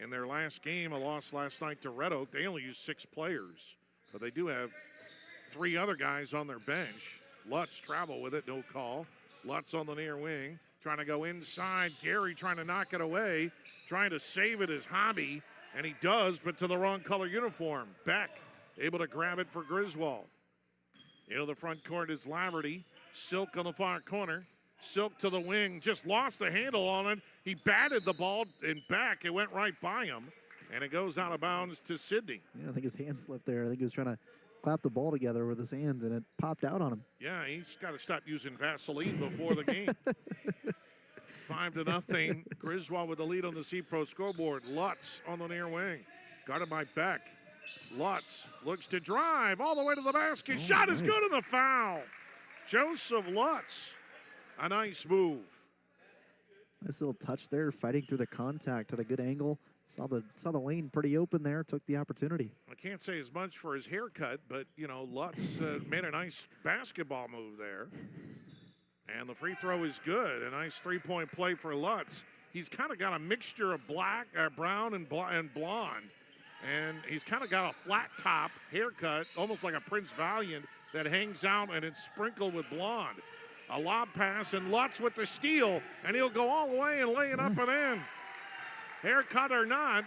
In their last game, a loss last night to Red Oak, they only used 6 players, but they do have 3 other guys on their bench. Lutz travel with it, no call. Lutz on the near wing. Trying to go inside. Gary trying to knock it away. Trying to save it as Hobby. And he does, but to the wrong color uniform. Beck able to grab it for Griswold. Into the front court is Laverty. Silk on the far corner. Silk to the wing. Just lost the handle on it. He batted the ball in back. It went right by him. And it goes out of bounds to Sidney. Yeah, I think his hand slipped there. I think he was trying to clap the ball together with his hands, and it popped out on him. Yeah, he's got to stop using Vaseline before the game. 5-0. Griswold with the lead on the C-Pro scoreboard. Lutz on the near wing. Guarded by Beck. Lutz looks to drive all the way to the basket. Shot is good, and the foul. Joseph Lutz. A nice move. Nice little touch there, fighting through the contact at a good angle. Saw the lane pretty open there, took the opportunity. I can't say as much for his haircut, but, you know, Lutz made a nice basketball move there. And the free throw is good. A nice three-point play for Lutz. He's kind of got a mixture of brown and blonde. And he's kind of got a flat top haircut, almost like a Prince Valiant, that hangs out and it's sprinkled with blonde. A lob pass, and Lutz with the steal, and he'll go all the way and lay it up and in. Haircut or not,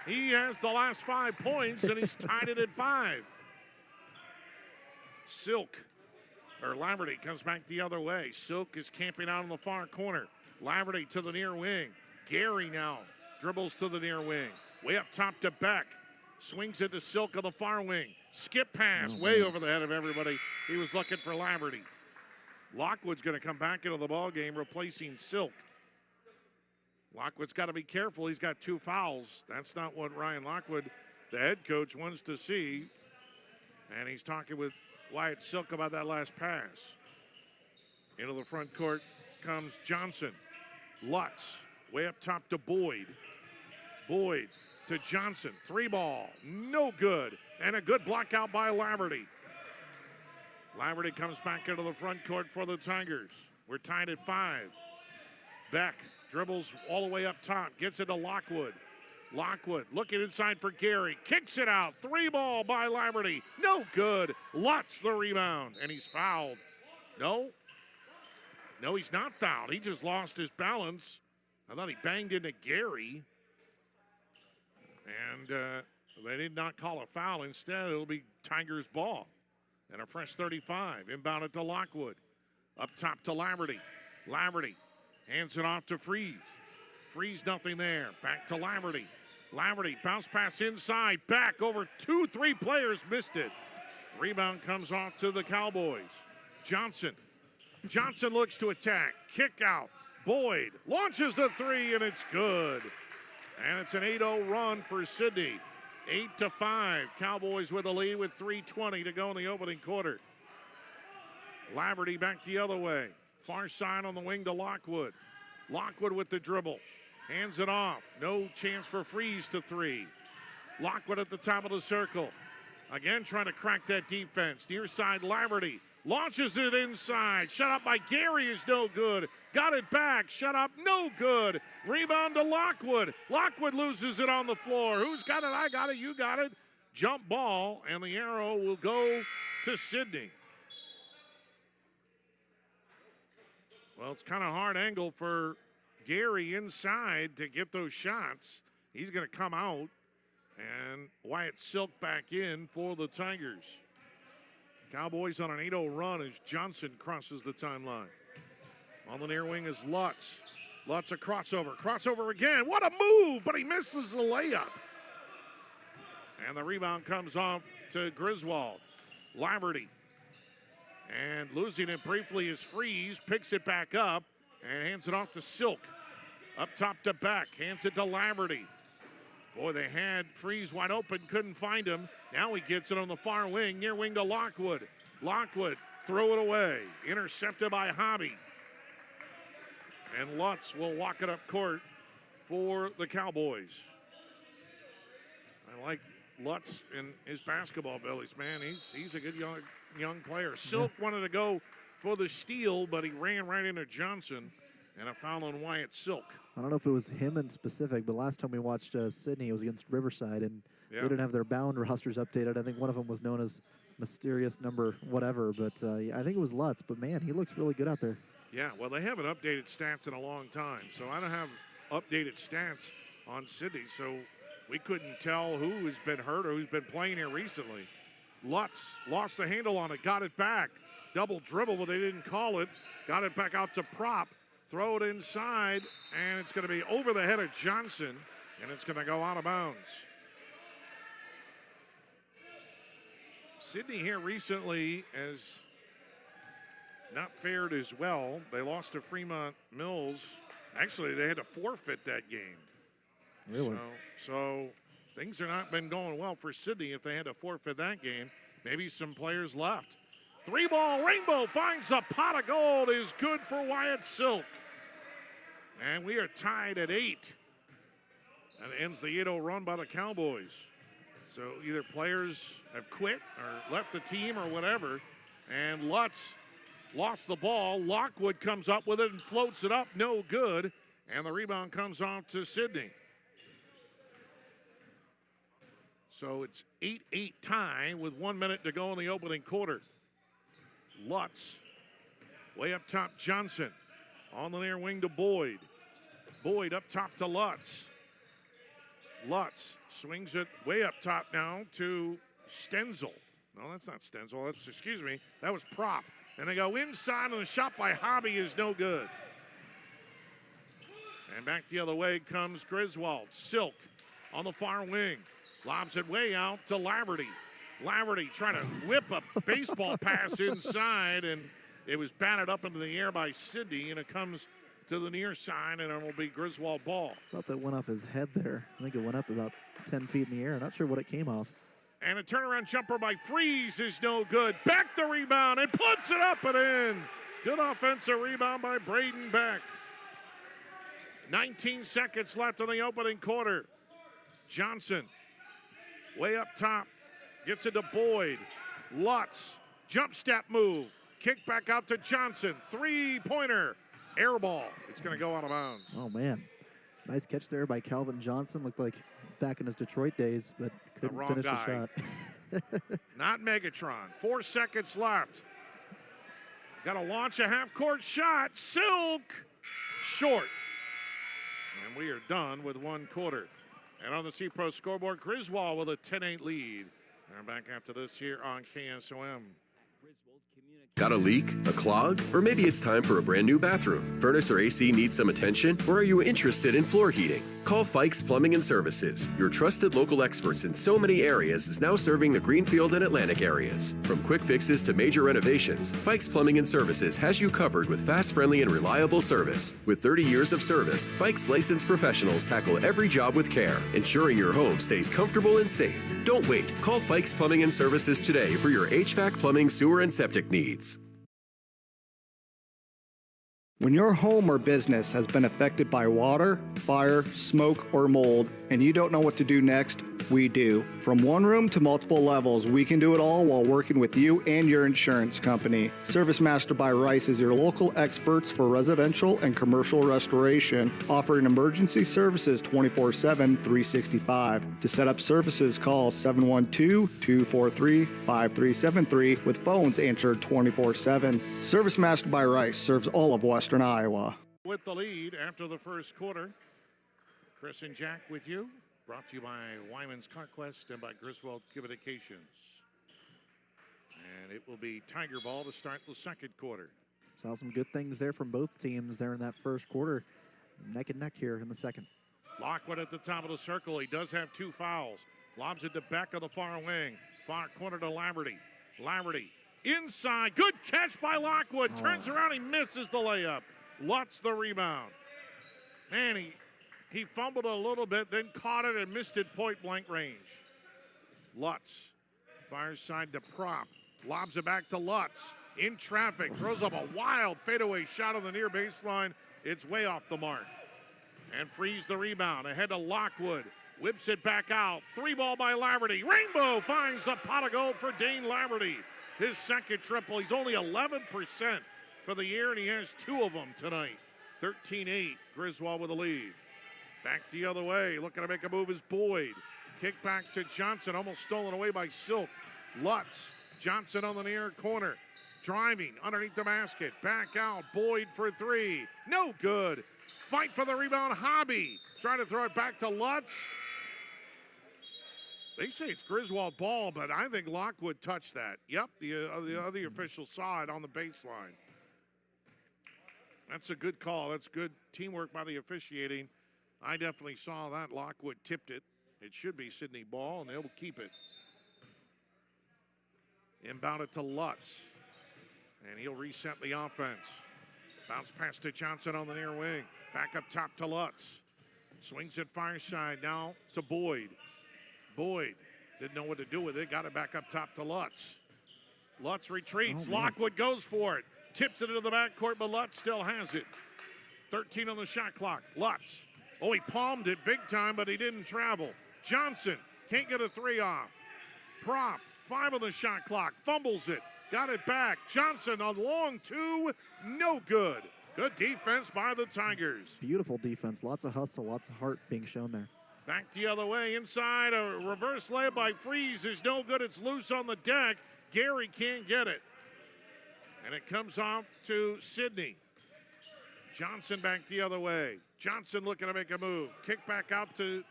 he has the last 5 points, and he's tied it at 5. Laverty comes back the other way. Silk is camping out in the far corner. Laverty to the near wing. Gary now dribbles to the near wing. Way up top to Beck. Swings it to Silk on the far wing. Skip pass way over the head of everybody. He was looking for Laverty. Lockwood's going to come back into the ball game, replacing Silk. Lockwood's got to be careful. He's got 2 fouls. That's not what Ryan Lockwood, the head coach, wants to see. And he's talking with Wyatt Silk about that last pass. Into the front court comes Johnson. Lutz way up top to Boyd. Boyd to Johnson. 3-ball. No good. And a good block out by Laverty. Laverty comes back into the front court for the Tigers. We're tied at 5. Beck dribbles all the way up top. Gets it to Lockwood. Lockwood looking inside for Gary. Kicks it out. 3-ball by Laverty. No good. Lutz the rebound. And he's fouled. No, he's not fouled. He just lost his balance. I thought he banged into Gary. And they did not call a foul. Instead, it'll be Tigers ball. And a fresh 35. Inbounded to Lockwood. Up top to Laverty. Laverty hands it off to Freeze. Freeze, nothing there. Back to Laverty. Laverty, bounce pass inside. Back over 2-3 players. Missed it. Rebound comes off to the Cowboys. Johnson. Johnson looks to attack. Kick out. Boyd launches a 3, and it's good. And it's an 8-0 run for Sidney. 8-5. Cowboys with a lead with 3:20 to go in the opening quarter. Laverty back the other way. Far side on the wing to Lockwood. Lockwood with the dribble. Hands it off. No chance for Freeze to 3. Lockwood at the top of the circle. Again trying to crack that defense. Near side Laverty. Launches it inside. Shut up by Gary is no good. Got it back. Shut up. No good. Rebound to Lockwood. Lockwood loses it on the floor. Who's got it? I got it. You got it. Jump ball. And the arrow will go to Sidney. Well, it's kind of hard angle for Gary inside to get those shots. He's going to come out. And Wyatt Silk back in for the Tigers. Cowboys on an 8-0 run as Johnson crosses the timeline. On the near wing is Lutz. Lutz a crossover. Crossover again. What a move, but he misses the layup. And the rebound comes off to Griswold. Laverty. And losing it briefly is Freeze. Picks it back up and hands it off to Silk. Up top to Beck. Hands it to Laverty. Boy, they had Freeze wide open, couldn't find him. Now he gets it on the far wing, near wing to Lockwood. Lockwood, throw it away. Intercepted by Hobby. And Lutz will walk it up court for the Cowboys. I like Lutz in his basketball abilities, man. He's a good young player. Silk wanted to go for the steal, but he ran right into Johnson. And a foul on Wyatt Silk. I don't know if it was him in specific, but last time we watched Sidney, it was against Riverside, and they didn't have their bound rosters updated. I think one of them was known as Mysterious Number whatever, but I think it was Lutz. But, man, he looks really good out there. Yeah, well, they haven't updated stats in a long time, so I don't have updated stats on Sidney, so we couldn't tell who has been hurt or who's been playing here recently. Lutz lost the handle on it, got it back. Double dribble, but they didn't call it. Got it back out to Prop. Throw it inside, and it's going to be over the head of Johnson, and it's going to go out of bounds. Sidney here recently has not fared as well. They lost to Fremont Mills. Actually, they had to forfeit that game. Really? So things have not been going well for Sidney if they had to forfeit that game. Maybe some players left. 3-ball Rainbow finds a pot of gold is good for Wyatt Silk. And we are tied at 8. And ends the 8-0 run by the Cowboys. So either players have quit or left the team or whatever. And Lutz lost the ball. Lockwood comes up with it and floats it up. No good. And the rebound comes off to Sidney. So it's 8-8 tie with 1 minute to go in the opening quarter. Lutz, way up top, Johnson. On the near wing to Boyd. Boyd up top to Lutz. Lutz swings it way up top now to Stenzel. No, that's not Stenzel. Excuse me. That was Prop. And they go inside, and the shot by Hobby is no good. And back the other way comes Griswold. Silk on the far wing. Lobs it way out to Laverty. Laverty trying to whip a baseball pass inside, and it was batted up into the air by Sidney, and it comes to the near side, and it will be Griswold ball. Thought that went off his head there. I think it went up about 10 feet in the air. Not sure what it came off. And a turnaround jumper by Freeze is no good. Beck the rebound and puts it up and in. Good offensive rebound by Braden Beck. 19 seconds left in the opening quarter. Johnson, way up top, gets it to Boyd. Lutz, jump step move. Kick back out to Johnson. Three-pointer, air ball. It's going to go out of bounds. Oh, man. Nice catch there by Calvin Johnson. Looked like back in his Detroit days, but couldn't finish the shot. Not Megatron. 4 seconds left. Got to launch a half-court shot. Silk, short. And we are done with one quarter. And on the C-Pro scoreboard, Griswold with a 10-8 lead. And back after this here on KSOM. Got a leak? A clog? Or maybe it's time for a brand new bathroom. Furnace or AC needs some attention? Or are you interested in floor heating? Call Fikes Plumbing and Services. Your trusted local experts in so many areas is now serving the Greenfield and Atlantic areas. From quick fixes to major renovations, Fikes Plumbing and Services has you covered with fast, friendly, and reliable service. With 30 years of service, Fikes licensed professionals tackle every job with care, ensuring your home stays comfortable and safe. Don't wait. Call Fikes Plumbing and Services today for your HVAC, plumbing, sewer, and septic needs. When your home or business has been affected by water, fire, smoke, or mold, and you don't know what to do next, we do. From one room to multiple levels, we can do it all while working with you and your insurance company. Service Master by Rice is your local experts for residential and commercial restoration, offering emergency services 24/7, 365. To set up services, call 712-243-5373 with phones answered 24/7. Service Master by Rice serves all of Western Iowa. With the lead after the first quarter, Chris and Jack with you. Brought to you by Wyman's Conquest and by Griswold Communications. And it will be Tiger ball to start the second quarter. Saw some good things there from both teams there in that first quarter. Neck and neck here in the second. Lockwood at the top of the circle. He does have 2 fouls. Lobs it to Beck on the far wing. Far corner to Laverty. Laverty inside. Good catch by Lockwood. Turns around. He misses the layup. Lutz the rebound. Man, he fumbled a little bit, then caught it and missed it point blank range. Lutz fires side to Prop. Lobs it back to Lutz. In traffic. Throws up a wild fadeaway shot on the near baseline. It's way off the mark. And frees the rebound. Ahead to Lockwood. Whips it back out. 3-ball by Laverty. Rainbow finds a pot of gold for Dane Laverty. His second triple. He's only 11% for the year, and he has 2 of them tonight. 13-8. Griswold with the lead. Back the other way, looking to make a move is Boyd. Kick back to Johnson, almost stolen away by Silk. Lutz, Johnson on the near corner. Driving underneath the basket, back out, Boyd for 3. No good. Fight for the rebound, Hobby. Trying to throw it back to Lutz. They say it's Griswold ball, but I think Lockwood touched that. Yep, the other official saw it on the baseline. That's a good call. That's good teamwork by the officiating. I definitely saw that. Lockwood tipped it. It should be Sidney ball, and they'll keep it. Inbound it to Lutz. And he'll reset the offense. Bounce pass to Johnson on the near wing. Back up top to Lutz. Swings it far side now to Boyd. Boyd didn't know what to do with it. Got it back up top to Lutz. Lutz retreats. Lockwood goes for it. Tips it into the backcourt, but Lutz still has it. 13 on the shot clock. Lutz. Oh, he palmed it big time, but he didn't travel. Johnson can't get a 3 off. Prop, 5 on the shot clock. Fumbles it. Got it back. Johnson on long 2. No good. Good defense by the Tigers. Beautiful defense. Lots of hustle, lots of heart being shown there. Back the other way. Inside, a reverse layup by Freeze is no good. It's loose on the deck. Gary can't get it. And it comes off to Sidney. Johnson back the other way. Johnson looking to make a move. Kick back out to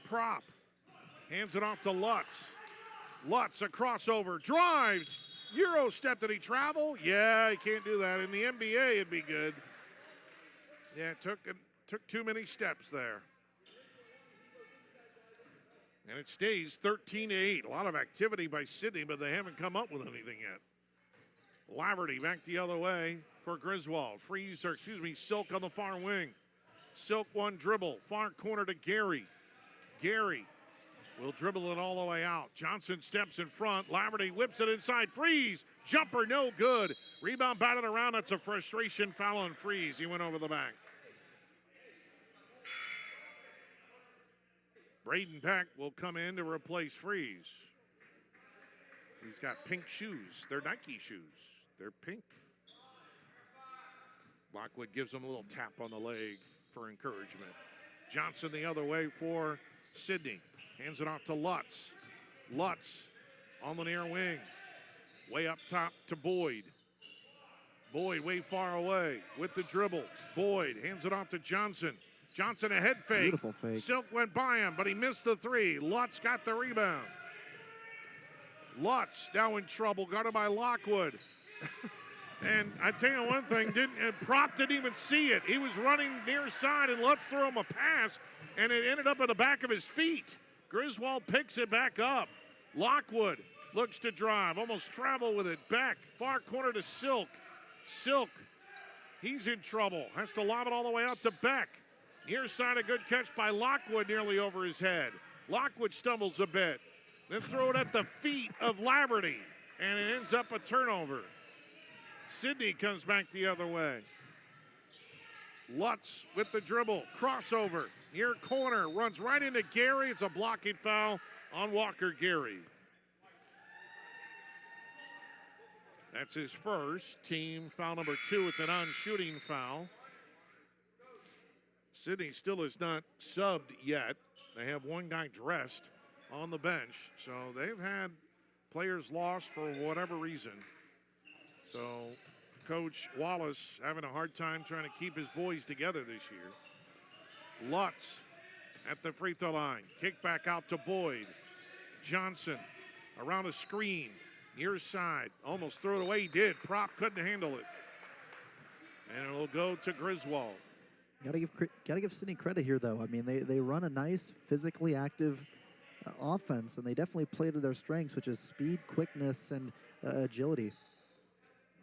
Prop. Hands it off to Lutz. Lutz, a crossover. Drives. Euro step. Did he travel? Yeah, he can't do that. In the NBA, it'd be good. Yeah, it took too many steps there. And it stays 13-8. A lot of activity by Sidney, but they haven't come up with anything yet. Laverty back the other way. for Griswold. Silk on the far wing. Silk one dribble, far corner to Gary. Gary will dribble it all the way out. Johnson steps in front. Laverty whips it inside. Freeze. Jumper no good. Rebound batted around. That's a frustration foul on Freeze. He went over the back. Braden Peck will come in to replace Freeze. He's got pink shoes. They're Nike shoes. They're pink. Lockwood gives him a little tap on the leg for encouragement. Johnson the other way for Sidney. Hands it off to Lutz. Lutz on the near wing. Way up top to Boyd. Boyd way far away with the dribble. Boyd hands it off to Johnson. Johnson a head fake. Beautiful fake. Silk went by him, but he missed the three. Lutz got the rebound. Lutz now in trouble, guarded by Lockwood. And I tell you one thing, Prop didn't even see it. He was running near side, and Lutz threw him a pass, and it ended up at the back of his feet. Griswold picks it back up. Lockwood looks to drive, almost travel with it. Back, far corner to Silk. Silk, he's in trouble. Has to lob it all the way out to Beck. Near side, a good catch by Lockwood nearly over his head. Lockwood stumbles a bit. Then throw it at the feet of Laverty, and it ends up a turnover. Sidney comes back the other way. Lutz with the dribble, crossover, near corner, runs right into Gary. It's a blocking foul on Walker Gary. That's his first, team foul number 2. It's an on-shooting foul. Sidney still is not subbed yet. They have one guy dressed on the bench, so they've had players lost for whatever reason. So Coach Wallace having a hard time trying to keep his boys together this year. Lutz at the free throw line. Kick back out to Boyd. Johnson around a screen. Near side. Almost threw it away. He did. Prop couldn't handle it. And it'll go to Griswold. Gotta give Sidney credit here, though. I mean, they run a nice, physically active offense, and they definitely play to their strengths, which is speed, quickness, and agility.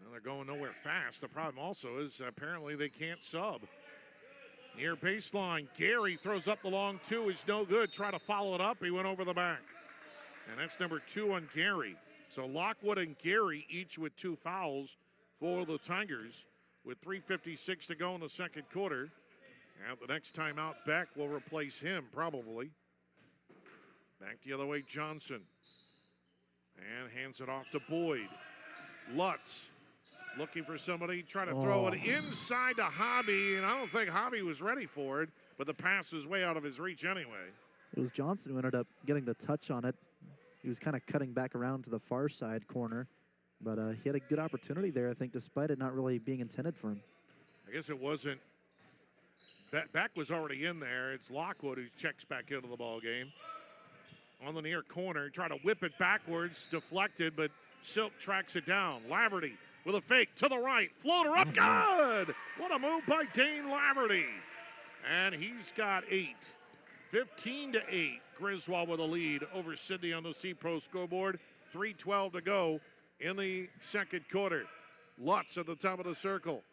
Well, they're going nowhere fast. The problem also is apparently they can't sub. Near baseline, Gary throws up the long 2. It's no good. Try to follow it up. He went over the back. And that's number 2 on Gary. So Lockwood and Gary each with 2 fouls for the Tigers with 3:56 to go in the second quarter. And the next time out, Beck will replace him probably. Back the other way, Johnson. And hands it off to Boyd. Lutz looking for somebody, trying to throw it inside to Hobby, and I don't think Hobby was ready for it, but the pass was way out of his reach anyway. It was Johnson who ended up getting the touch on it. He was kind of cutting back around to the far side corner, but he had a good opportunity there, I think, despite it not really being intended for him. I guess it wasn't. Beck was already in there. It's Lockwood who checks back into the ball game. On the near corner, try to whip it backwards, deflected, but Silk tracks it down. Laverty with a fake to the right, floater up, good! What a move by Dane Laverty. And he's got 8. 15-8, Griswold with a lead over Sidney on the C-Pro scoreboard. 3:12 to go in the second quarter. Lutz at the top of the circle.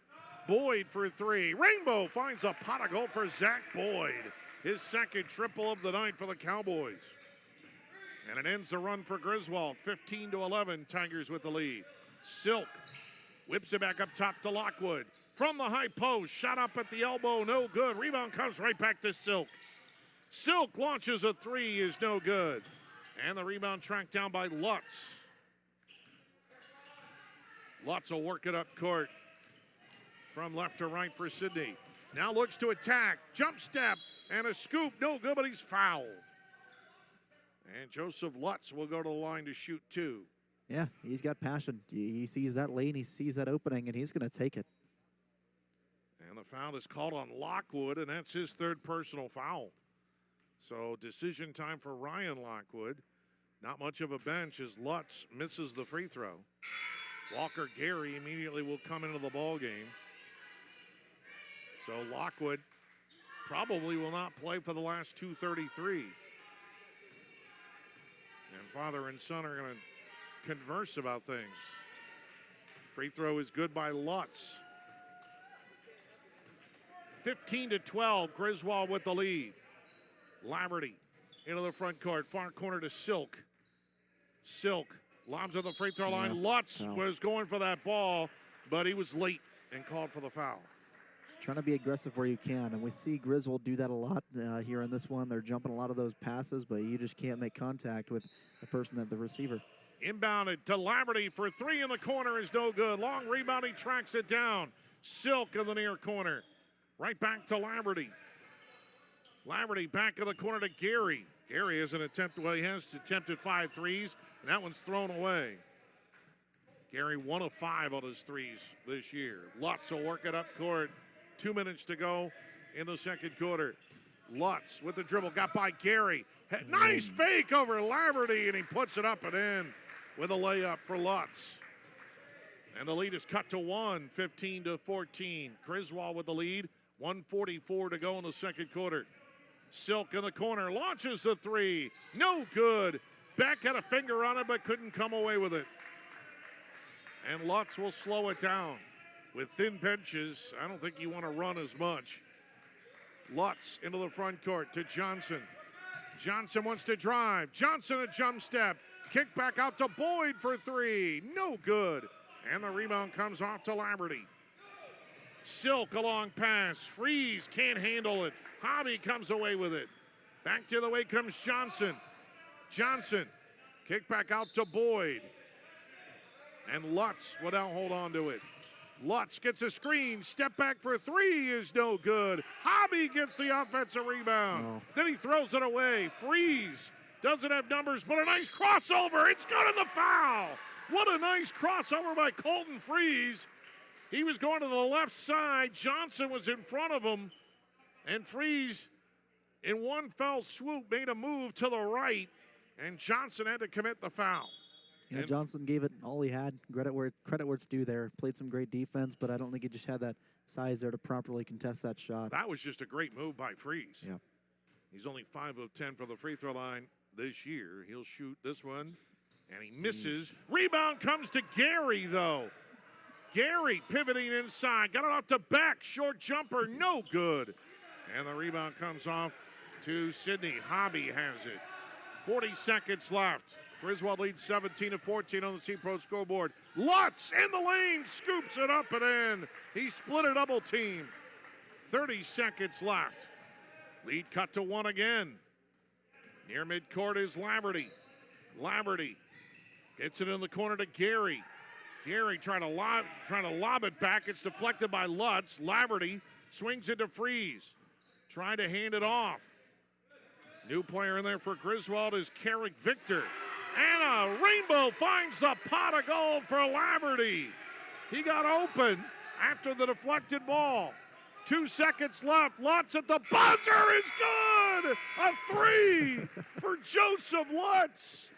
Boyd for 3. Rainbow finds a pot of gold for Zach Boyd. His second triple of the night for the Cowboys. And it ends the run for Griswold. 15-11, Tigers with the lead. Silk whips it back up top to Lockwood. From the high post, shot up at the elbow, no good. Rebound comes right back to Silk. Silk launches a 3, is no good. And the rebound tracked down by Lutz. Lutz will work it up court. From left to right for Sidney. Now looks to attack. Jump step and a scoop. No good, but he's fouled. And Joseph Lutz will go to the line to shoot 2. Yeah, he's got passion. He sees that lane, he sees that opening, and he's going to take it. And the foul is called on Lockwood, and that's his 3rd personal foul. So decision time for Ryan Lockwood. Not much of a bench as Lutz misses the free throw. Walker Gary immediately will come into the ball game. So Lockwood probably will not play for the last 2:33. And father and son are going to converse about things. Free throw is good by Lutz. 15-12, Griswold with the lead. Laverty into the front court, far corner to Silk. Silk lobs on the free throw line. Lutz was going for that ball, but he was late and called for the foul. Trying to be aggressive where you can, and we see Griswold do that a lot here in this one. They're jumping a lot of those passes, but you just can't make contact with the person at the receiver. Inbounded to Laverty for three in the corner is no good. Long rebound, he tracks it down. Silk in the near corner. Right back to Laverty. Laverty back in the corner to Gary. Gary has he has attempted 5 threes, and that one's thrown away. Gary 1 of 5 on his threes this year. Lutz will work it up court. 2 minutes to go in the second quarter. Lutz with the dribble, got by Gary. Nice fake over Laverty, and he puts it up and in with a layup for Lutz. And the lead is cut to 1, 15-14. Griswold with the lead, 1:44 to go in the second quarter. Silk in the corner, launches the three. No good. Beck had a finger on it, but couldn't come away with it. And Lutz will slow it down. With thin benches, I don't think you want to run as much. Lutz into the front court to Johnson. Johnson wants to drive. Johnson a jump step. Kick back out to Boyd for 3. No good. And the rebound comes off to Laverty. Silk a long pass. Freeze can't handle it. Hobby comes away with it. Back the other way comes Johnson. Johnson, kick back out to Boyd. And Lutz will now hold on to it. Lutz gets a screen. Step back for 3 is no good. Hobby gets the offensive rebound. Then he throws it away. Freeze doesn't have numbers, but a nice crossover. It's good in the foul. What a nice crossover by Colton Freeze. He was going to the left side. Johnson was in front of him. And Freeze, in one fell swoop, made a move to the right. And Johnson had to commit the foul. Yeah, Johnson gave it all he had. Credit where it's due there. Played some great defense, but I don't think he just had that size there to properly contest that shot. That was just a great move by Freeze. Yeah. He's only 5 of 10 for the free throw line this year. He'll shoot this one, and he misses. Rebound comes to Gary, though. Gary pivoting inside. Got it off to Beck. Short jumper, no good. And the rebound comes off to Sidney. Hobby has it. 40 seconds left. Griswold leads 17-14 on the C-Pro scoreboard. Lutz in the lane, scoops it up and in. He split a double team. 30 seconds left. Lead cut to 1 again. Near midcourt is Laverty. Laverty gets it in the corner to Gary. Gary trying to lob it back. It's deflected by Lutz. Laverty swings it to Freeze. Trying to hand it off. New player in there for Griswold is Carrick Victor. And a rainbow finds the pot of gold for Laverty. He got open after the deflected ball. 2 seconds left. Lutz at the buzzer is good. A 3 for Joseph Lutz.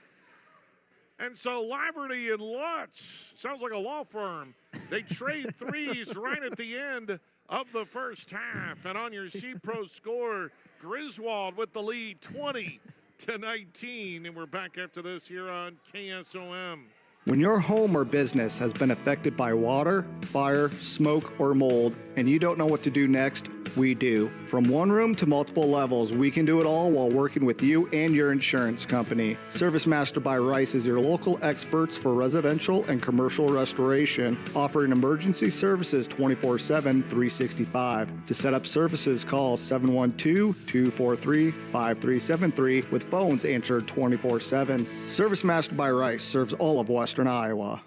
And so Laverty and Lutz, sounds like a law firm. They trade threes right at the end of the first half. And on your C-Pro score, Griswold with the lead, 20-19. And we're back after this here on KSOM. When your home or business has been affected by water, fire, smoke, or mold, and you don't know what to do next, we do. From one room to multiple levels, we can do it all while working with you and your insurance company. Service Master by Rice is your local experts for residential and commercial restoration, offering emergency services 24/7, 365. To set up services, call 712-243-5373 with phones answered 24/7. Service Master by Rice serves all of Western Iowa.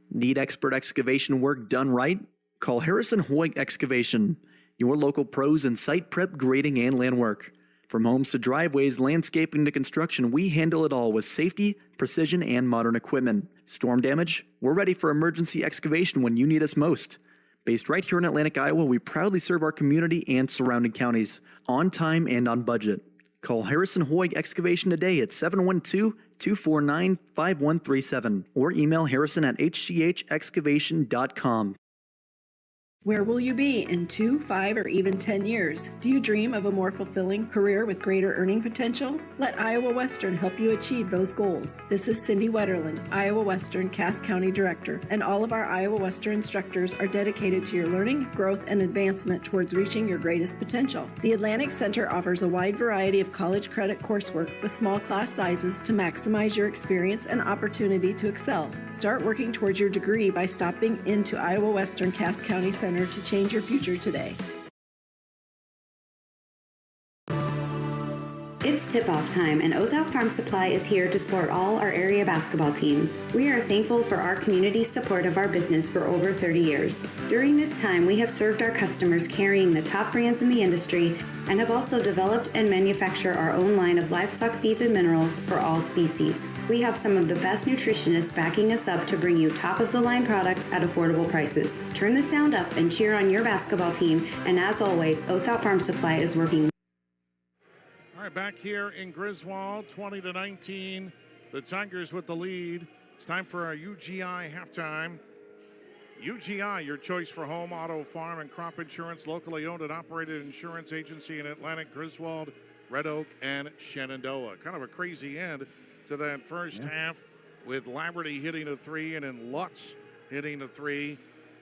Need expert excavation work done right? Call Harrison Hoyt Excavation, your local pros in site prep, grading, and land work. From homes to driveways, landscaping to construction, we handle it all with safety, precision, and modern equipment. Storm damage? We're ready for emergency excavation when you need us most. Based right here in Atlantic, Iowa, we proudly serve our community and surrounding counties, on time and on budget. Call Harrison Hoyt Excavation today at 712-249-5137 or email harrison@hchexcavation.com. Where will you be in 2, 5, or even 10 years? Do you dream of a more fulfilling career with greater earning potential? Let Iowa Western help you achieve those goals. This is Cindy Wetterland, Iowa Western Cass County Director, and all of our Iowa Western instructors are dedicated to your learning, growth, and advancement towards reaching your greatest potential. The Atlantic Center offers a wide variety of college credit coursework with small class sizes to maximize your experience and opportunity to excel. Start working towards your degree by stopping into Iowa Western Cass County Center to change your future today. It's tip-off time, and Oath Farm Supply is here to support all our area basketball teams. We are thankful for our community's support of our business for over 30 years. During this time, we have served our customers carrying the top brands in the industry and have also developed and manufactured our own line of livestock feeds and minerals for all species. We have some of the best nutritionists backing us up to bring you top-of-the-line products at affordable prices. Turn the sound up and cheer on your basketball team, and as always, Oath Farm Supply is working. All right, back here in Griswold, 20-19. The Tigers with the lead. It's time for our UGI halftime. UGI, your choice for home, auto, farm, and crop insurance. Locally owned and operated insurance agency in Atlantic, Griswold, Red Oak, and Shenandoah. Kind of a crazy end to that first half with Laverty hitting a three and then Lutz hitting a three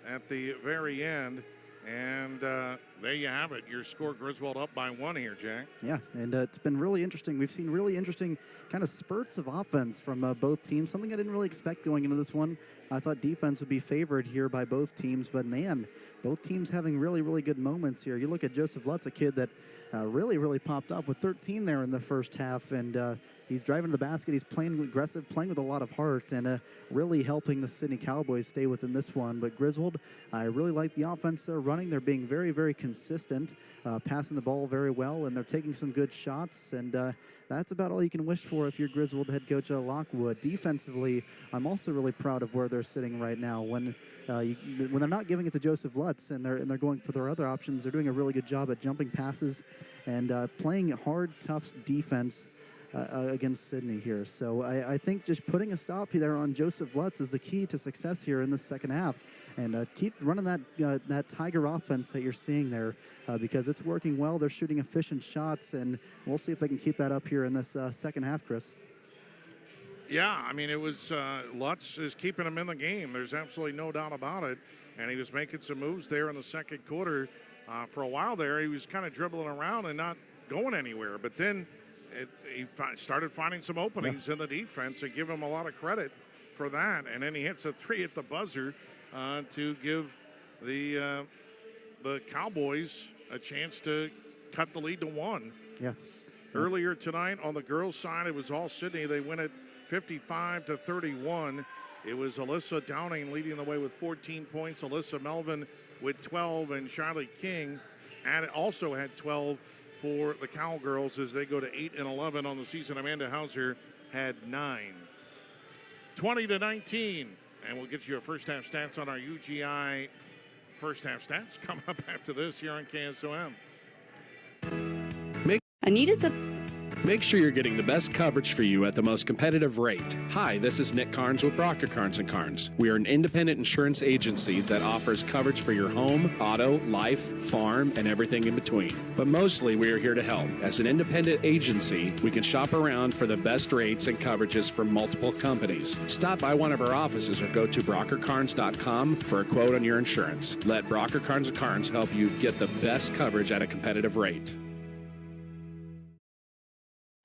at the very end. And there you have it. Your score, Griswold up by 1 here, Jack. Yeah, and it's been really interesting. We've seen really interesting kind of spurts of offense from both teams, something I didn't really expect going into this one. I thought defense would be favored here by both teams, but man, both teams having really, really good moments here. You look at Joseph Lutz, a kid that really popped up with 13 there in the first half, and he's driving to the basket. He's playing aggressive, playing with a lot of heart, and really helping the Sidney Cowboys stay within this one. But Griswold, I really like the offense they're running. They're being very, very consistent, passing the ball very well, and they're taking some good shots. And that's about all you can wish for if you're Griswold head coach Lockwood. Defensively, I'm also really proud of where they're sitting right now. When they're not giving it to Joseph Lutz and they're going for their other options, they're doing a really good job at jumping passes and playing hard, tough defense against Sidney here. So I think just putting a stop there on Joseph Lutz is the key to success here in the second half. And keep running that Tiger offense that you're seeing there because it's working well. They're shooting efficient shots, and we'll see if they can keep that up here in this second half, Chris. Yeah, I mean, it was Lutz is keeping him in the game. There's absolutely no doubt about it. And he was making some moves there in the second quarter. For a while there, he was kind of dribbling around and not going anywhere. But then he started finding some openings in the defense, and give him a lot of credit for that. And then he hits a three at the buzzer to give the Cowboys a chance to cut the lead to 1. Yeah. Earlier tonight on the girls' side, it was all Sidney. They win it 55-31. It was Alyssa Downing leading the way with 14 points. Alyssa Melvin with 12, and Charlie King also had 12 for the Cowgirls as they go to 8-11 on the season. Amanda Hauser had 9. 20-19, and we'll get you a first half stats on our UGI first half stats coming up after this here on KSOM. Make sure you're getting the best coverage for you at the most competitive rate. Hi, this is Nick Carnes with Brocker Carnes & Carnes. We are an independent insurance agency that offers coverage for your home, auto, life, farm, and everything in between. But mostly, we are here to help. As an independent agency, we can shop around for the best rates and coverages from multiple companies. Stop by one of our offices or go to BrockerCarnes.com for a quote on your insurance. Let Brocker Carnes & Carnes help you get the best coverage at a competitive rate.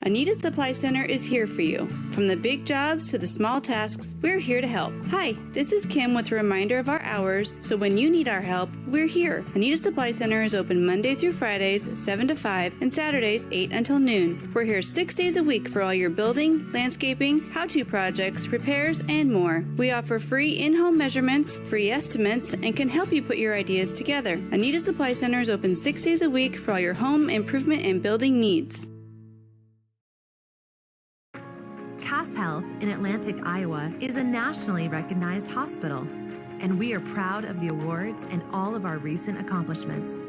Anita Supply Center is here for you. From the big jobs to the small tasks, we're here to help. Hi, this is Kim with a reminder of our hours, so when you need our help, we're here. Anita Supply Center is open Monday through Fridays, 7 to 5, and Saturdays, 8 until noon. We're here 6 days a week for all your building, landscaping, how-to projects, repairs, and more. We offer free in-home measurements, free estimates, and can help you put your ideas together. Anita Supply Center is open 6 days a week for all your home improvement and building needs. Cass Health in Atlantic, Iowa is a nationally recognized hospital, and we are proud of the awards and all of our recent accomplishments.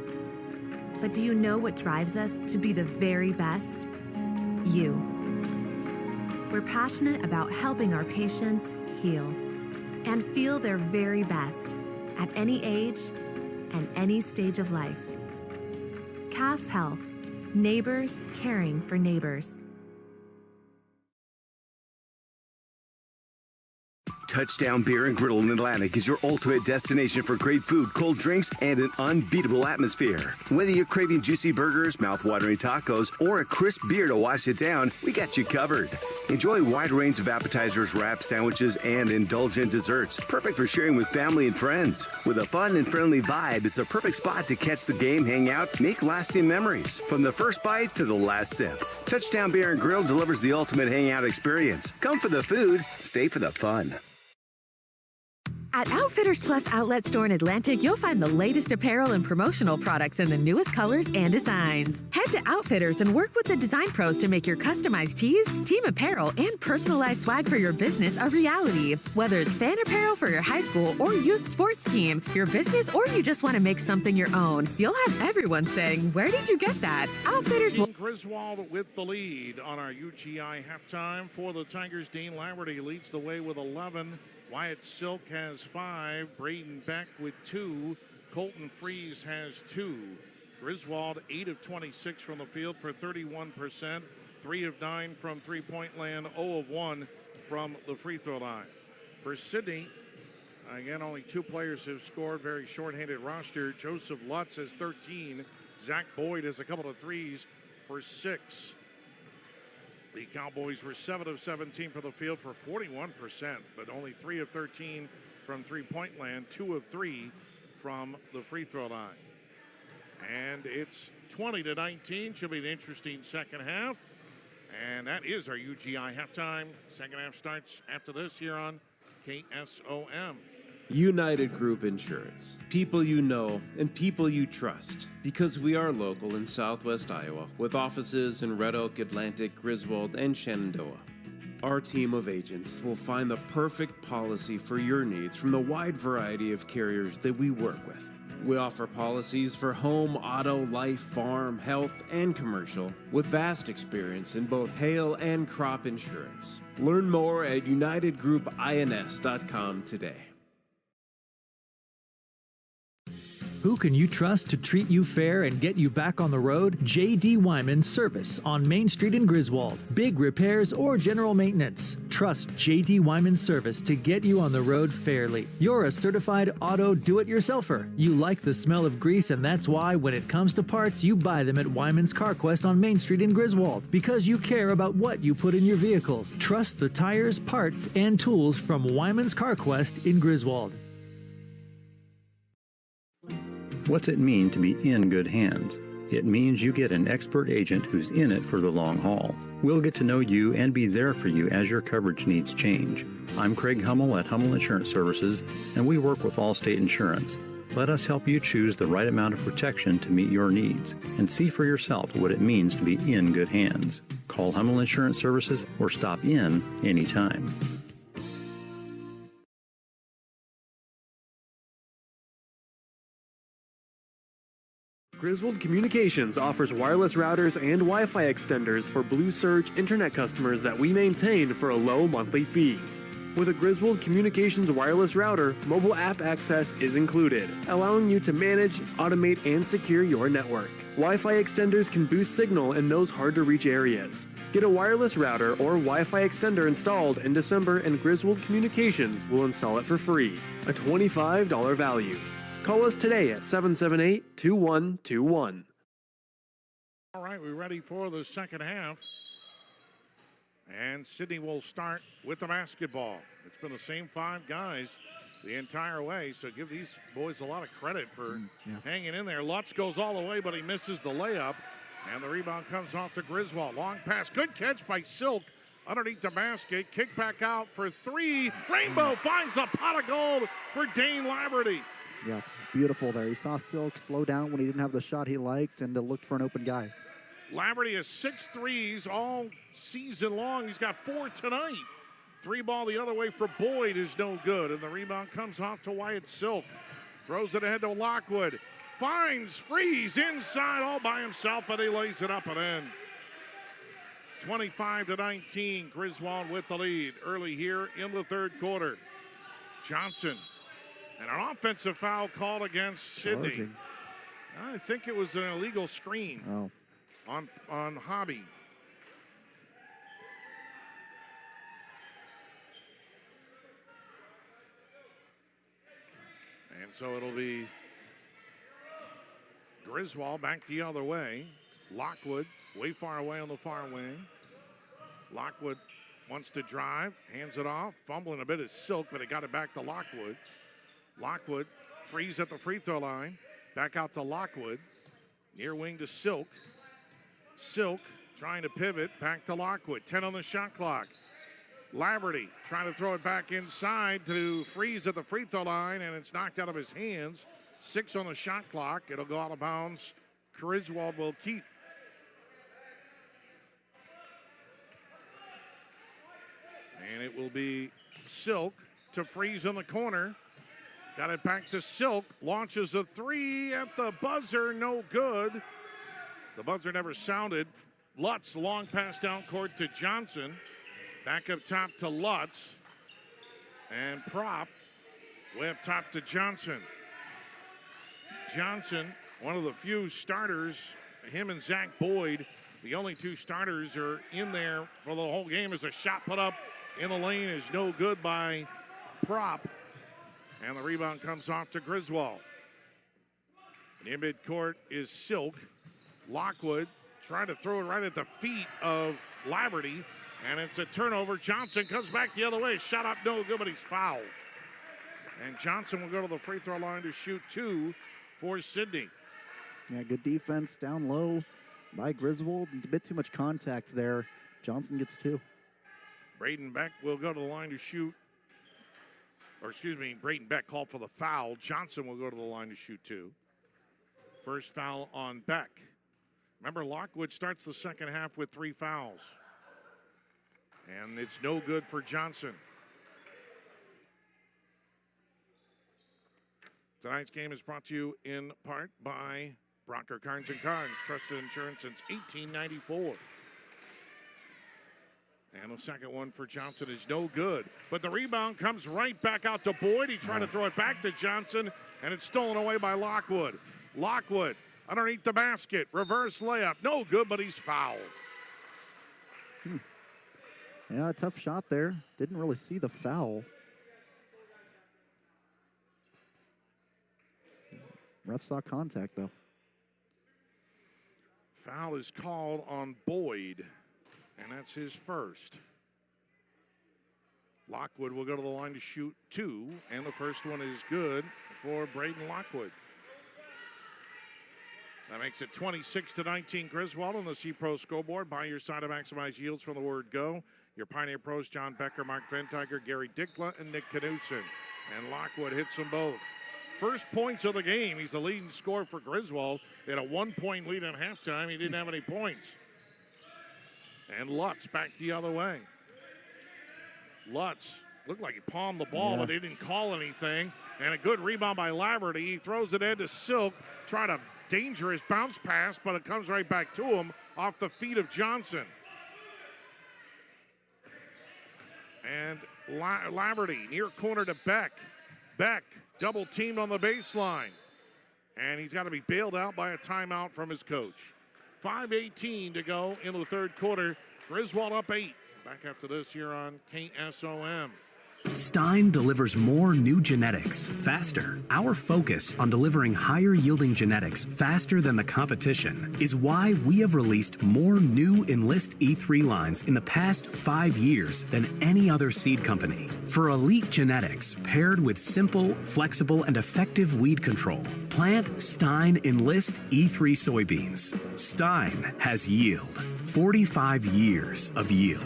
But do you know what drives us to be the very best? You. We're passionate about helping our patients heal and feel their very best at any age, and any stage of life. Cass Health, neighbors caring for neighbors. Touchdown Beer and Griddle in Atlantic is your ultimate destination for great food, cold drinks, and an unbeatable atmosphere. Whether you're craving juicy burgers, mouth-watering tacos, or a crisp beer to wash it down, we got you covered. Enjoy a wide range of appetizers, wraps, sandwiches, and indulgent desserts, perfect for sharing with family and friends. With a fun and friendly vibe, it's a perfect spot to catch the game, hang out, make lasting memories. From the first bite to the last sip, Touchdown Beer and Grill delivers the ultimate hangout experience. Come for the food, stay for the fun. At Outfitters Plus Outlet Store in Atlantic, you'll find the latest apparel and promotional products in the newest colors and designs. Head to Outfitters and work with the design pros to make your customized tees, team apparel, and personalized swag for your business a reality. Whether it's fan apparel for your high school or youth sports team, your business, or you just want to make something your own, you'll have everyone saying, "Where did you get that?" Outfitters will... Griswold with the lead on our UGI halftime. For the Tigers, Dean Laverty leads the way with 11. Wyatt Silk has 5, Braden Beck with 2, Colton Freeze has 2. Griswold 8 of 26 from the field for 31%, 3 of 9 from three-point land, 0 of 1 from the free throw line. For Sidney, again, only 2 players have scored, very short-handed roster. Joseph Lutz has 13, Zach Boyd has a couple of threes for 6. The Cowboys were 7 of 17 from the field for 41%, but only 3 of 13 from three-point land, 2 of 3 from the free throw line. And it's 20-19. Should be an interesting second half. And that is our UGI halftime. Second half starts after this here on KSOM. United Group Insurance. People you know and people you trust. Because we are local in Southwest Iowa with offices in Red Oak, Atlantic, Griswold, and Shenandoah. Our team of agents will find the perfect policy for your needs from the wide variety of carriers that we work with. We offer policies for home, auto, life, farm, health, and commercial with vast experience in both hail and crop insurance. Learn more at unitedgroupins.com today. Who can you trust to treat you fair and get you back on the road? J.D. Wyman Service on Main Street in Griswold. Big repairs or general maintenance. Trust J.D. Wyman Service to get you on the road fairly. You're a certified auto do-it-yourselfer. You like the smell of grease, and that's why when it comes to parts, you buy them at Wyman's Car Quest on Main Street in Griswold. Because you care about what you put in your vehicles. Trust the tires, parts, and tools from Wyman's Car Quest in Griswold. What's it mean to be in good hands? It means you get an expert agent who's in it for the long haul. We'll get to know you and be there for you as your coverage needs change. I'm Craig Hummel at Hummel Insurance Services, and we work with Allstate Insurance. Let us help you choose the right amount of protection to meet your needs and see for yourself what it means to be in good hands. Call Hummel Insurance Services or stop in anytime. Griswold Communications offers wireless routers and Wi-Fi extenders for Blue Surge internet customers that we maintain for a low monthly fee. With a Griswold Communications wireless router, mobile app access is included, allowing you to manage, automate, and secure your network. Wi-Fi extenders can boost signal in those hard-to-reach areas. Get a wireless router or Wi-Fi extender installed in December, and Griswold Communications will install it for free, a $25 value. Call us today at 778-2121. All right, we're ready for the second half. And Sidney will start with the basketball. It's been the same 5 guys the entire way, so give these boys a lot of credit for hanging in there. Lutz goes all the way, but he misses the layup. And the rebound comes off to Griswold. Long pass, good catch by Silk underneath the basket. Kick back out for 3. Rainbow finds a pot of gold for Dane Laverty. Yeah, beautiful there. He saw Silk slow down when he didn't have the shot he liked and looked for an open guy. Laverty has 6 threes all season long. He's got 4 tonight. 3 ball the other way for Boyd is no good. And the rebound comes off to Wyatt Silk. Throws it ahead to Lockwood. Finds Freeze inside all by himself, and he lays it up and in. 25-19, Griswold with the lead early here in the third quarter. Johnson And an offensive foul called against Sidney. Charging. I think it was an illegal screen on Hobby. And so it'll be Griswold back the other way. Lockwood way far away on the far wing. Lockwood wants to drive, hands it off, fumbling a bit is Silk, but it got it back to Lockwood. Lockwood frees at the free throw line, back out to Lockwood. Near wing to Silk. Silk trying to pivot, back to Lockwood. 10 on the shot clock. Laverty trying to throw it back inside to Freeze at the free throw line, and it's knocked out of his hands. 6 on the shot clock. It'll go out of bounds. Griswold will keep. And it will be Silk to Freeze in the corner. Got it back to Silk. Launches a three at the buzzer. No good. The buzzer never sounded. Lutz, long pass down court to Johnson. Back up top to Lutz. And Prop way up top to Johnson. Johnson, one of the few starters, him and Zach Boyd, the only two starters are in there for the whole game. As a shot put up in the lane is no good by Prop. And the rebound comes off to Griswold. In midcourt is Silk. Lockwood trying to throw it right at the feet of Laverty. And it's a turnover. Johnson comes back the other way. Shot up, no good, but he's fouled. And Johnson will go to the free throw line to shoot 2 for Sidney. Yeah, good defense down low by Griswold. A bit too much contact there. Johnson gets 2. Braden Beck will go to the line to shoot. Or excuse me, Braden Beck called for the foul. Johnson will go to the line to shoot 2. First foul on Beck. Remember, Lockwood starts the second half with 3 fouls. And it's no good for Johnson. Tonight's game is brought to you in part by Brocker Carnes & Carnes, trusted insurance since 1894. And the second one for Johnson is no good. But the rebound comes right back out to Boyd. He tried to throw it back to Johnson, and it's stolen away by Lockwood. Lockwood underneath the basket. Reverse layup. No good, but he's fouled. Yeah, a tough shot there. Didn't really see the foul. Ref saw contact, though. Foul is called on Boyd, and that's his first. Lockwood will go to the line to shoot 2, and the first one is good for Braden Lockwood. That makes it 26-19 Griswold on the C-Pro scoreboard. By your side to maximize yields from the word go. Your Pioneer Pros, John Becker, Mark Ventiger, Gary Dickla, and Nick Knudsen. And Lockwood hits them both. First points of the game. He's the leading scorer for Griswold. They had a 1-point lead at halftime. He didn't have any points. And Lutz back the other way. Lutz looked like he palmed the ball, but he didn't call anything. And a good rebound by Laverty. He throws it in to Silk. Trying a dangerous bounce pass, but it comes right back to him off the feet of Johnson. And Laverty near corner to Beck. Beck double teamed on the baseline. And he's got to be bailed out by a timeout from his coach. 5:18 to go in the third quarter. Griswold up 8. Back after this here on KSOM. Stein delivers more new genetics faster. Our focus on delivering higher yielding genetics faster than the competition is why we have released more new Enlist E3 lines in the past 5 years than any other seed company. For elite genetics paired with simple, flexible, and effective weed control, plant Stein Enlist E3 soybeans. Stein has yield. 45 years of yield.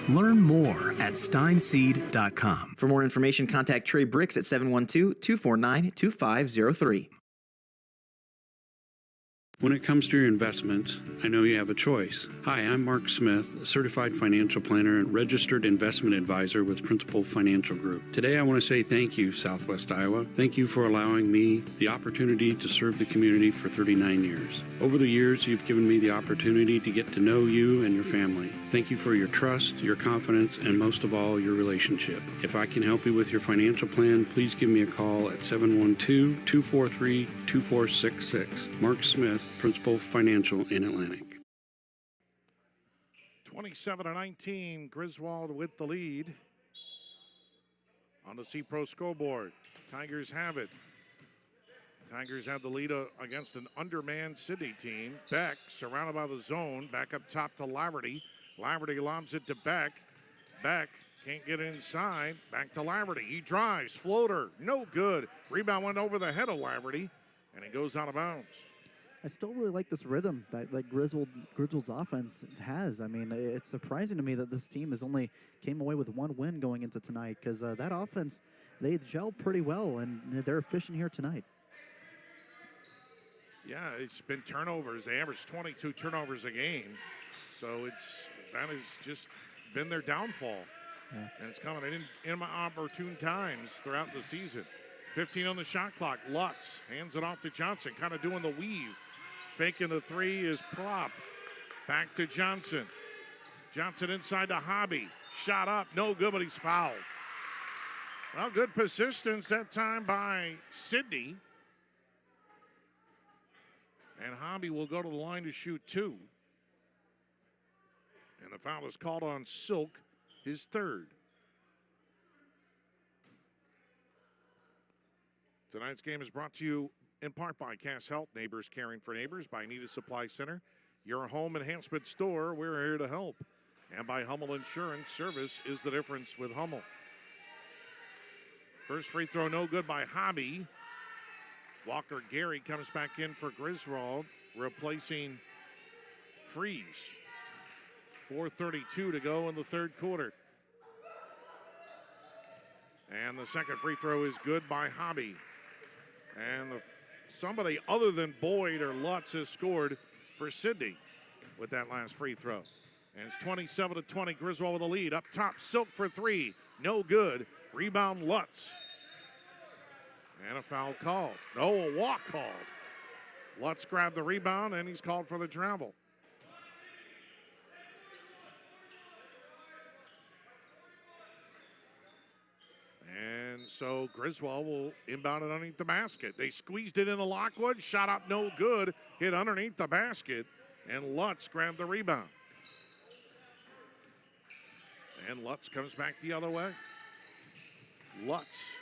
Learn more at steinseed.com. For more information, contact Trey Bricks at 712-249-2503. When it comes to your investments, I know you have a choice. Hi, I'm Mark Smith, a certified financial planner and registered investment advisor with Principal Financial Group. Today, I want to say thank you, Southwest Iowa. Thank you for allowing me the opportunity to serve the community for 39 years. Over the years, you've given me the opportunity to get to know you and your family. Thank you for your trust, your confidence, and most of all, your relationship. If I can help you with your financial plan, please give me a call at 712-243-2466. Mark Smith, Principal Financial in Atlantic. 27-19, Griswold with the lead on the C-Pro scoreboard. Tigers have it. Tigers have the lead against an undermanned Sidney team. Beck, surrounded by the zone, back up top to Laverty. Laverty lobs it to Beck. Beck can't get inside. Back to Laverty. He drives. Floater. No good. Rebound went over the head of Laverty, and it goes out of bounds. I still really like this rhythm that Griswold's offense has. I mean, it's surprising to me that this team has only came away with one win going into tonight because that offense, they gel pretty well, and they're efficient here tonight. Yeah, it's been turnovers. They average 22 turnovers a game. So that has just been their downfall. Yeah. And it's coming in opportune times throughout the season. 15 on the shot clock. Lutz hands it off to Johnson, kind of doing the weave. Faking the three is Prop. Back to Johnson. Johnson inside to Hobby. Shot up, no good, but he's fouled. Well, good persistence that time by Sidney. And Hobby will go to the line to shoot two. And the foul is called on Silk, his third. Tonight's game is brought to you in part by Cass Health, Neighbors Caring for Neighbors, by Nita Supply Center, your home enhancement store. We're here to help. And by Hummel Insurance. Service is the difference with Hummel. First free throw, no good by Hobby. Walker Gary comes back in for Griswold, replacing Freeze. 4:32 to go in the third quarter. And the second free throw is good by Hobby. And somebody other than Boyd or Lutz has scored for Sidney with that last free throw. And it's 27-20, Griswold with the lead. Up top, Silk for three. No good. Rebound, Lutz. And a foul called. No, a walk called. Lutz grabbed the rebound, and he's called for the travel. And so Griswold will inbound it underneath the basket. They squeezed it into Lockwood. Shot up, no good. Hit underneath the basket. And Lutz grabbed the rebound. And Lutz comes back the other way. Lutz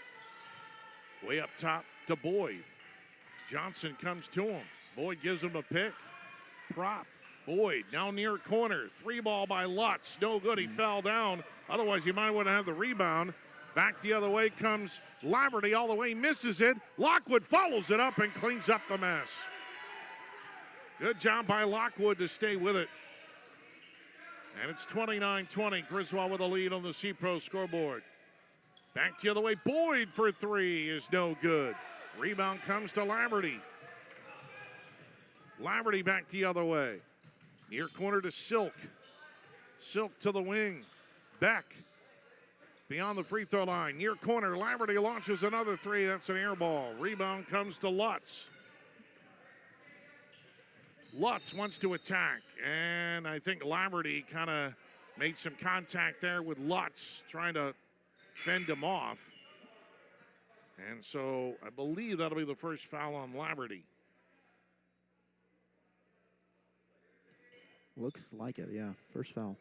way up top to Boyd. Johnson comes to him. Boyd gives him a pick. Prop. Boyd now near corner. Three ball by Lutz. No good. He fell down. Otherwise, he might want to have the rebound. Back the other way comes Laverty all the way, misses it. Lockwood follows it up and cleans up the mess. Good job by Lockwood to stay with it. And it's 29-20. Griswold with a lead on the C-Pro scoreboard. Back the other way. Boyd for three is no good. Rebound comes to Laverty. Laverty back the other way. Near corner to Silk. Silk to the wing. Beck. Beyond the free throw line, near corner, Laverty launches another three. That's an air ball. Rebound comes to Lutz. Lutz wants to attack, and I think Laverty kind of made some contact there with Lutz, trying to fend him off. And so I believe that'll be the first foul on Laverty. Looks like it, yeah. First foul.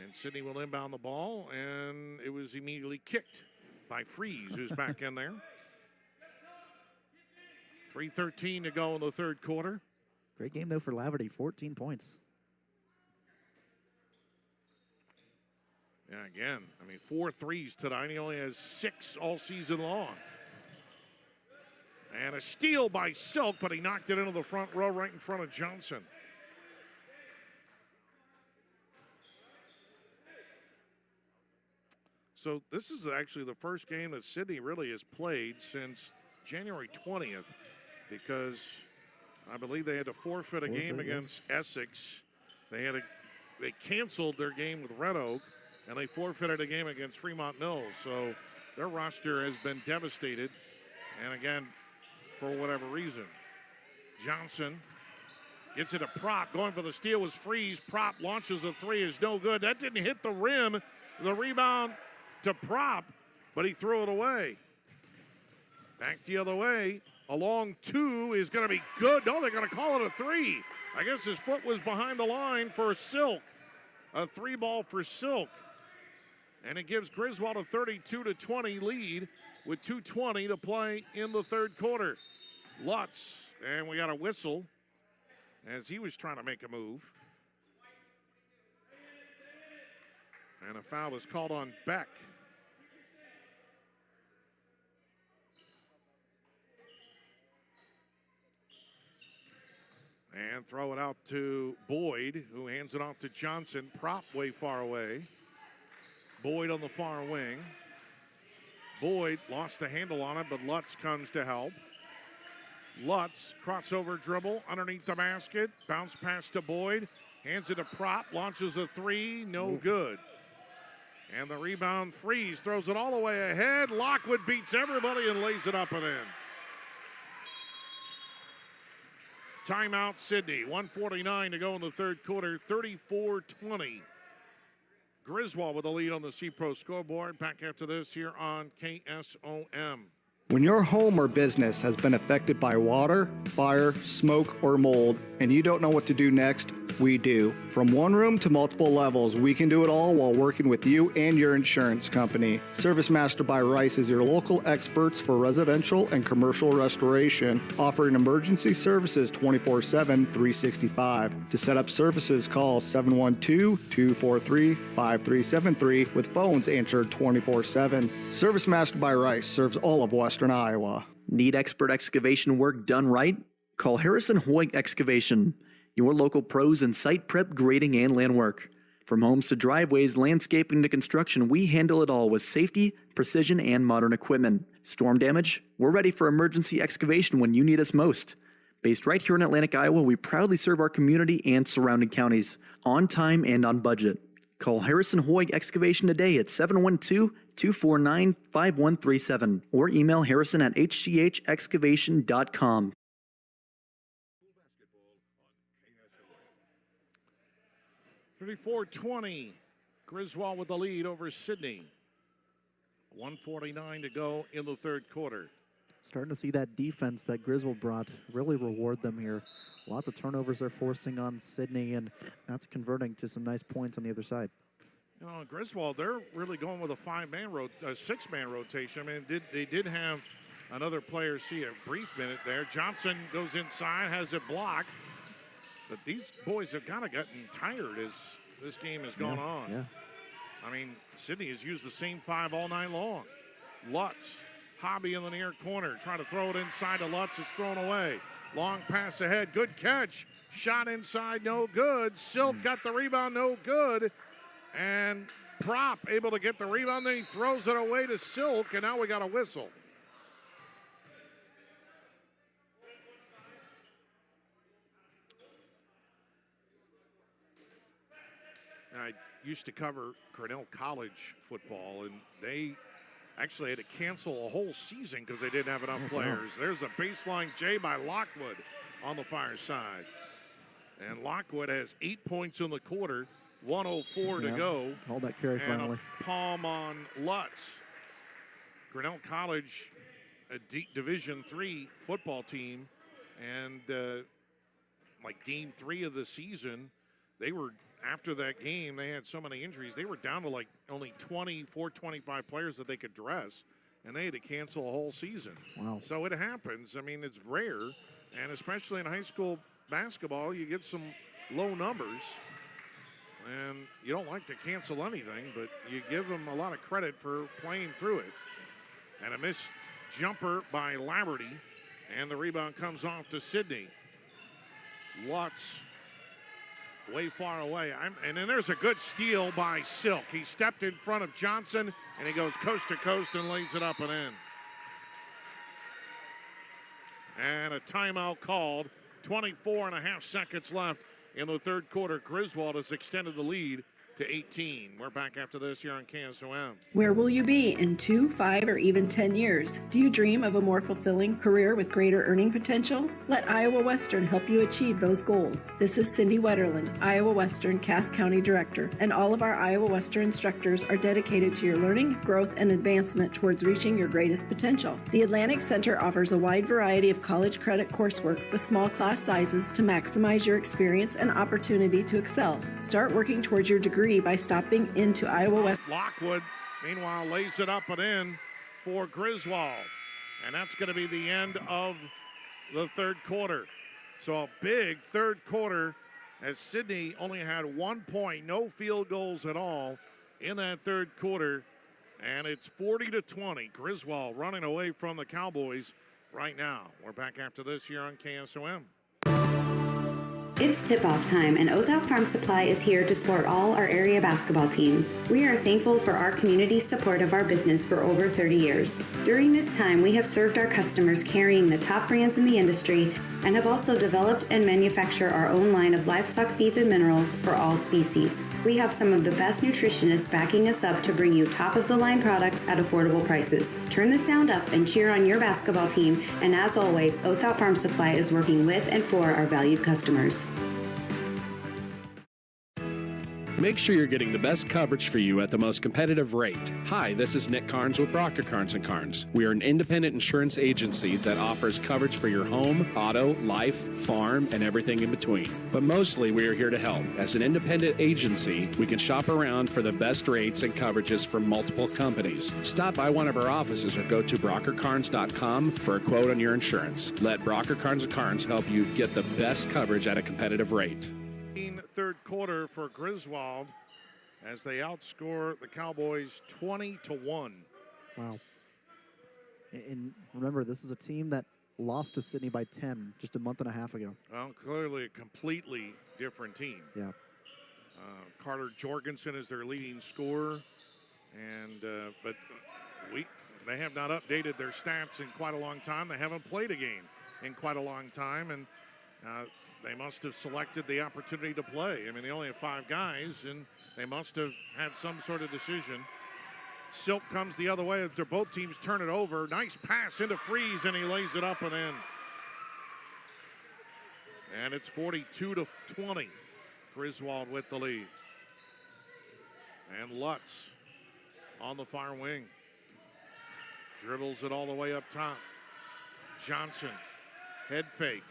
And Sidney will inbound the ball, and it was immediately kicked by Freeze, who's back in there. 3:13 to go in the third quarter. Great game, though, for Laverty. 14 points. Yeah, again, 4 threes tonight. He only has 6 all season long. And a steal by Silk, but he knocked it into the front row right in front of Johnson. So this is actually the first game that Sidney really has played since January 20th. because I believe they had to forfeit a game against Essex. They canceled their game with Red Oak, and they forfeited a game against Fremont Mills. So their roster has been devastated. And again, for whatever reason, Johnson gets it a Prop. Going for the steal was Freeze. Prop launches a three, is no good. That didn't hit the rim. The rebound to Prop, but he threw it away. Back the other way. A long two is going to be good. No, they're going to call it a three. I guess his foot was behind the line for Silk. A three ball for Silk. And it gives Griswold a 32-20 lead with 2:20 to play in the third quarter. Lutz, and we got a whistle as he was trying to make a move. And a foul is called on Beck. And throw it out to Boyd, who hands it off to Johnson. Prop way far away. Boyd on the far wing. Boyd lost the handle on it, but Lutz comes to help. Lutz, crossover dribble underneath the basket. Bounce pass to Boyd. Hands it to Prop. Launches a three. No good. And the rebound, Freeze throws it all the way ahead. Lockwood beats everybody and lays it up and in. Timeout, Sidney. 1:49 to go in the third quarter. 34-20. Griswold with the lead on the C-Pro scoreboard. Back after this here on KSOM. When your home or business has been affected by water, fire, smoke, or mold, and you don't know what to do next, we do. From one room to multiple levels, we can do it all while working with you and your insurance company. Service Master by Rice is your local experts for residential and commercial restoration, offering emergency services 24/7, 365. To set up services, call 712-243-5373 with phones answered 24/7. Service Master by Rice serves all of Western Iowa. Need expert excavation work done right? Call Harrison Hoyt Excavation, your local pros in site prep, grading, and land work. From homes to driveways, landscaping to construction, we handle it all with safety, precision, and modern equipment. Storm damage? We're ready for emergency excavation when you need us most. Based right here in Atlantic, Iowa, we proudly serve our community and surrounding counties, on time and on budget. Call Harrison Hoyt Excavation today at 712-249-5137 or email harrison@hchexcavation.com. 34-20. Griswold with the lead over Sidney. 1:49 to go in the third quarter. Starting to see that defense that Griswold brought really reward them here. Lots of turnovers they're forcing on Sidney, and that's converting to some nice points on the other side. You know, Griswold, they're really going with a six-man rotation. I mean, they did have another player see a brief minute there. Johnson goes inside, has it blocked. But these boys have kind of gotten tired as this game has gone on. Yeah. I mean, Sidney has used the same five all night long. Lutz, Hobby in the near corner, trying to throw it inside to Lutz. It's thrown away. Long pass ahead, good catch. Shot inside, no good. Silk got the rebound, no good. And Prop able to get the rebound, then he throws it away to Silk, and now we got a whistle. I used to cover Cornell College football, and they actually had to cancel a whole season because they didn't have enough players. There's a baseline J by Lockwood on the far side. And Lockwood has 8 points in the quarter, 1:04 to go. Hold that carry finally. A palm on Lutz. Cornell College, a Division III football team, and like game 3 of the season, they were, after that game, they had so many injuries, they were down to like only 25 players that they could dress, and they had to cancel a whole season. Wow. So it happens. I mean, it's rare, and especially in high school basketball, you get some low numbers, and you don't like to cancel anything, but you give them a lot of credit for playing through it. And a missed jumper by Laverty, and the rebound comes off to Sidney. Lutz way far away. And then there's a good steal by Silk. He stepped in front of Johnson, and he goes coast to coast and lays it up and in. And a timeout called. 24.5 seconds left in the third quarter. Griswold has extended the lead to 18. We're back after this here on KSOM. Where will you be in 2, 5, or even 10 years? Do you dream of a more fulfilling career with greater earning potential? Let Iowa Western help you achieve those goals. This is Cindy Wetterland, Iowa Western Cass County Director, and all of our Iowa Western instructors are dedicated to your learning, growth, and advancement towards reaching your greatest potential. The Atlantic Center offers a wide variety of college credit coursework with small class sizes to maximize your experience and opportunity to excel. Start working towards your degree by stopping into Iowa West. Lockwood, meanwhile, lays it up and in for Griswold. And that's going to be the end of the third quarter. So a big third quarter as Sidney only had 1 point, no field goals at all in that third quarter. And it's 40-20. Griswold running away from the Cowboys right now. We're back after this here on KSOM. It's tip-off time, and Oath Farm Supply is here to support all our area basketball teams. We are thankful for our community's support of our business for over 30 years. During this time, we have served our customers carrying the top brands in the industry and have also developed and manufactured our own line of livestock feeds and minerals for all species. We have some of the best nutritionists backing us up to bring you top-of-the-line products at affordable prices. Turn the sound up and cheer on your basketball team, and as always, Oath Farm Supply is working with and for our valued customers. Make sure you're getting the best coverage for you at the most competitive rate. Hi, this is Nick Carnes with Brocker Carnes & Carnes. We are an independent insurance agency that offers coverage for your home, auto, life, farm, and everything in between. But mostly we are here to help. As an independent agency, we can shop around for the best rates and coverages from multiple companies. Stop by one of our offices or go to brockercarnes.com for a quote on your insurance. Let Brocker Carnes & Carnes help you get the best coverage at a competitive rate. Third quarter for Griswold as they outscore the Cowboys 20-1. Wow. And remember, this is a team that lost to Sidney by 10 just a month and a half ago. Well, clearly a completely different team. Yeah. Carter Jorgensen is their leading scorer, and but they have not updated their stats in quite a long time. They haven't played a game in quite a long time, and they must have selected the opportunity to play. I mean, they only have 5 guys, and they must have had some sort of decision. Silk comes the other way after both teams turn it over. Nice pass into Freeze, and he lays it up and in. And it's 42-20. Griswold with the lead. And Lutz on the far wing. Dribbles it all the way up top. Johnson, head fake.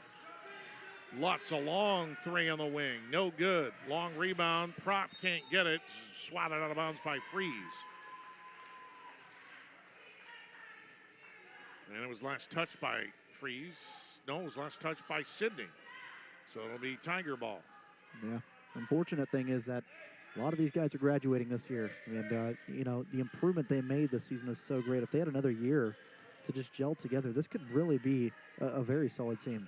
Lutz, a long 3 on the wing. No good. Long rebound. Prop can't get it. Swatted out of bounds by Freeze. And it was last touched by Freeze. No, it was last touched by Sidney. So it'll be Tiger ball. Yeah. Unfortunate thing is that a lot of these guys are graduating this year. And, you know, the improvement they made this season is so great. If they had another year to just gel together, this could really be a very solid team.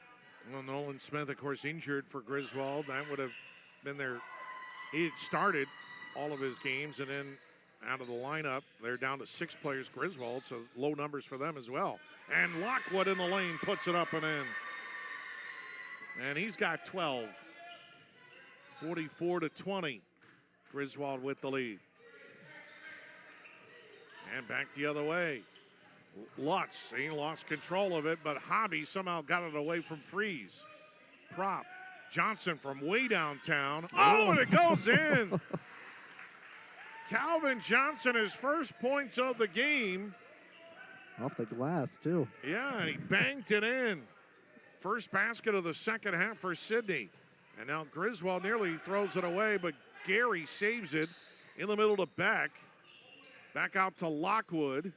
Well, Nolan Smith, of course, injured for Griswold. That would have been their – he had started all of his games, and then out of the lineup, they're down to 6 players, Griswold, so low numbers for them as well. And Lockwood in the lane puts it up and in. And he's got 12. 44-20. Griswold with the lead. And back the other way. Lutz, he lost control of it, but Hobby somehow got it away from Freeze. Prop. Johnson from way downtown. Oh, and it goes in. Calvin Johnson, his first points of the game. Off the glass, too. Yeah, and he banked it in. First basket of the second half for Sidney. And now Griswold nearly throws it away, but Gary saves it in the middle to Beck. Back out to Lockwood.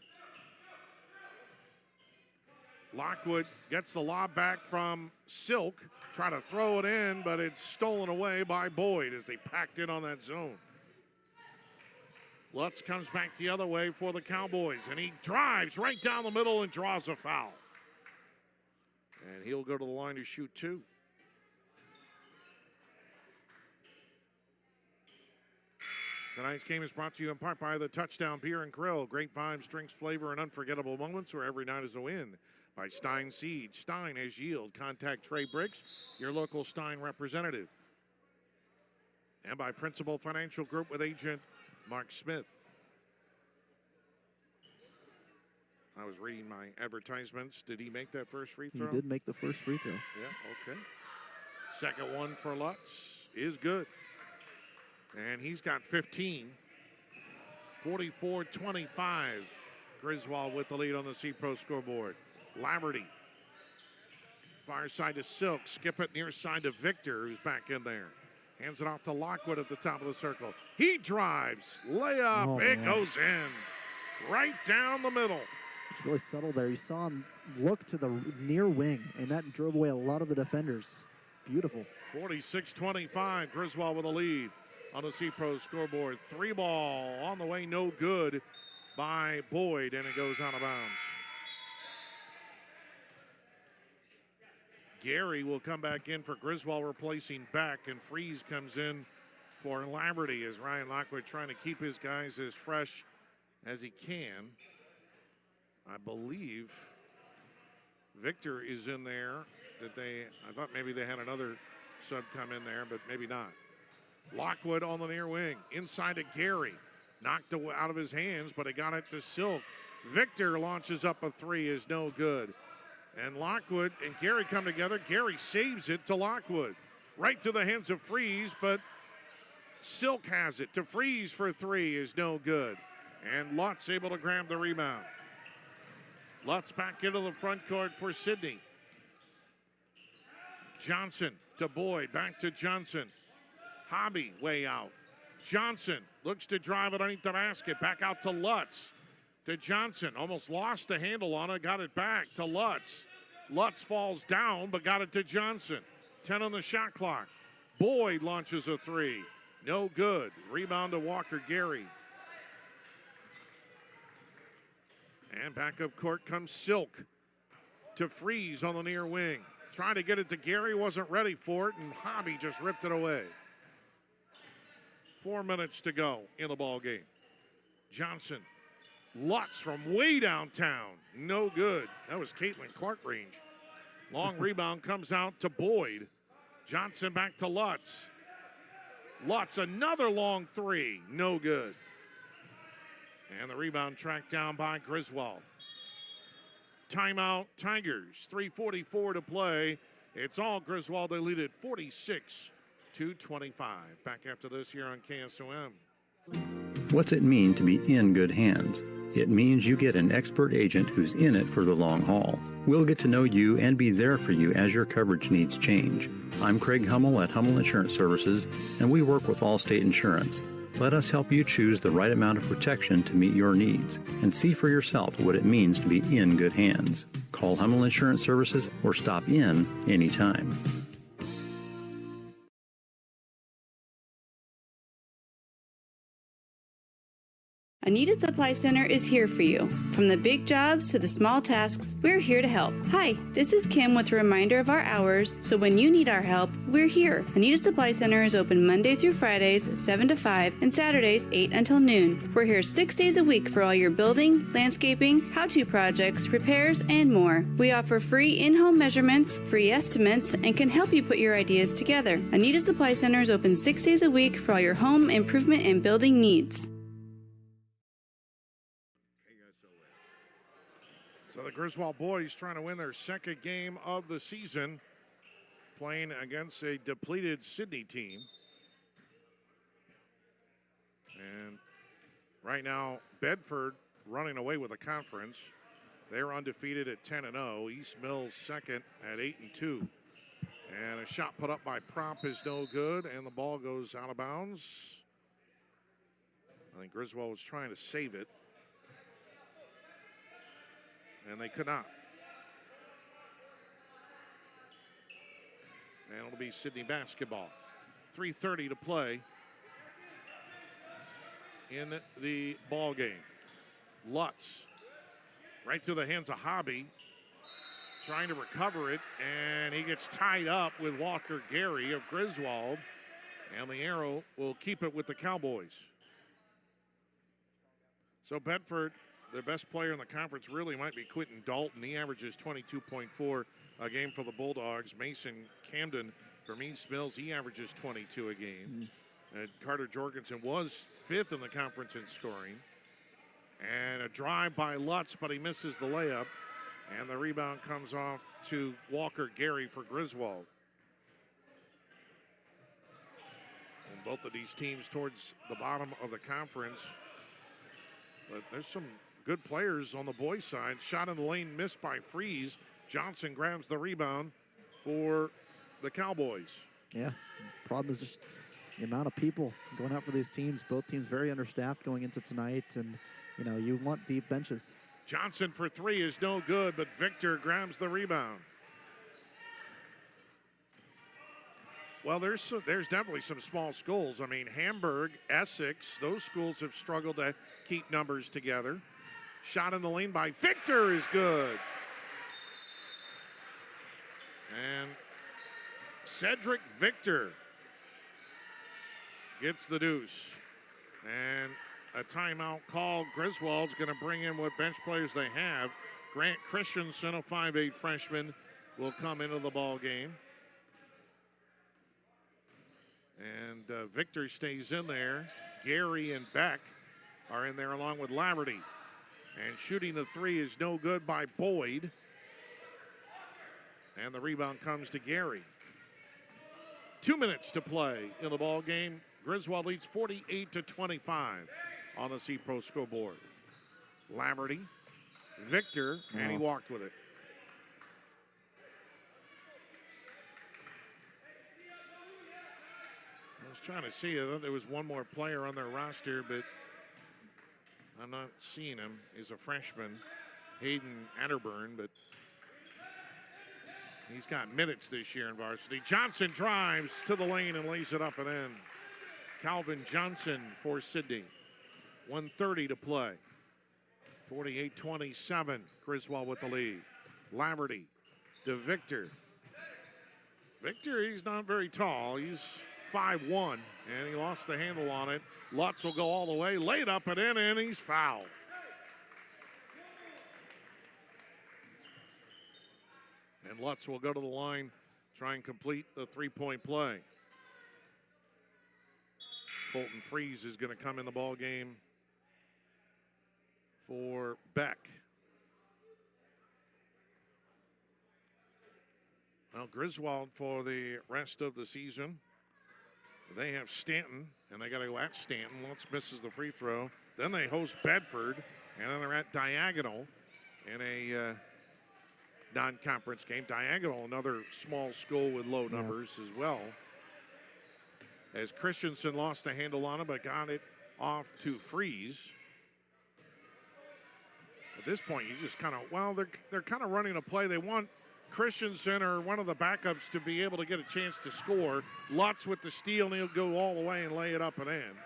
Lockwood gets the lob back from Silk. Try to throw it in, but it's stolen away by Boyd as they packed in on that zone. Lutz comes back the other way for the Cowboys, and he drives right down the middle and draws a foul. And he'll go to the line to shoot 2. Tonight's game is brought to you in part by the Touchdown Beer and Grill. Great vibes, drinks, flavor, and unforgettable moments where every night is a win. by Stein Seed. Stein has yield. Contact Trey Briggs, your local Stein representative. And by Principal Financial Group with agent Mark Smith. I was reading my advertisements. Did he make that first free throw? He did make the first free throw. Yeah, okay. Second one for Lutz is good. And he's got 15. 44-25. Griswold with the lead on the C-Pro scoreboard. Laverty. Far side to Silk. Skip it near side to Victor, who's back in there. Hands it off to Lockwood at the top of the circle. He drives. Layup. Oh, it man. goes in. Right down the middle. It's really subtle there. You saw him look to the near wing, and that drove away a lot of the defenders. Beautiful. 46-25. Griswold with a lead on the C-Pro scoreboard. 3 ball on the way, no good by Boyd, and it goes out of bounds. Gary will come back in for Griswold, replacing Beck, and Freeze comes in for Laverty as Ryan Lockwood trying to keep his guys as fresh as he can. I believe Victor is in there. I thought maybe they had another sub come in there, but maybe not. Lockwood on the near wing, inside to Gary. Knocked out of his hands, but he got it to Silk. Victor launches up a 3, is no good. And Lockwood and Gary come together. Gary saves it to Lockwood. Right to the hands of Freeze, but Silk has it. To Freeze for 3 is no good. And Lutz able to grab the rebound. Lutz back into the front court for Sidney. Johnson to Boyd, back to Johnson. Hobby way out. Johnson looks to drive it underneath the basket. Back out to Lutz. To Johnson, almost lost the handle on it, got it back to Lutz. Lutz falls down, but got it to Johnson. 10 on the shot clock. Boyd launches a 3. No good. Rebound to Walker Gary. And back up court comes Silk to Freeze on the near wing. Trying to get it to Gary, wasn't ready for it, and Hobby just ripped it away. 4 minutes to go in the ball game. Johnson. Lutz from way downtown. No good. That was Caitlin Clark range. Long rebound comes out to Boyd. Johnson back to Lutz. Lutz, another long 3. No good. And the rebound tracked down by Griswold. Timeout, Tigers. 3:44 to play. It's all Griswold. They lead it 46-25. Back after this here on KSOM. What's it mean to be in good hands? It means you get an expert agent who's in it for the long haul. We'll get to know you and be there for you as your coverage needs change. I'm Craig Hummel at Hummel Insurance Services, and we work with Allstate Insurance. Let us help you choose the right amount of protection to meet your needs and see for yourself what it means to be in good hands. Call Hummel Insurance Services or stop in anytime. Anita Supply Center is here for you. From the big jobs to the small tasks, we're here to help. Hi, this is Kim with a reminder of our hours, so when you need our help, we're here. Anita Supply Center is open Monday through Fridays, 7 to 5, and Saturdays, 8 until noon. We're here 6 days a week for all your building, landscaping, how-to projects, repairs, and more. We offer free in-home measurements, free estimates, and can help you put your ideas together. Anita Supply Center is open 6 days a week for all your home improvement and building needs. So the Griswold boys trying to win their second game of the season, playing against a depleted Sidney team. And right now, Bedford running away with the conference. They're undefeated at 10-0. East Mills second at 8-2. And a shot put up by Prop is no good, and the ball goes out of bounds. I think Griswold was trying to save it, and they could not. And it'll be Sidney basketball. 3:30 to play in the ball game. Lutz right through the hands of Hobby, trying to recover it, and he gets tied up with Walker Gary of Griswold, and the arrow will keep it with the Cowboys. So Bedford, their best player in the conference really might be Quentin Dalton. He averages 22.4 a game for the Bulldogs. Mason Camden from East Mills, he averages 22 a game. Carter Jorgensen was 5th in the conference in scoring. And a drive by Lutz, but he misses the layup. And the rebound comes off to Walker Gary for Griswold. And both of these teams towards the bottom of the conference. But there's some good players on the boys' side. Shot in the lane missed by Freeze. Johnson grabs the rebound for the Cowboys. Yeah, problem is just the amount of people going out for these teams. Both teams very understaffed going into tonight, and you know, you want deep benches. Johnson for 3 is no good, but Victor grabs the rebound. Well, there's definitely some small schools. I mean, Hamburg, Essex, those schools have struggled to keep numbers together. Shot in the lane by Victor is good. And Cedric Victor gets the deuce. And a timeout call. Griswold's going to bring in what bench players they have. Grant Christensen, a 5'8 freshman, will come into the ball game. And Victor stays in there. Gary and Beck are in there along with Laverty. And shooting the 3 is no good by Boyd. And the rebound comes to Gary. 2 minutes to play in the ball game. Griswold leads 48-25 on the C-Pro scoreboard. Laverty, Victor, and he walked with it. I was trying to see it. There was one more player on their roster, but I'm not seeing him. He's a freshman, Hayden Atterburn, but he's got minutes this year in varsity. Johnson drives to the lane and lays it up and in. Calvin Johnson for Sidney. 1:30 to play. 48-27, Griswold with the lead. Laverty to Victor. Victor, he's not very tall. He's 5'1", and he lost the handle on it. Lutz will go all the way, laid up and in, and he's fouled. And Lutz will go to the line, try and complete the three-point play. Colton Freeze is going to come in the ball game for Beck. Now Griswold for the rest of the season. They have Stanton, and they got to go at Stanton. Lutz misses the free throw. Then they host Bedford, and then they're at Diagonal in a non-conference game. Diagonal, another small school with low numbers as well. As Christensen lost the handle on him, but got it off to Freeze. At this point, you just kind of, well, they're kind of running a play. They want Christensen or one of the backups to be able to get a chance to score. Lutz with the steal, and he'll go all the way and lay it up and in.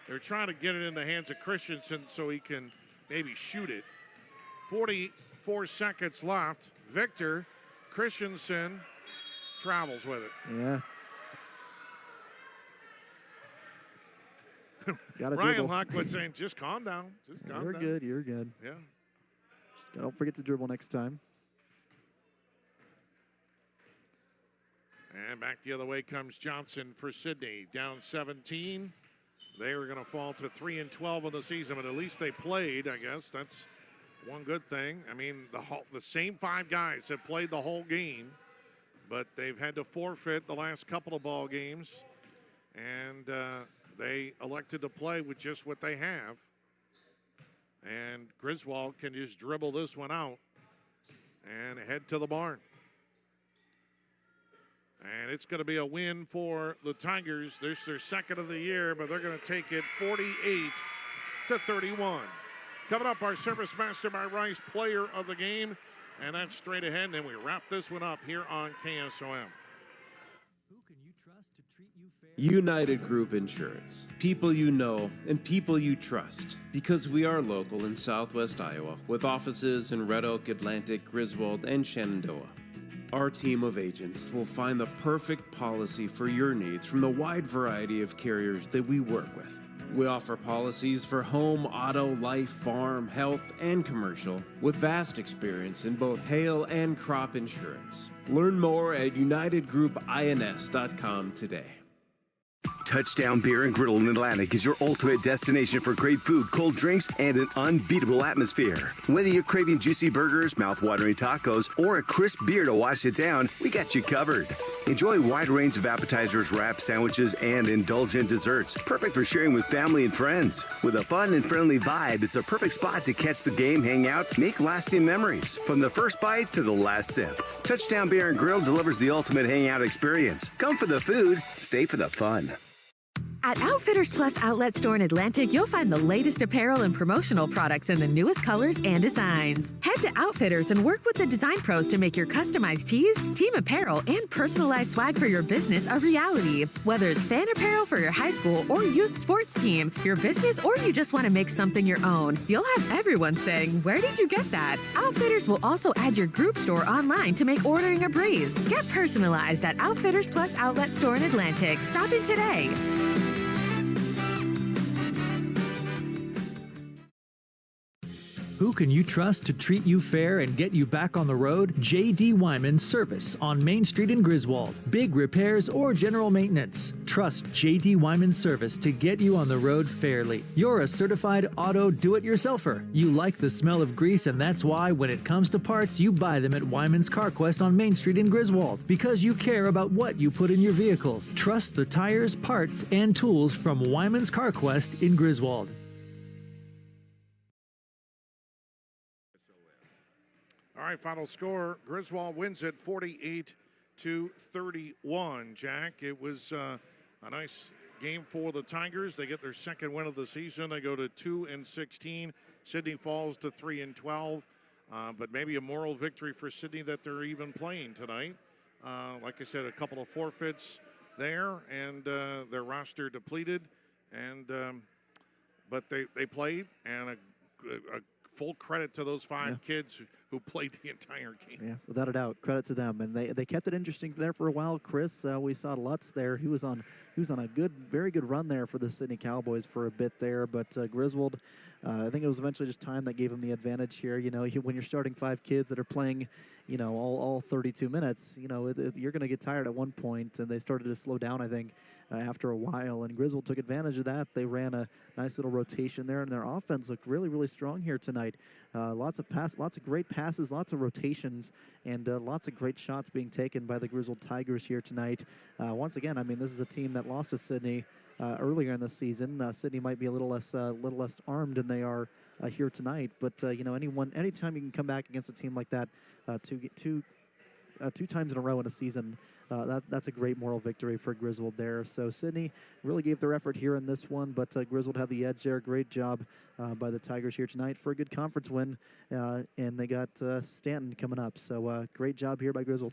They're trying to get it in the hands of Christensen so he can maybe shoot it. 44 seconds left. Victor Christensen travels with it. Yeah. Ryan Lockwood saying, just calm down. Just calm You're down. good. You're good. Yeah. Just don't forget to dribble next time. And back the other way comes Johnson for Sidney. Down 17. They were going to fall to 3-12 in the season, but at least they played, I guess. That's one good thing. I mean, the same 5 guys have played the whole game, but they've had to forfeit the last couple of ball games. And they elected to play with just what they have. And Griswold can just dribble this one out and head to the barn. And it's going to be a win for the Tigers. This is their second of the year, but they're going to take it 48-31. Coming up, our Service Master by Rice player of the game. And that's straight ahead. And then we wrap this one up here on KSOM. United Group Insurance. People you know and people you trust. Because we are local in Southwest Iowa with offices in Red Oak, Atlantic, Griswold, and Shenandoah. Our team of agents will find the perfect policy for your needs from the wide variety of carriers that we work with. We offer policies for home, auto, life, farm, health, and commercial with vast experience in both hail and crop insurance. Learn more at unitedgroupins.com today. Touchdown Beer and Griddle in Atlantic is your ultimate destination for great food, cold drinks, and an unbeatable atmosphere. Whether you're craving juicy burgers, mouth-watering tacos, or a crisp beer to wash it down, we got you covered. Enjoy a wide range of appetizers, wraps, sandwiches, and indulgent desserts, perfect for sharing with family and friends. With a fun and friendly vibe, it's a perfect spot to catch the game, hang out, make lasting memories. From the first bite to the last sip, Touchdown Beer and Grill delivers the ultimate hangout experience. Come for the food, stay for the fun. At Outfitters Plus Outlet Store in Atlantic, you'll find the latest apparel and promotional products in the newest colors and designs. Head to Outfitters and work with the design pros to make your customized tees, team apparel, and personalized swag for your business a reality. Whether it's fan apparel for your high school or youth sports team, your business, or you just want to make something your own, you'll have everyone saying, "Where did you get that?" Outfitters will also add your group store online to make ordering a breeze. Get personalized at Outfitters Plus Outlet Store in Atlantic. Stop in today. Who can you trust to treat you fair and get you back on the road? J.D. Wyman Service on Main Street in Griswold. Big repairs or general maintenance. Trust J.D. Wyman Service to get you on the road fairly. You're a certified auto do-it-yourselfer. You like the smell of grease, and that's why when it comes to parts, you buy them at Wyman's Car Quest on Main Street in Griswold. Because you care about what you put in your vehicles. Trust the tires, parts, and tools from Wyman's Car Quest in Griswold. All right, final score. Griswold wins it 48-31. Jack, it was a nice game for the Tigers. They get their second win of the season. They go to 2-16. Sidney falls to 3-12. But maybe a moral victory for Sidney that they're even playing tonight. Like I said, a couple of forfeits there, and their roster depleted. And but they played, and a full credit to those five kids who played the entire game. Yeah, without a doubt, credit to them, and they kept it interesting there for a while. Chris, we saw Lutz there. He was on a very good run there for the Sidney Cowboys for a bit there. But Griswold, I think it was eventually just time that gave him the advantage here. You know, when you're starting five kids that are playing, you know, all 32 minutes, you know, you're going to get tired at one point, and they started to slow down, I think, after a while. And Griswold took advantage of that. They ran a nice little rotation there, and their offense looked really, really strong here tonight. Lots of great passes, lots of rotations, and lots of great shots being taken by the Griswold Tigers here tonight. Once again, I mean, this is a team that lost to Sidney earlier in the season. Sidney might be a little less armed than they are here tonight, but you know, anytime you can come back against a team like that, two times in a row in a season, that's a great moral victory for Griswold there. So Sidney really gave their effort here in this one, but Griswold had the edge there. Great job by the Tigers here tonight for a good conference win, and they got Stanton coming up. So great job here by Griswold.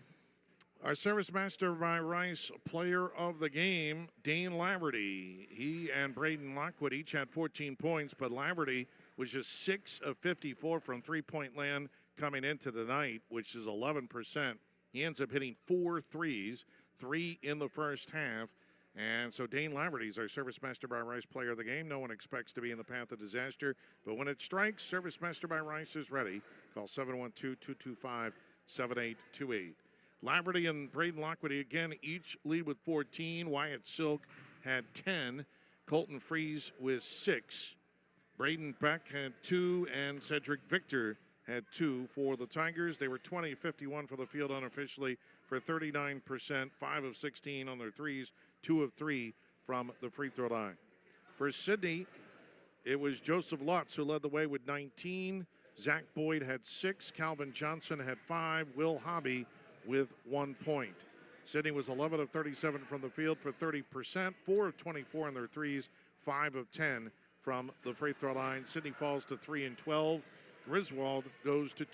Our Service Master by Rice player of the game, Dane Laverty. He and Braden Lockwood each had 14 points, but Laverty was just 6 of 54 from three-point land coming into the night, which is 11%. He ends up hitting 4 threes, 3 in the first half. And so Dane Laverty is our Service Master by Rice player of the game. No one expects to be in the path of disaster, but when it strikes, Service Master by Rice is ready. Call 712-225-7828. Laverty and Braden Lockwood again each lead with 14. Wyatt Silk had 10. Colton Fries with 6. Braden Beck had 2, and Cedric Victor had 2 for the Tigers. They were 20-51 for the field unofficially for 39%, 5 of 16 on their threes, 2 of 3 from the free throw line. For Sidney, it was Joseph Lutz who led the way with 19. Zach Boyd had 6. Calvin Johnson had 5. Will Hobby with 1 point. Sidney was 11 of 37 from the field for 30%, 4 of 24 on their threes, 5 of 10 from the free throw line. Sidney falls to 3-12. Griswold goes to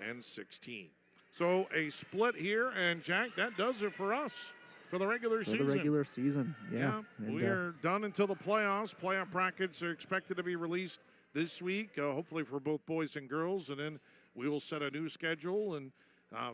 2-16. So a split here, and Jack, that does it for us for the regular season. The regular season, yeah. We are done until the playoffs. Playoff brackets are expected to be released this week, hopefully for both boys and girls, and then we will set a new schedule and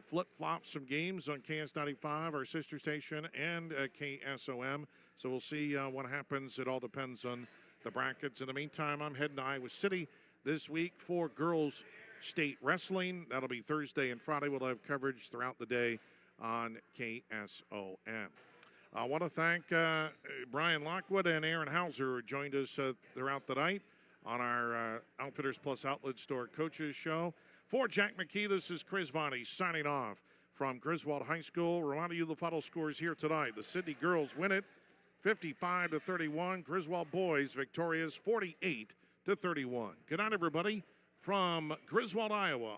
flip-flop some games on KS95, our sister station, and KSOM. So we'll see what happens. It all depends on the brackets. In the meantime, I'm heading to Iowa City this week for girls state wrestling. That'll be Thursday and Friday. We'll have coverage throughout the day on KSOM. I want to thank Brian Lockwood and Aaron Hauser, who joined us throughout the night on our Outfitters Plus Outlet Store Coaches Show. For Jack McKee, this is Chris Varney signing off from Griswold High School. Reminding you the final scores here tonight. The Sidney girls win it 55-31. Griswold boys victorious 48-31. Good night, everybody, from Griswold, Iowa.